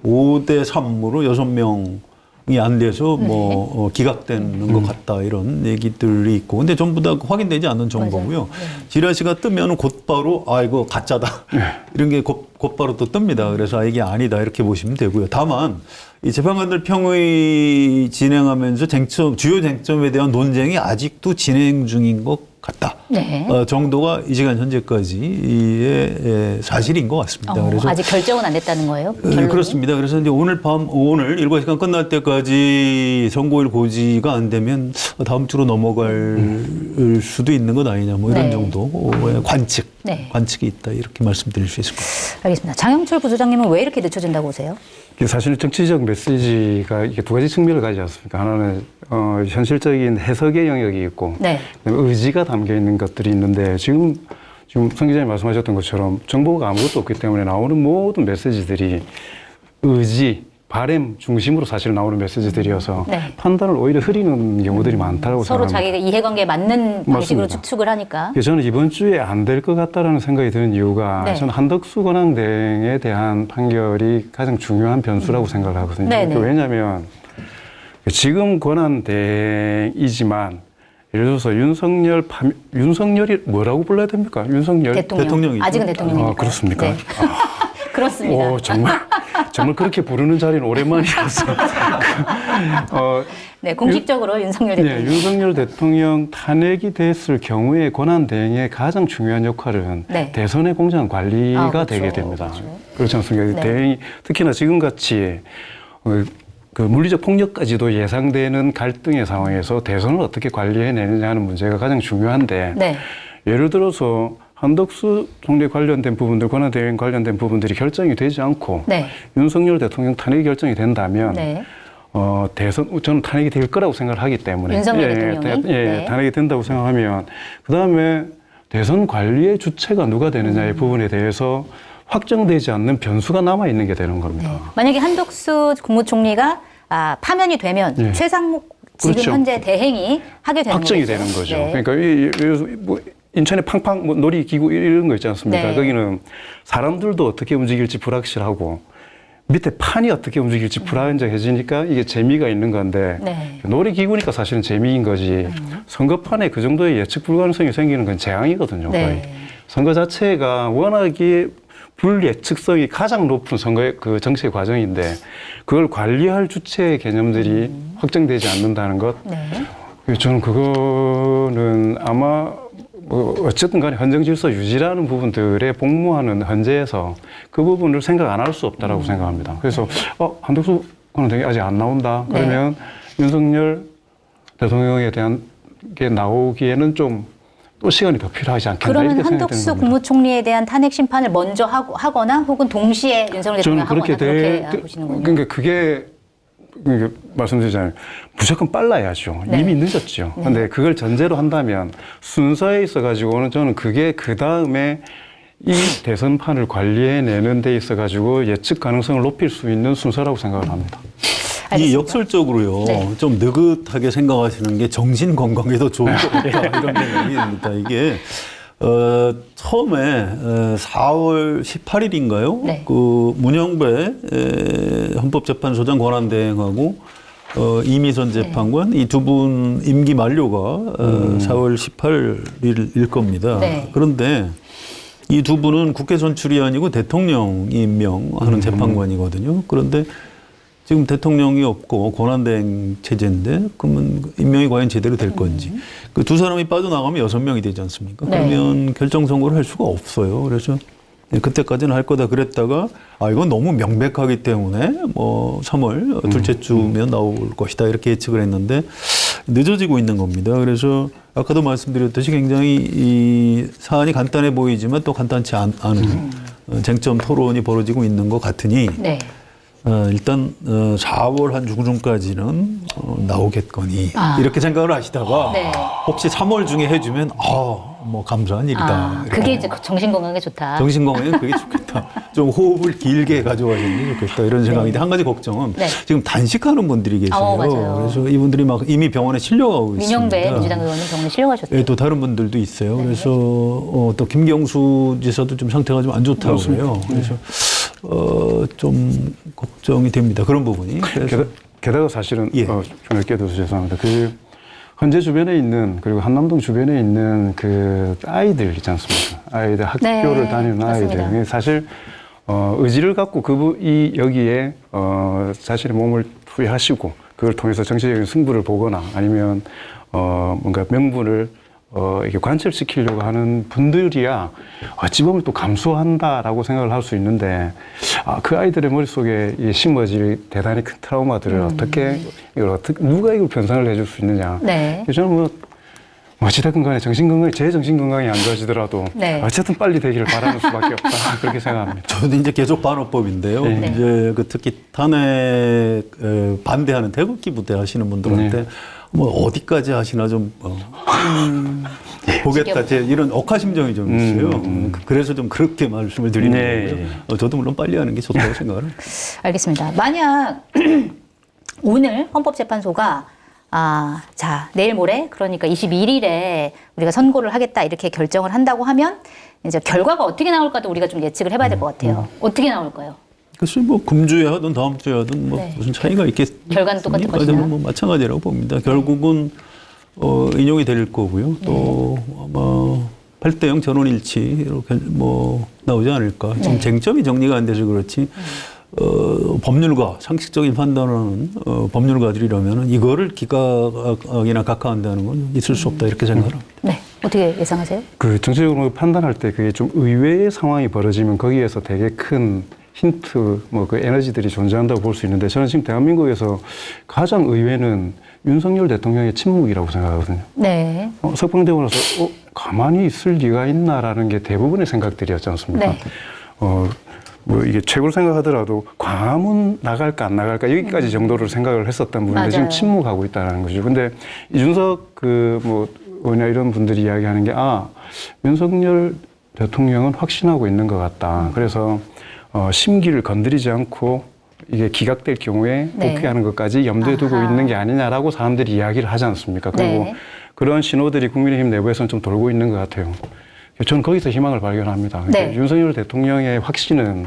5대 3으로 6명이 안 돼서 기각되는 것 같다 이런 얘기들이 있고 근데 전부 다 확인되지 않는 정보고요. 지라시가 뜨면 곧바로 이거 가짜다 이런 게 곧바로 또 뜹니다. 그래서 이게 아니다 이렇게 보시면 되고요. 다만 이 재판관들 평의 진행하면서 주요 쟁점에 대한 논쟁이 아직도 진행 중인 것 같다. 네. 정도가 이 시간 현재까지의 사실인 것 같습니다. 그래서 아직 결정은 안 됐다는 거예요? 결론이? 그렇습니다. 그래서 이제 오늘 일과 시간 끝날 때까지 선고일 고지가 안 되면 다음 주로 넘어갈 수도 있는 것 아니냐 뭐 이런 네. 정도의 관측이 있다 이렇게 말씀드릴 수 있을 것 같습니다. 알겠습니다. 장영철 부소장님은 왜 이렇게 늦춰진다고 보세요? 사실 정치적 메시지가 이게 두 가지 측면을 가지지 않습니까? 하나는 현실적인 해석의 영역이 있고 네. 그다음에 의지가 담겨 있는 것들이 있는데 지금 성 기자님 말씀하셨던 것처럼 정보가 아무것도 없기 때문에 나오는 모든 메시지들이 의지, 바램 중심으로 사실 나오는 메시지들이어서 네. 판단을 오히려 흐리는 경우들이 많다라고 서로 생각합니다. 자기가 이해관계에 맞는 방식으로 맞습니다. 추측을 하니까. 저는 이번 주에 안 될 것 같다라는 생각이 드는 이유가 네. 저는 한덕수 권한대행에 대한 판결이 가장 중요한 변수라고 생각을 하거든요. 네네. 왜냐하면 지금 권한대행이지만 예를 들어서 윤석열이 뭐라고 불러야 됩니까? 윤석열 대통령이죠. 아직은 대통령이니까. 그렇습니까? 네. 그렇습니다. 오, 정말 그렇게 부르는 자리는 오랜만이었어. 네, 공식적으로 윤석열 대통령. 윤석열 대통령 탄핵이 됐을 경우에 권한대행의 가장 중요한 역할은 네. 대선의 공정한 관리가 그렇죠. 되게 됩니다. 그렇죠. 그렇지 않습니까? 네. 대행이 특히나 지금같이 그 물리적 폭력까지도 예상되는 갈등의 상황에서 대선을 어떻게 관리해내느냐 하는 문제가 가장 중요한데 네. 예를 들어서 한덕수 총리 관련된 부분들, 권한대행 관련된 부분들이 결정이 되지 않고 네. 윤석열 대통령 탄핵이 결정이 된다면 네. 대선 저는 탄핵이 될 거라고 생각을 하기 때문에 윤석열 대통령이? 네. 탄핵이 된다고 생각하면 그 다음에 대선 관리의 주체가 누가 되느냐의 부분에 대해서 확정되지 않는 변수가 남아 있는 게 되는 겁니다. 네. 만약에 한덕수 국무총리가 파면이 되면 네. 최상목 지금 그렇죠. 현재 대행이 하게 되는 확정이 거죠. 되는 거죠. 네. 그러니까 예를 들어서 인천에 팡팡 놀이기구 이런 거 있지 않습니까? 네. 거기는 사람들도 어떻게 움직일지 불확실하고 밑에 판이 어떻게 움직일지 불안정해지니까 이게 재미가 있는 건데 네. 놀이기구니까 사실은 재미인 거지 선거판에 그 정도의 예측 불가능성이 생기는 건 재앙이거든요. 거의. 네. 선거 자체가 워낙에 불예측성이 가장 높은 선거의 그 정치의 과정인데 그걸 관리할 주체의 개념들이 확정되지 않는다는 것. 네. 저는 그거는 아마 어쨌든 간에 헌정 질서 유지라는 부분들에 복무하는 헌재에서 그 부분을 생각 안 할 수 없다라고 생각합니다. 그래서 한덕수 권한대행이 아직 안 나온다. 그러면 윤석열 대통령에 대한 게 나오기에는 좀 또 시간이 더 필요하지 않겠나 그러면 이렇게 한덕수 생각되는 겁니다. 국무총리에 대한 탄핵 심판을 먼저 하거나 혹은 동시에 윤석열 대통령 하거나 그렇게 보시는군요. 그러니까 그게 말씀드리잖아요. 무조건 빨라야죠. 네. 이미 늦었죠. 근데 그걸 전제로 한다면 순서에 있어가지고는 저는 그게 그 다음에 이 대선판을 관리해내는 데 있어가지고 예측 가능성을 높일 수 있는 순서라고 생각을 합니다. 이 알겠습니다. 역설적으로요. 네. 좀 느긋하게 생각하시는 게 정신 건강에도 좋을 것 같다 이런 생각이 듭니다. 이게 처음에 4월 18일인가요? 네. 그 문영배 헌법재판소장 권한대행하고 이미선 재판관 이 두 분 임기 만료가 4월 18일일 겁니다. 네. 그런데 이 두 분은 국회 선출이 아니고 대통령이 임명하는 재판관이거든요. 그런데 지금 대통령이 없고 권한대행 체제인데 그러면 임명이 과연 제대로 될 건지 그 두 사람이 빠져나가면 6명이 되지 않습니까? 네. 그러면 결정 선고를 할 수가 없어요. 그래서 그때까지는 할 거다 그랬다가 이건 너무 명백하기 때문에 뭐 3월 둘째 주면 나올 것이다 이렇게 예측을 했는데 늦어지고 있는 겁니다. 그래서 아까도 말씀드렸듯이 굉장히 이 사안이 간단해 보이지만 또 간단치 않은 쟁점 토론이 벌어지고 있는 것 같으니 네. 일단 4월 한 중순까지는 나오겠거니 이렇게 생각을 하시다가 네. 혹시 3월 중에 해주면 뭐 감사한 일이다. 이렇게. 그게 이제 정신 건강에 좋다. 정신건강에 그게 좋겠다. 좀 호흡을 길게 가져가시는 게 좋겠다. 이런 생각인데 한 가지 걱정은 네. 지금 단식하는 분들이 계세요. 맞아요. 그래서 이분들이 막 이미 병원에 실려가고 민영배 있습니다. 민주당 의원은 병원에 실려가셨대요. 예, 또 다른 분들도 있어요. 그래서 또 김경수 지사도 좀 상태가 좀 안 좋다고 그래요. 그래서 좀 걱정이 됩니다. 그런 부분이. 그래서 게다가 사실은 예. 좀 늦게도 죄송합니다. 헌재 주변에 있는 그리고 한남동 주변에 있는 그 아이들 있지 않습니까? 아이들 학교를 네, 다니는 맞습니다. 아이들 사실 의지를 갖고 그분이 여기에 자신의 몸을 투여하시고 그걸 통해서 정치적인 승부를 보거나 아니면 뭔가 명분을 이렇게 관철시키려고 하는 분들이야 어찌 보면 또 감수한다라고 생각을 할 수 있는데 그 아이들의 머릿속에 이 심어질 대단히 큰 트라우마들을 어떻게 누가 이걸 변상을 해줄 수 있느냐. 네. 그래서 저는 어찌됐든 간에 제 정신건강이 안 좋아지더라도 네. 어쨌든 빨리 되기를 바라는 수밖에 없다. 그렇게 생각합니다. 저도 이제 계속 반호법인데요. 네. 이제 특히 탄핵 반대하는 태극기 부대 하시는 분들한테 뭐 어디까지 하시나 좀 보겠다. 제 이런 억하심정이 좀 있어요. 그래서 좀 그렇게 말씀을 드리는 네. 거고요. 저도 물론 빨리 하는 게 좋다고 생각을 합니다. 알겠습니다. 만약 오늘 헌법재판소가 자, 내일 모레 그러니까 21일에 우리가 선고를 하겠다 이렇게 결정을 한다고 하면 이제 결과가 어떻게 나올까도 우리가 좀 예측을 해봐야 될 것 같아요. 어떻게 나올까요? 글쎄 뭐 금주에 하든 다음 주에 하든 뭐 네. 무슨 차이가 있겠습니까? 결과는 똑같을 것이다. 뭐 마찬가지라고 봅니다. 결국은 인용이 될 거고요. 또 아마 8대0 전원일치 이렇게 뭐 나오지 않을까. 지금 쟁점이 정리가 안 돼서 그렇지. 법률가 상식적인 판단하는 법률가들이라면 이거를 기각이나 각하한다는 건 있을 수 없다 이렇게 생각합니다. 네. 어떻게 예상하세요? 그 정치적으로 판단할 때 그게 좀 의외의 상황이 벌어지면 거기에서 되게 큰 힌트, 뭐 그 에너지들이 존재한다고 볼 수 있는데 저는 지금 대한민국에서 가장 의외는 윤석열 대통령의 침묵이라고 생각하거든요. 네. 석방되고 나서 가만히 있을 리가 있나라는 게 대부분의 생각들이었지 않습니까? 네. 뭐 이게 최고로 생각하더라도 광화문 나갈까 안 나갈까 여기까지 정도를 생각을 했었던 분인데 지금 맞아요. 침묵하고 있다는 거죠. 근데 이준석 뭐냐 이런 분들이 이야기하는 게 윤석열 대통령은 확신하고 있는 것 같다. 그래서 심기를 건드리지 않고 이게 기각될 경우에 네. 복귀하는 것까지 염두에 두고 있는 게 아니냐라고 사람들이 이야기를 하지 않습니까? 그리고 네. 그런 신호들이 국민의힘 내부에서는 좀 돌고 있는 것 같아요. 저는 거기서 희망을 발견합니다. 네. 윤석열 대통령의 확신은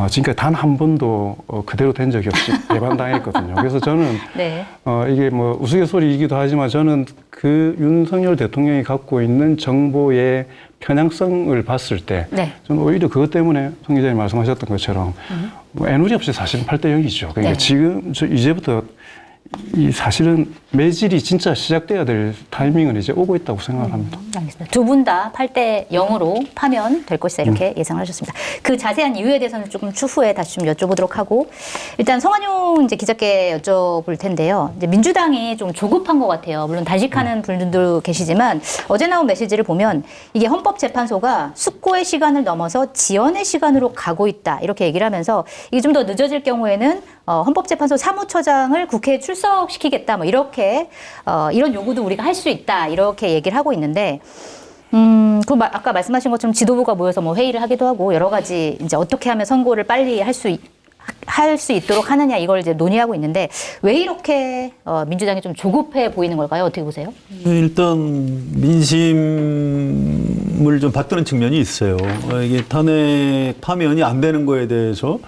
지금까지 단 한 번도 그대로 된 적이 없이 배반당했거든요. 그래서 저는 네. 이게 뭐 우스갯소리이기도 하지만 저는 그 윤석열 대통령이 갖고 있는 정보의 편향성을 봤을 때 네. 저는 오히려 그것 때문에 송 기자님 말씀하셨던 것처럼 뭐 애누리 없이 사실은 8대0이죠. 그러니까 네. 지금 이제부터 이 사실은 매질이 진짜 시작돼야 될 타이밍은 이제 오고 있다고 생각을 합니다. 알겠습니다. 두 분 다 8대0으로 파면 될 것이다 이렇게 예상을 하셨습니다. 그 자세한 이유에 대해서는 조금 추후에 다시 좀 여쭤보도록 하고 일단 성한용 이제 기자께 여쭤볼 텐데요. 이제 민주당이 좀 조급한 것 같아요. 물론 단식하는 분들도 계시지만 어제 나온 메시지를 보면 이게 헌법재판소가 숙고의 시간을 넘어서 지연의 시간으로 가고 있다 이렇게 얘기를 하면서 이게 좀 더 늦어질 경우에는 헌법재판소 사무처장을 국회에 출석시키겠다 뭐 이렇게 이런 요구도 우리가 할 수 있다 이렇게 얘기를 하고 있는데 아까 말씀하신 것처럼 지도부가 모여서 뭐 회의를 하기도 하고 여러 가지 이제 어떻게 하면 선고를 빨리 할 수 있도록 하느냐 이걸 이제 논의하고 있는데 왜 이렇게 민주당이 좀 조급해 보이는 걸까요? 어떻게 보세요? 일단 민심을 좀 받드는 측면이 있어요. 이게 탄핵 파면이 안 되는 거에 대해서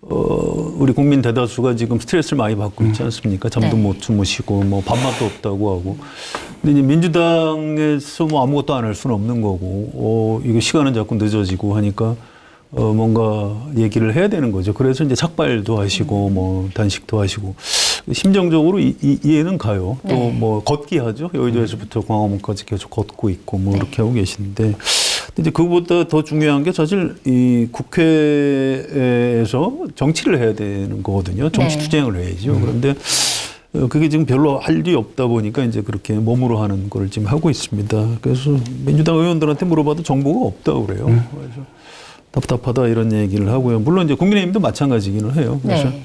우리 국민 대다수가 지금 스트레스를 많이 받고 있지 않습니까? 잠도 네. 못 주무시고 뭐 밥맛도 없다고 하고. 근데 이제 민주당에서 뭐 아무것도 안 할 수는 없는 거고 이거 시간은 자꾸 늦어지고 하니까 뭔가 얘기를 해야 되는 거죠. 그래서 이제 삭발도 하시고 뭐 단식도 하시고 심정적으로 이해는 가요. 네. 또 뭐 걷기 하죠. 여의도에서부터 광화문까지 계속 걷고 있고 뭐 이렇게 하고 계신데 이제 그보다 더 중요한 게 사실 이 국회에서 정치를 해야 되는 거거든요. 정치 네. 투쟁을 해야죠. 그런데 그게 지금 별로 할 일이 없다 보니까 이제 그렇게 몸으로 하는 걸 지금 하고 있습니다. 그래서 민주당 의원들한테 물어봐도 정보가 없다고 그래요. 그래서 답답하다 이런 얘기를 하고요. 물론 이제 국민의힘도 마찬가지기는 해요. 그래서 네.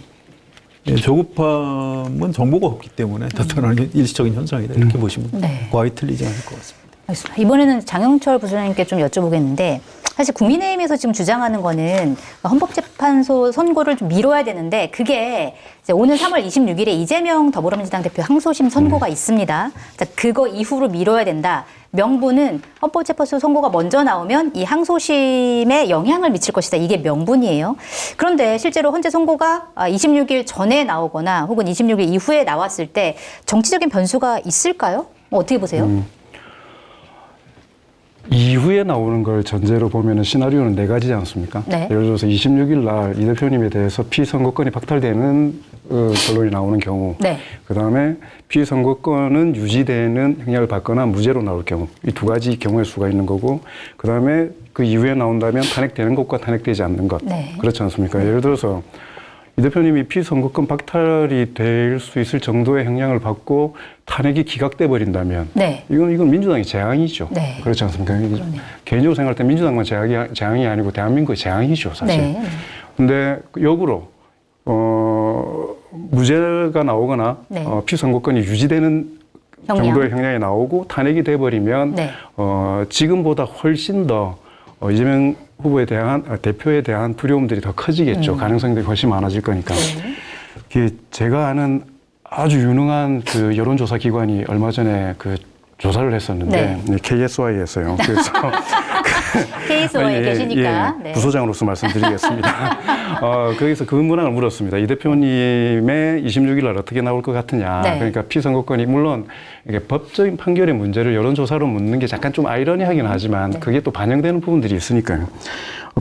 예, 조급함은 정보가 없기 때문에 나타나는 일시적인 현상이다 이렇게 보시면 네. 과히 틀리지 않을 것 같습니다. 알겠습니다. 이번에는 장영철 부소장님께 좀 여쭤보겠는데 사실 국민의힘에서 지금 주장하는 거는 헌법재판소 선고를 좀 미뤄야 되는데 그게 이제 오는 3월 26일에 이재명 더불어민주당 대표 항소심 선고가 있습니다. 자, 그거 이후로 미뤄야 된다. 명분은 헌법재판소 선고가 먼저 나오면 이 항소심에 영향을 미칠 것이다. 이게 명분이에요. 그런데 실제로 헌재 선고가 26일 전에 나오거나 혹은 26일 이후에 나왔을 때 정치적인 변수가 있을까요? 어떻게 보세요? 이후에 나오는 걸 전제로 보면은 시나리오는 네 가지지 않습니까? 네. 예를 들어서 26일 날 이 대표님에 대해서 피선거권이 박탈되는 결론이 나오는 경우, 네. 그 다음에 피선거권은 유지되는 형량을 받거나 무죄로 나올 경우, 이 두 가지 경우의 수가 있는 거고, 그 다음에 그 이후에 나온다면 탄핵되는 것과 탄핵되지 않는 것, 네. 그렇지 않습니까? 예를 들어서 이 대표님이 피선거권 박탈이 될 수 있을 정도의 형량을 받고 탄핵이 기각돼 버린다면 네. 이건 민주당의 재앙이죠. 네. 그렇지 않습니까? 개인적으로 생각할 때 민주당만 재앙이 아니고 대한민국의 재앙이죠, 사실. 네. 근데 역으로 무죄가 나오거나 네. 피선거권이 유지되는 형량. 정도의 형량이 나오고 탄핵이 돼 버리면 네. 지금보다 훨씬 더 이재명 후보에 대한 대표에 대한 두려움들이 더 커지겠죠. 가능성들이 훨씬 많아질 거니까. 네. 제가 아는 아주 유능한 그 여론조사 기관이 얼마 전에 그 조사를 했었는데 KSY에서요. 그래서 KSY에 계시니까. 네. 부소장으로서 말씀드리겠습니다. 거기서 그 문항을 물었습니다. 이 대표님의 26일 날 어떻게 나올 것 같으냐. 네. 그러니까 피선거권이 물론 이게 법적인 판결의 문제를 여론조사로 묻는 게 잠깐 좀 아이러니하긴 하지만 그게 또 반영되는 부분들이 있으니까요.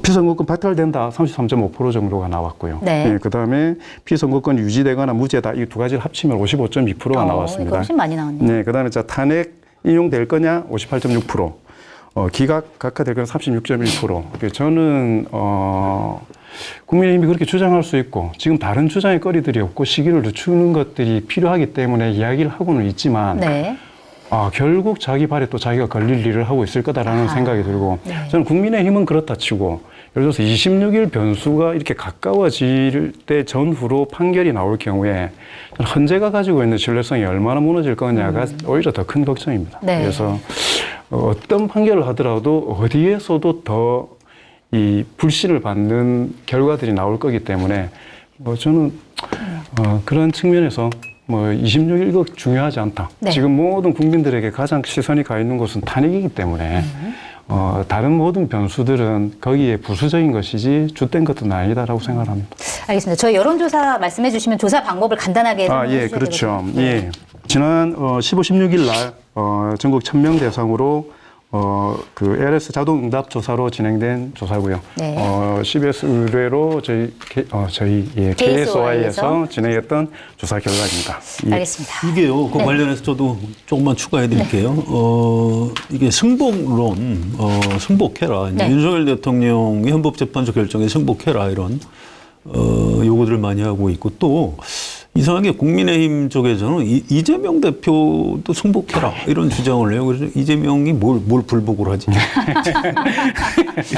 피선거권 박탈된다 33.5% 정도가 나왔고요. 네. 그다음에 피선거권이 유지되거나 무죄다 이 두 가지를 합치면 55.2%가 나왔습니다. 이거 훨씬 많이 나왔네요. 네, 그다음에 자 탄핵 인용될 거냐 58.6%, 기각 각하될 거냐 36.1%. 저는 국민의힘이 그렇게 주장할 수 있고 지금 다른 주장의 거리들이 없고 시기를 늦추는 것들이 필요하기 때문에 이야기를 하고는 있지만 네. 결국 자기 발에 또 자기가 걸릴 일을 하고 있을 거다라는 생각이 들고 저는 국민의힘은 그렇다 치고 예를 들어서 26일 변수가 이렇게 가까워질 때 전후로 판결이 나올 경우에 헌재가 가지고 있는 신뢰성이 얼마나 무너질 거냐가 오히려 더 큰 걱정입니다. 네. 그래서 어떤 판결을 하더라도 어디에서도 더 이 불신을 받는 결과들이 나올 거기 때문에 저는 그런 측면에서 26일 이거 중요하지 않다. 네. 지금 모든 국민들에게 가장 시선이 가 있는 것은 탄핵이기 때문에 다른 모든 변수들은 거기에 부수적인 것이지 주된 것은 아니다라고 생각합니다. 알겠습니다. 저희 여론조사 말씀해 주시면 조사 방법을 간단하게 설명해 예, 주셔야 그렇죠. 되거든요. 네. 예. 지난 15, 16일 날 전국 1000명 대상으로 그 LS 자동 응답 조사로 진행된 조사고요. 네. CBS 의뢰로 저희 KSY에서 진행했던 조사 결과입니다. 예. 알겠습니다. 이게요. 그 관련해서 저도 조금만 추가해 드릴게요. 이게 승복론, 승복해라. 이제 네. 윤석열 대통령이 헌법재판소 결정에 승복해라 이런 요구들을 많이 하고 있고 또 이상하게 국민의힘 쪽에서는 이재명 대표도 승복해라 이런 주장을 해요. 그래서 이재명이 뭘 불복을 하지?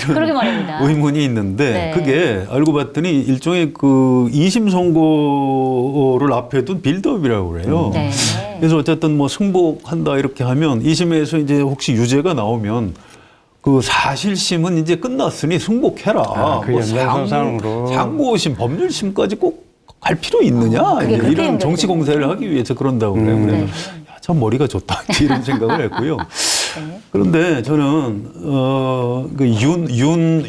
그러게 말입니다. 의문이 있는데 네. 그게 알고 봤더니 일종의 그 2심 선고를 앞에 둔 빌드업이라고 그래요. 네. 그래서 어쨌든 뭐 승복한다 이렇게 하면 2심에서 이제 혹시 유죄가 나오면 그 사실심은 이제 끝났으니 승복해라. 그 연장선상으로. 상고심, 법률심까지 꼭 갈 필요 있느냐? 그게 이제 그렇게 이런 연결이 정치 공세를 하기 위해서 그런다고 그래요. 그래서 네. 야, 참 머리가 좋다 이런 생각을 했고요. 그런데 저는 그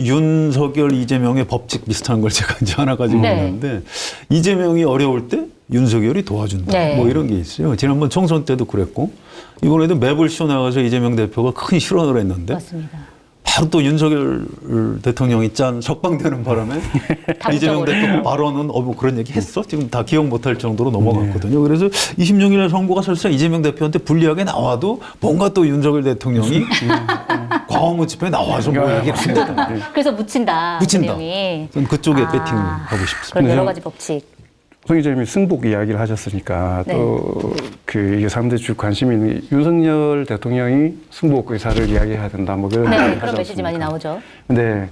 윤석열 이재명의 법칙 비슷한 걸 제가 이제 하나 가지고 네. 있는데 이재명이 어려울 때 윤석열이 도와준다. 네. 뭐 이런 게 있어요. 지난번 총선 때도 그랬고 이번에도 매불쇼 나가서 이재명 대표가 큰 실언을 했는데 맞습니다. 바로 또 윤석열 대통령이 짠 석방되는 바람에 이재명 대표 발언은 뭐 그런 얘기 했어? 지금 다 기억 못할 정도로 넘어갔거든요. 그래서 26일에 선고가 설사 이재명 대표한테 불리하게 나와도 뭔가 또 윤석열 대통령이 광화문 집회에 나와서 뭐 얘기를 한다. 그래서 묻힌다. 묻힌다. 그 내용이. 저는 그쪽에 배팅하고 싶습니다. 그런 여러 가지 법칙. 송 기자님이 승복 이야기를 하셨으니까 네. 또 이게 사람들이 주 관심이 있는 게 윤석열 대통령이 승복 의사를 이야기해야 된다 뭐 그런 네, 이야기를 그런 하지 메시지 많이 않습니까? 나오죠. 근데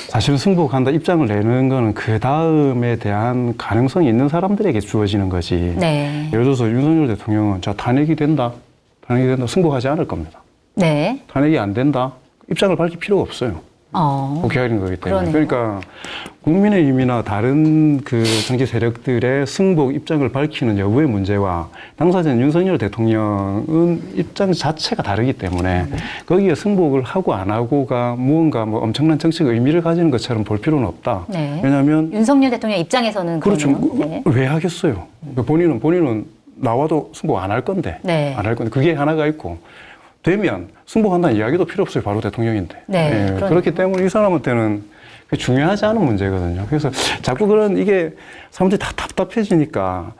사실 승복한다 입장을 내는 거는 그 다음에 대한 가능성이 있는 사람들에게 주어지는 거지. 네. 예를 들어서 윤석열 대통령은 자 탄핵이 된다, 승복하지 않을 겁니다. 네. 탄핵이 안 된다, 입장을 밝힐 필요가 없어요. 국회의원인 거기 때문에. 그러네요. 그러니까 국민의힘이나 다른 그 정치 세력들의 승복 입장을 밝히는 여부의 문제와 당사자인 윤석열 대통령은 입장 자체가 다르기 때문에 거기에 승복을 하고 안 하고가 무언가 뭐 엄청난 정치적 의미를 가지는 것처럼 볼 필요는 없다. 네. 왜냐하면 윤석열 대통령 입장에서는 그렇죠. 그러네요. 네. 왜 하겠어요? 본인은 나와도 승복 안 할 건데. 네. 안 할 건데. 그게 하나가 있고. 되면 승복한다는 이야기도 필요 없어요. 바로 대통령인데. 네, 예, 그러네요. 그렇기 때문에 이 사람한테는 그게 중요하지 않은 문제거든요. 그래서 자꾸 그런 이게 사람들이 다 답답해지니까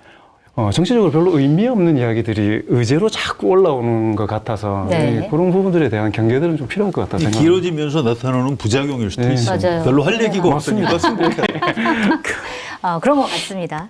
정치적으로 별로 의미 없는 이야기들이 의제로 자꾸 올라오는 것 같아서 네. 예, 그런 부분들에 대한 경계들은 좀 필요할 것 같다 생각합니다. 길어지면서 나타나는 부작용일 수도 네. 있어요. 맞아요. 별로 할 얘기가 없으니까 승복해. 그런 것 같습니다.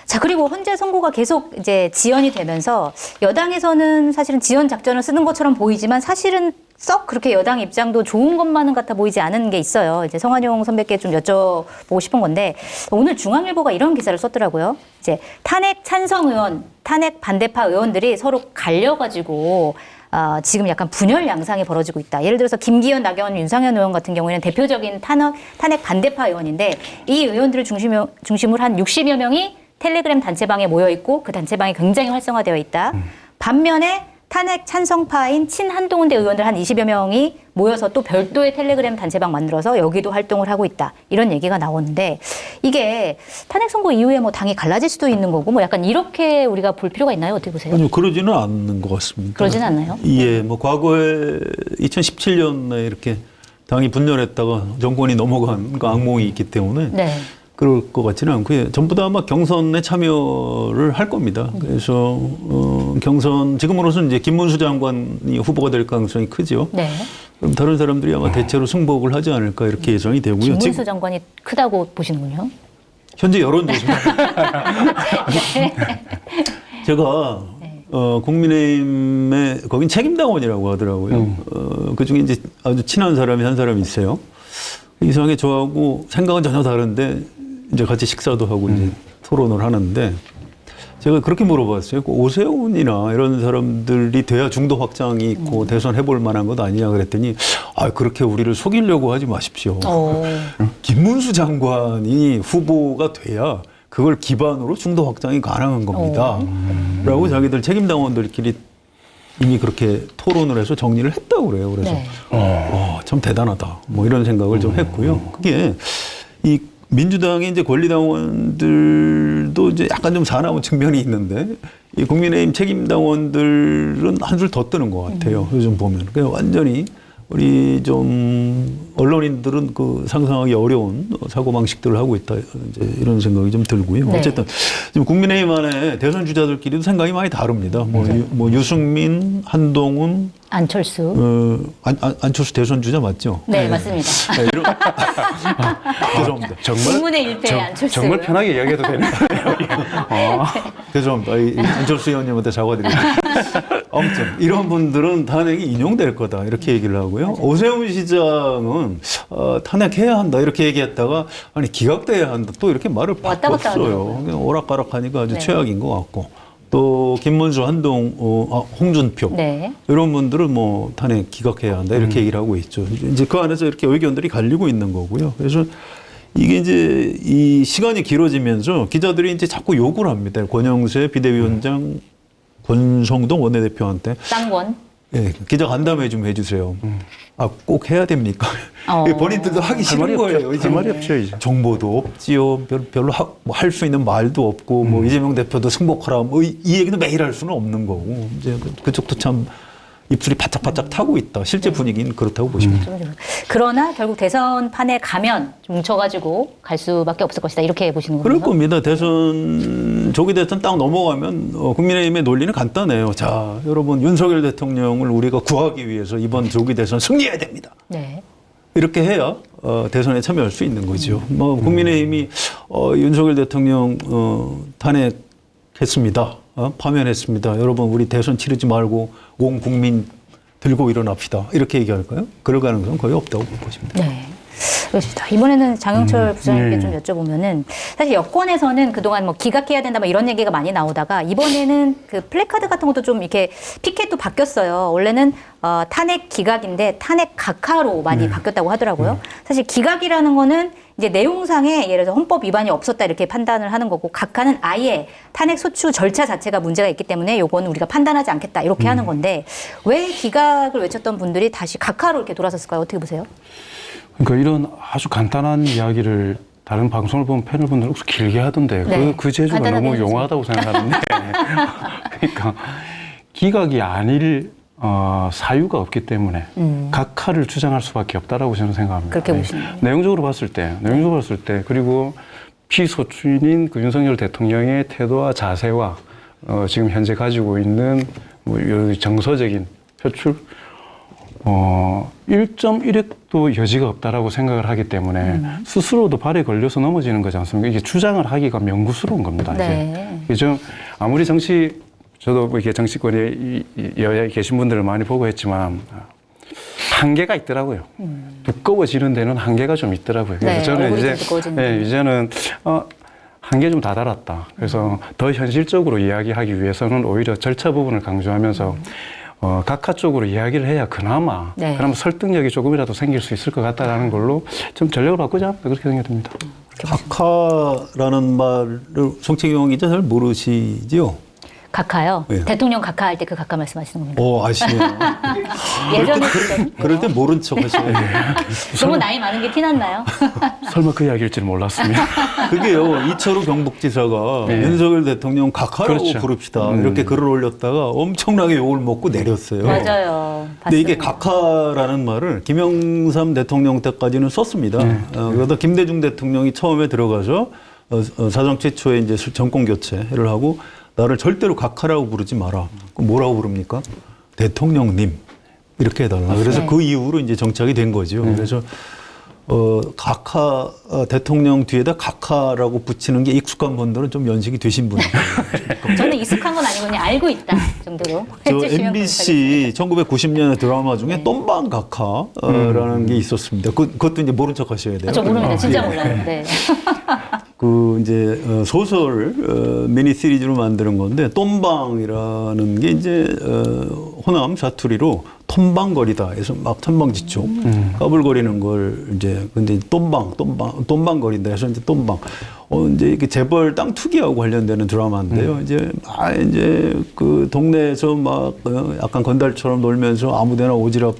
자, 그리고 헌재 선고가 계속 이제 지연이 되면서 여당에서는 사실은 지연 작전을 쓰는 것처럼 보이지만 사실은 썩 그렇게 여당 입장도 좋은 것만은 같아 보이지 않은 게 있어요. 이제 성환용 선배께 좀 여쭤보고 싶은 건데 오늘 중앙일보가 이런 기사를 썼더라고요. 이제 탄핵 찬성 의원, 탄핵 반대파 의원들이 서로 갈려가지고 지금 약간 분열 양상이 벌어지고 있다. 예를 들어서 김기현, 나경원, 윤상현 의원 같은 경우에는 대표적인 탄핵 반대파 의원인데 이 의원들을 중심으로 한 60여 명이 텔레그램 단체방에 모여 있고 그 단체방이 굉장히 활성화되어 있다. 반면에 탄핵 찬성파인 친한동훈대 의원들 한 20여 명이 모여서 또 별도의 텔레그램 단체방 만들어서 여기도 활동을 하고 있다. 이런 얘기가 나오는데 이게 탄핵 선고 이후에 뭐 당이 갈라질 수도 있는 거고 뭐 약간 이렇게 우리가 볼 필요가 있나요? 어떻게 보세요? 아니요, 그러지는 않는 것 같습니다. 그러지는 않나요? 예, 뭐 과거에 2017년에 이렇게 당이 분열했다가 정권이 넘어간 그 악몽이 있기 때문에 네. 그럴 것 같지는 않고요. 전부 다 아마 경선에 참여를 할 겁니다. 그래서 경선 지금으로서는 이제 김문수 장관이 후보가 될 가능성이 크죠. 네. 그럼 다른 사람들이 아마 대체로 승복을 하지 않을까 이렇게 예상이 되고요. 김문수 지금 장관이 크다고 보시는군요. 현재 여론조사 제가 국민의힘에 거긴 책임당원이라고 하더라고요. 그중에 이제 아주 친한 사람이 한 사람이 있어요. 이상하게 저하고 생각은 전혀 다른데 이제 같이 식사도 하고 이제 토론을 하는데 제가 그렇게 물어봤어요. 오세훈이나 이런 사람들이 돼야 중도 확장이 있고 대선 해볼 만한 것 아니냐 그랬더니 그렇게 우리를 속이려고 하지 마십시오. 김문수 장관이 후보가 돼야 그걸 기반으로 중도 확장이 가능한 겁니다. 라고 자기들 책임당원들끼리 이미 그렇게 토론을 해서 정리를 했다고 그래요. 그래서 네. 참 대단하다. 뭐 이런 생각을 좀 했고요. 그게 이 민주당의 이제 권리당원들도 이제 약간 좀 사나운 측면이 있는데 이 국민의힘 책임당원들은 한술 더 뜨는 것 같아요. 요즘 보면. 그냥 완전히 우리 좀 언론인들은 그 상상하기 어려운 사고방식들을 하고 있다. 이제 이런 생각이 좀 들고요. 네. 어쨌든 지금 국민의힘 안에 대선 주자들끼리도 생각이 많이 다릅니다. 뭐 유승민, 한동훈, 안철수. 안철수 대선 주자 맞죠? 네, 맞습니다. 네, 죄송합니다. 국문의 일패 안철수. 정말 편하게 이야기해도 되나요? 죄송합니다. 이 안철수 의원님한테 사과드립니다. 아무튼 이런 분들은 탄핵이 인용될 거다 이렇게 얘기를 하고요. 오세훈 시장은 탄핵해야 한다 이렇게 얘기했다가 아니 기각돼야 한다 또 이렇게 말을 왔다 갔다 바꿨어요. 그냥 오락가락하니까 아주 네. 최악인 것 같고 또 김문수, 홍준표 네. 이런 분들은 뭐 탄핵 기각해야 한다 이렇게 얘기를 하고 있죠. 이제 그 안에서 이렇게 의견들이 갈리고 있는 거고요. 그래서 이게 이제 이 시간이 길어지면서 기자들이 이제 자꾸 욕을 합니다. 권영세 비대위원장, 권성동 원내대표한테 쌍권. 예, 기자 간담회 좀 해주세요. 꼭 해야 됩니까? 본인들도 하기 싫은 거예요. 할 말이 없죠, 이제. 정보도 없지요. 별로 할 수 있는 말도 없고, 뭐 이재명 대표도 승복하라. 뭐 이 얘기는 매일 할 수는 없는 거고. 이제 그쪽도 참 입술이 바짝바짝 타고 있다. 실제 분위기는 그렇다고 보시면 됩니다. 그러나 결국 대선판에 가면 뭉쳐가지고 갈 수밖에 없을 것이다. 이렇게 보시는 그럴 건가요? 겁니다. 조기 대선 딱 넘어가면 국민의힘의 논리는 간단해요. 자, 여러분 윤석열 대통령을 우리가 구하기 위해서 이번 조기 대선 승리해야 됩니다. 네. 이렇게 해야 대선에 참여할 수 있는 거죠. 뭐 국민의힘이 윤석열 대통령 탄핵했습니다. 파면했습니다. 여러분 우리 대선 치르지 말고 온 국민 들고 일어납시다. 이렇게 얘기할까요? 그럴 가능성은 거의 없다고 볼 것입니다. 네. 알겠습니다. 이번에는 장영철 부장님께 좀 여쭤보면은 사실 여권에서는 그동안 뭐 기각해야 된다 뭐 이런 얘기가 많이 나오다가 이번에는 그 플래카드 같은 것도 좀 이렇게 피켓도 바뀌었어요. 원래는 탄핵 기각인데 탄핵 각하로 많이 바뀌었다고 하더라고요. 사실 기각이라는 거는 이제 내용상에 예를 들어서 헌법 위반이 없었다 이렇게 판단을 하는 거고 각하는 아예 탄핵 소추 절차 자체가 문제가 있기 때문에 요거는 우리가 판단하지 않겠다 이렇게 하는 건데 왜 기각을 외쳤던 분들이 다시 각하로 이렇게 돌아섰을까요? 어떻게 보세요? 그러니까 이런 아주 간단한 이야기를 다른 방송을 보면 패널 분들은 혹시 길게 하던데 네. 그 재주가 간단하게 너무 해주세요. 용하다고 생각하는데 그러니까 기각이 아닐 사유가 없기 때문에 각하를 주장할 수밖에 없다라고 저는 생각합니다. 그렇게 보시네요. 내용적으로 봤을 때 그리고 피소추인인 그 윤석열 대통령의 태도와 자세와 지금 현재 가지고 있는 뭐 정서적인 표출 1.1획도 여지가 없다라고 생각을 하기 때문에 스스로도 발에 걸려서 넘어지는 거지 않습니까? 이게 주장을 하기가 명구스러운 겁니다. 네. 이게 좀 아무리 저도 뭐 이렇게 정치권에 여야에 계신 분들을 많이 보고 했지만 한계가 있더라고요. 두꺼워지는 데는 한계가 좀 있더라고요. 그래서 네, 저는 얼굴이 이제 좀 두꺼워지는 이제는 한계 좀 다다랐다. 그래서 더 현실적으로 이야기하기 위해서는 오히려 절차 부분을 강조하면서 각하 쪽으로 이야기를 해야 그나마 네. 그나마 설득력이 조금이라도 생길 수 있을 것 같다라는 걸로 좀 전략을 바꾸자 그렇게 생각됩니다. 각하라는 말을 송채경 기자 잘 모르시지요? 각하요? 네. 대통령 각하할 때 그 각하 말씀하시는 겁니다. 아시네요. 예전에 그럴 때 모른 척 하시네요. 너무 나이 많은 게 티났나요? 설마 그 이야기일 줄 몰랐습니다. 그게요, 이철우 경북지사가 네. 윤석열 대통령 각하라고 그렇죠. 부릅시다. 이렇게 글을 올렸다가 엄청나게 욕을 먹고 내렸어요. 맞아요. 근데 이게 봤습니다. 각하라는 말을 김영삼 대통령 때까지는 썼습니다. 그러다 김대중 대통령이 처음에 들어가서 사상 최초의 이제 정권 교체를 하고 나를 절대로 각하라고 부르지 마라. 그럼 뭐라고 부릅니까? 대통령님. 이렇게 해달라. 그래서 네. 그 이후로 이제 정착이 된 거죠. 그래서 각하, 대통령 뒤에다 각하라고 붙이는 게 익숙한 분들은 좀 연식이 되신 분들. 저는 익숙한 건 아니고 그냥 알고 있다 정도로 저 해주시면 MBC 1990년의 드라마 중에 똠방 각하라는 게 있었습니다. 그것도 이제 모른 척 하셔야 돼요. 저 모릅니다. 진짜 예. 몰라요. 네. 그 이제 소설 미니 시리즈로 만드는 건데 똠방이라는 게 이제 호남 사투리로 톤방거리다 해서 막 천방지축 까불거리는 걸 이제 근데 똠방거린다 해서 이제 똠방 이제 이게 재벌 땅 투기하고 관련되는 드라마인데요. 이제 그 동네에서 막 약간 건달처럼 놀면서 아무데나 오지랖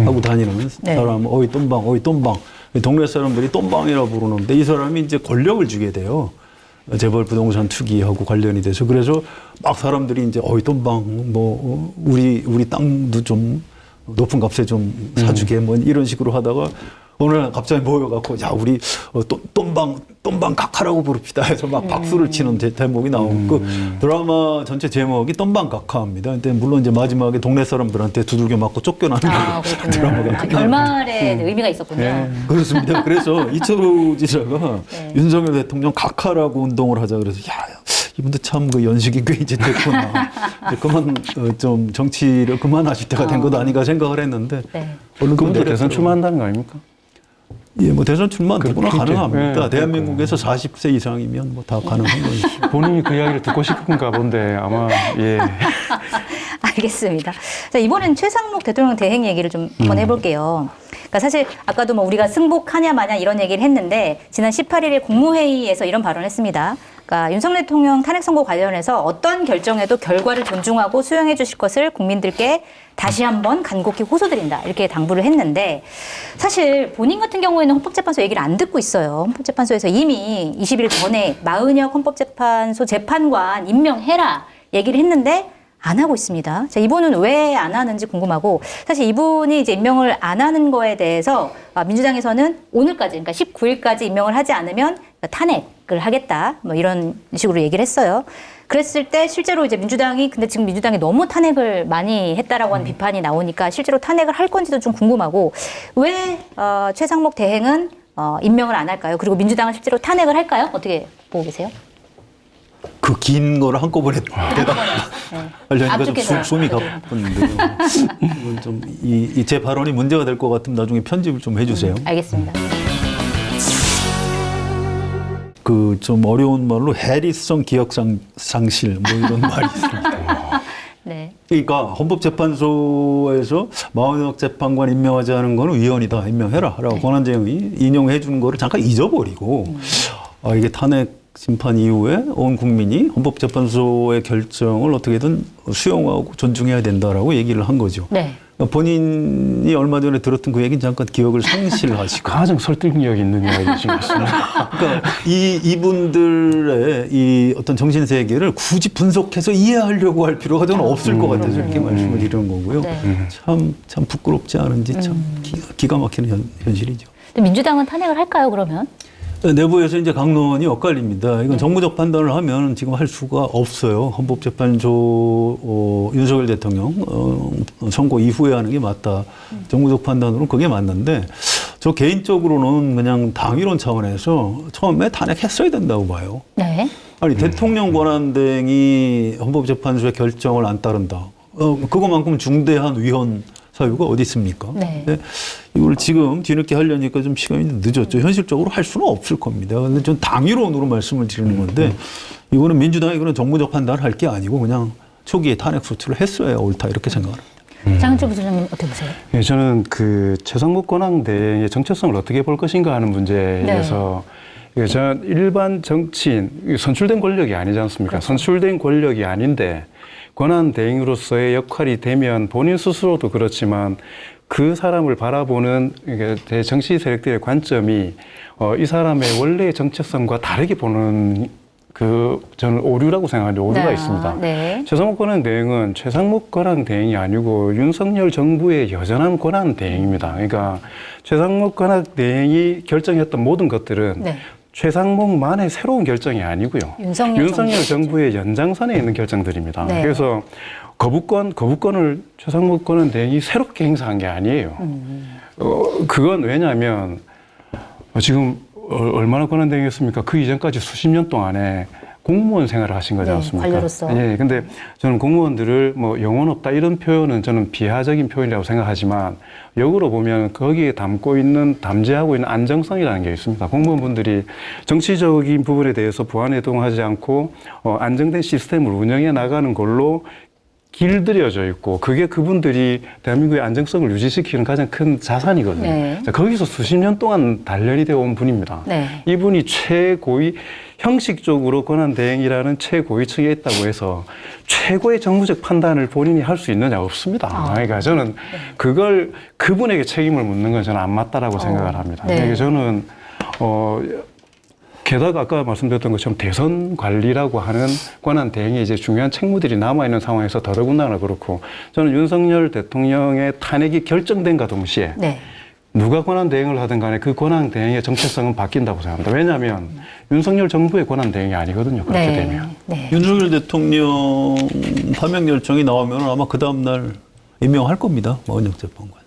하고 다니는 네. 사람 어이 똠방 동네 사람들이 똠방이라고 부르는데 이 사람이 이제 권력을 주게 돼요. 재벌 부동산 투기하고 관련이 돼서 그래서 막 사람들이 이제 어이 똠방 뭐 우리 땅도 좀 높은 값에 좀 사주게 뭐 이런 식으로 하다가 어느 날 갑자기 모여갖고 야 우리 똠방 각하라고 부릅시다 해서 막 박수를 치는 대목이 나오고 그 드라마 전체 제목이 똠방 각하입니다. 근데 물론 이제 마지막에 동네 사람들한테 두들겨 맞고 쫓겨나는 그렇군요. 드라마가 결말에 의미가 있었군요. 그렇습니다. 그래서 이철우 지사가 네. 윤석열 대통령 각하라고 운동을 하자 그래서 야 이분도 참 그 연식이 꽤 이제 됐구나. 이제 그만 좀 정치를 그만하실 때가 된 것 아닌가 생각을 했는데 네. 얼른 그분도 내렸더라고요. 대선 출마한다는 거 아닙니까? 예, 뭐 대선 출마 누구나 그렇게, 가능합니다. 네, 대한민국에서 40세 이상이면 뭐 다 가능한 거죠. 본인이 그 이야기를 듣고 싶은가 본데 아마 예. 알겠습니다. 자, 이번엔 최상목 대통령 대행 얘기를 좀 한번 해볼게요. 그러니까 사실 아까도 뭐 우리가 승복하냐 마냐 이런 얘기를 했는데 지난 18일에 국무회의에서 이런 발언을 했습니다. 그러니까 윤석열 대통령 탄핵 선고 관련해서 어떤 결정에도 결과를 존중하고 수용해 주실 것을 국민들께 다시 한번 간곡히 호소드린다. 이렇게 당부를 했는데 사실 본인 같은 경우에는 헌법재판소 얘기를 안 듣고 있어요. 헌법재판소에서 이미 20일 전에 마은혁 헌법재판소 재판관 임명해라 얘기를 했는데 안 하고 있습니다. 자, 이분은 왜 안 하는지 궁금하고 사실 이분이 이제 임명을 안 하는 거에 대해서 민주당에서는 오늘까지 그러니까 19일까지 임명을 하지 않으면 탄핵을 하겠다. 뭐 이런 식으로 얘기를 했어요. 그랬을 때 실제로 이제 민주당이 근데 지금 민주당이 너무 탄핵을 많이 했다라고 하는 비판이 나오니까 실제로 탄핵을 할 건지도 좀 궁금하고 왜 최상목 대행은 임명을 안 할까요? 그리고 민주당은 실제로 탄핵을 할까요? 어떻게 보고 계세요? 그 긴 거를 한꺼번에 하려니까 좀 압축해서. 숨이 가쁜데요. 이건 좀 제 발언이 문제가 될 것 같으면 나중에 편집을 좀 해주세요. 알겠습니다. 그 좀 어려운 말로 해리성 기억상실 뭐 이런 말이 있습니다. 네. 그러니까 헌법재판소에서 마흔석 재판관 임명하지 않은 거는 위헌이다. 임명해라. 라고 권한대행이 인용해 주는 거를 잠깐 잊어버리고 이게 탄핵 심판 이후에 온 국민이 헌법재판소의 결정을 어떻게든 수용하고 존중해야 된다라고 얘기를 한 거죠. 네. 그러니까 본인이 얼마 전에 들었던 그 얘기는 잠깐 기억을 상실하시고 가장 설득력 있는 이야기이신 것 같습니다. 그러니까 이분들의 이 어떤 정신 세계를 굳이 분석해서 이해하려고 할 필요가 저는 없을 것 같아서 이렇게 말씀을 드리는 거고요. 네. 참 부끄럽지 않은지 참 기가 막히는 현실이죠. 근데 민주당은 탄핵을 할까요, 그러면? 내부에서 이제 강론이 엇갈립니다. 이건 정무적 판단을 하면 지금 할 수가 없어요. 헌법재판소 윤석열 대통령 선고 이후에 하는 게 맞다. 정무적 판단으로는 그게 맞는데 저 개인적으로는 그냥 당위론 차원에서 처음에 탄핵했어야 된다고 봐요. 네. 아니 대통령 권한대행이 헌법재판소의 결정을 안 따른다. 그거만큼 중대한 위헌 사유가 어디 있습니까? 네. 근데 이걸 지금 뒤늦게 하려니까 좀 시간이 늦었죠. 현실적으로 할 수는 없을 겁니다. 근데 전 당위론으로 말씀을 드리는 건데 이거는 민주당이 그런 정무적 판단을 할 게 아니고 그냥 초기에 탄핵 소추를 했어야 옳다 이렇게 생각합니다. 장은철 부소장님 어떻게 보세요? 예, 저는 그 최상목 권한대행의 정체성을 어떻게 볼 것인가 하는 문제에 대해서 저는 일반 정치인, 선출된 권력이 아니지 않습니까? 그렇죠. 선출된 권력이 아닌데 권한대행으로서의 역할이 되면 본인 스스로도 그렇지만 그 사람을 바라보는 이게 정치 세력들의 관점이 이 사람의 원래의 정체성과 다르게 보는 저는 오류라고 생각하는데 오류가 네. 있습니다. 네. 최상목 권한대행은 최상목 권한대행이 아니고 윤석열 정부의 여전한 권한대행입니다. 그러니까 최상목 권한대행이 결정했던 모든 것들은 네. 최상목만의 새로운 결정이 아니고요. 윤석열 정부의 연장선에 있는 결정들입니다. 네. 그래서 거부권을 최상목 권한대행이 새롭게 행사한 게 아니에요. 그건 왜냐하면 지금 얼마나 권한대행이었습니까? 그 이전까지 수십 년 동안에 공무원 생활을 하신 거지 네, 않습니까? 관료로서. 예, 근데 저는 공무원들을 뭐 영혼 없다 이런 표현은 저는 비하적인 표현이라고 생각하지만 역으로 보면 거기에 담재하고 있는 안정성이라는 게 있습니다. 공무원분들이 정치적인 부분에 대해서 부안해동하지 않고 안정된 시스템을 운영해 나가는 걸로 길들여져 있고 그게 그분들이 대한민국의 안정성을 유지시키는 가장 큰 자산이거든요. 네. 자, 거기서 수십 년 동안 단련이 되어 온 분입니다. 네. 이분이 최고위 형식적으로 권한대행이라는 최고위층에 있다고 해서 최고의 정무적 판단을 본인이 할 수 있느냐 없습니다. 그러니까 저는 그걸 그분에게 책임을 묻는 건 저는 안 맞다라고 생각을 합니다. 네. 그러니까 저는 게다가 아까 말씀드렸던 것처럼 대선 관리라고 하는 권한 대행에 이제 중요한 책무들이 남아있는 상황에서 더더군다나 그렇고 저는 윤석열 대통령의 탄핵이 결정된과 동시에 네. 누가 권한 대행을 하든 간에 그 권한 대행의 정체성은 바뀐다고 생각합니다. 왜냐하면 윤석열 정부의 권한 대행이 아니거든요. 그렇게 네. 되면. 네. 윤석열 대통령 파면 결정이 나오면 아마 그 다음날 임명할 겁니다. 마흔석 재판관.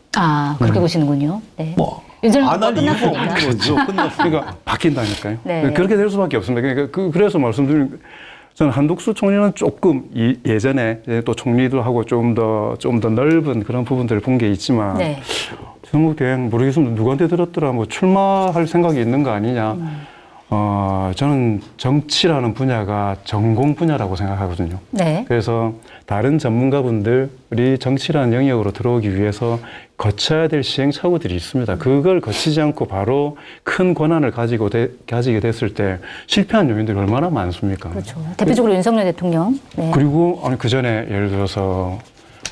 그렇게 보시는군요. 네. 뭐 윤석열 안 할 이유가 끝났으니까. 없는 거죠. 끝났으니까. 그러니까 바뀐다니까요. 네. 그렇게 될 수밖에 없습니다. 그러니까 그래서 말씀드린 저는 한독수 총리는 조금 예전에 또 총리도 하고 좀 더 넓은 그런 부분들을 본 게 있지만 네. 최상목 대행 모르겠습니다. 누구한테 들었더라 뭐 출마할 생각이 있는 거 아니냐. 저는 정치라는 분야가 전공 분야라고 생각하거든요. 네. 그래서 다른 전문가분들이 정치라는 영역으로 들어오기 위해서 거쳐야 될 시행착오들이 있습니다. 그걸 거치지 않고 바로 큰 권한을 가지게 됐을 때 실패한 요인들이 얼마나 많습니까? 그렇죠. 대표적으로 윤석열 대통령. 네. 그리고 그 전에 예를 들어서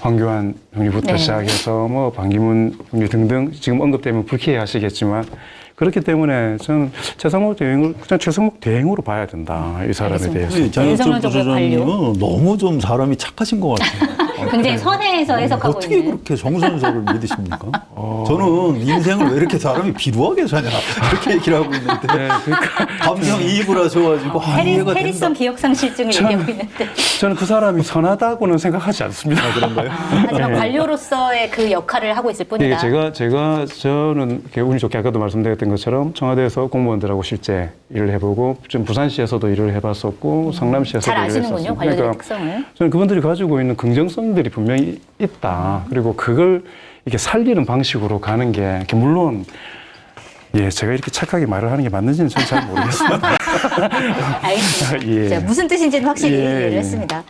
황교안 총리부터 네. 시작해서 뭐 반기문 총리 등등 지금 언급되면 불쾌해하시겠지만 그렇기 때문에 저는 최상목 대행을 그냥 최상목 대행으로 봐야 된다. 이 사람에 알겠습니다. 대해서. 장혁철 윤석열 정부의 부소장님은 너무 좀 사람이 착하신 것 같아요. 굉장히 선해서 해석하고 어떻게 있는. 그렇게 정선서를 믿으십니까? 저는 인생을 왜 이렇게 사람이 비루하게 사냐 이렇게 얘기를 하고 있는데 감정이입을 하셔가지고 이해가 해리슨 된다. 기억상실증을 얘기하고 있는데. 저는 그 사람이 선하다고는 생각하지 않습니다. 그런가요? 하지만 관료로서의 그 역할을 하고 있을 이게 뿐이다. 저는 이렇게 운이 좋게 아까도 말씀드렸던 것처럼 청와대에서 공무원들하고 실제 일을 해보고 좀 부산시에서도 일을 해봤었고 성남시에서도 잘 일을 아시는군요, 했었어요. 관료들의 특성을. 저는 그분들이 가지고 있는 긍정성들이 분명히 있다. 그리고 그걸 이렇게 살리는 방식으로 가는 게 이렇게 물론 예, 제가 이렇게 착하게 말을 하는 게 맞는지는 저는 잘 모르겠습니다. 알겠습니다. 예. 자, 무슨 뜻인지는 확실히 예, 이해를 예. 했습니다.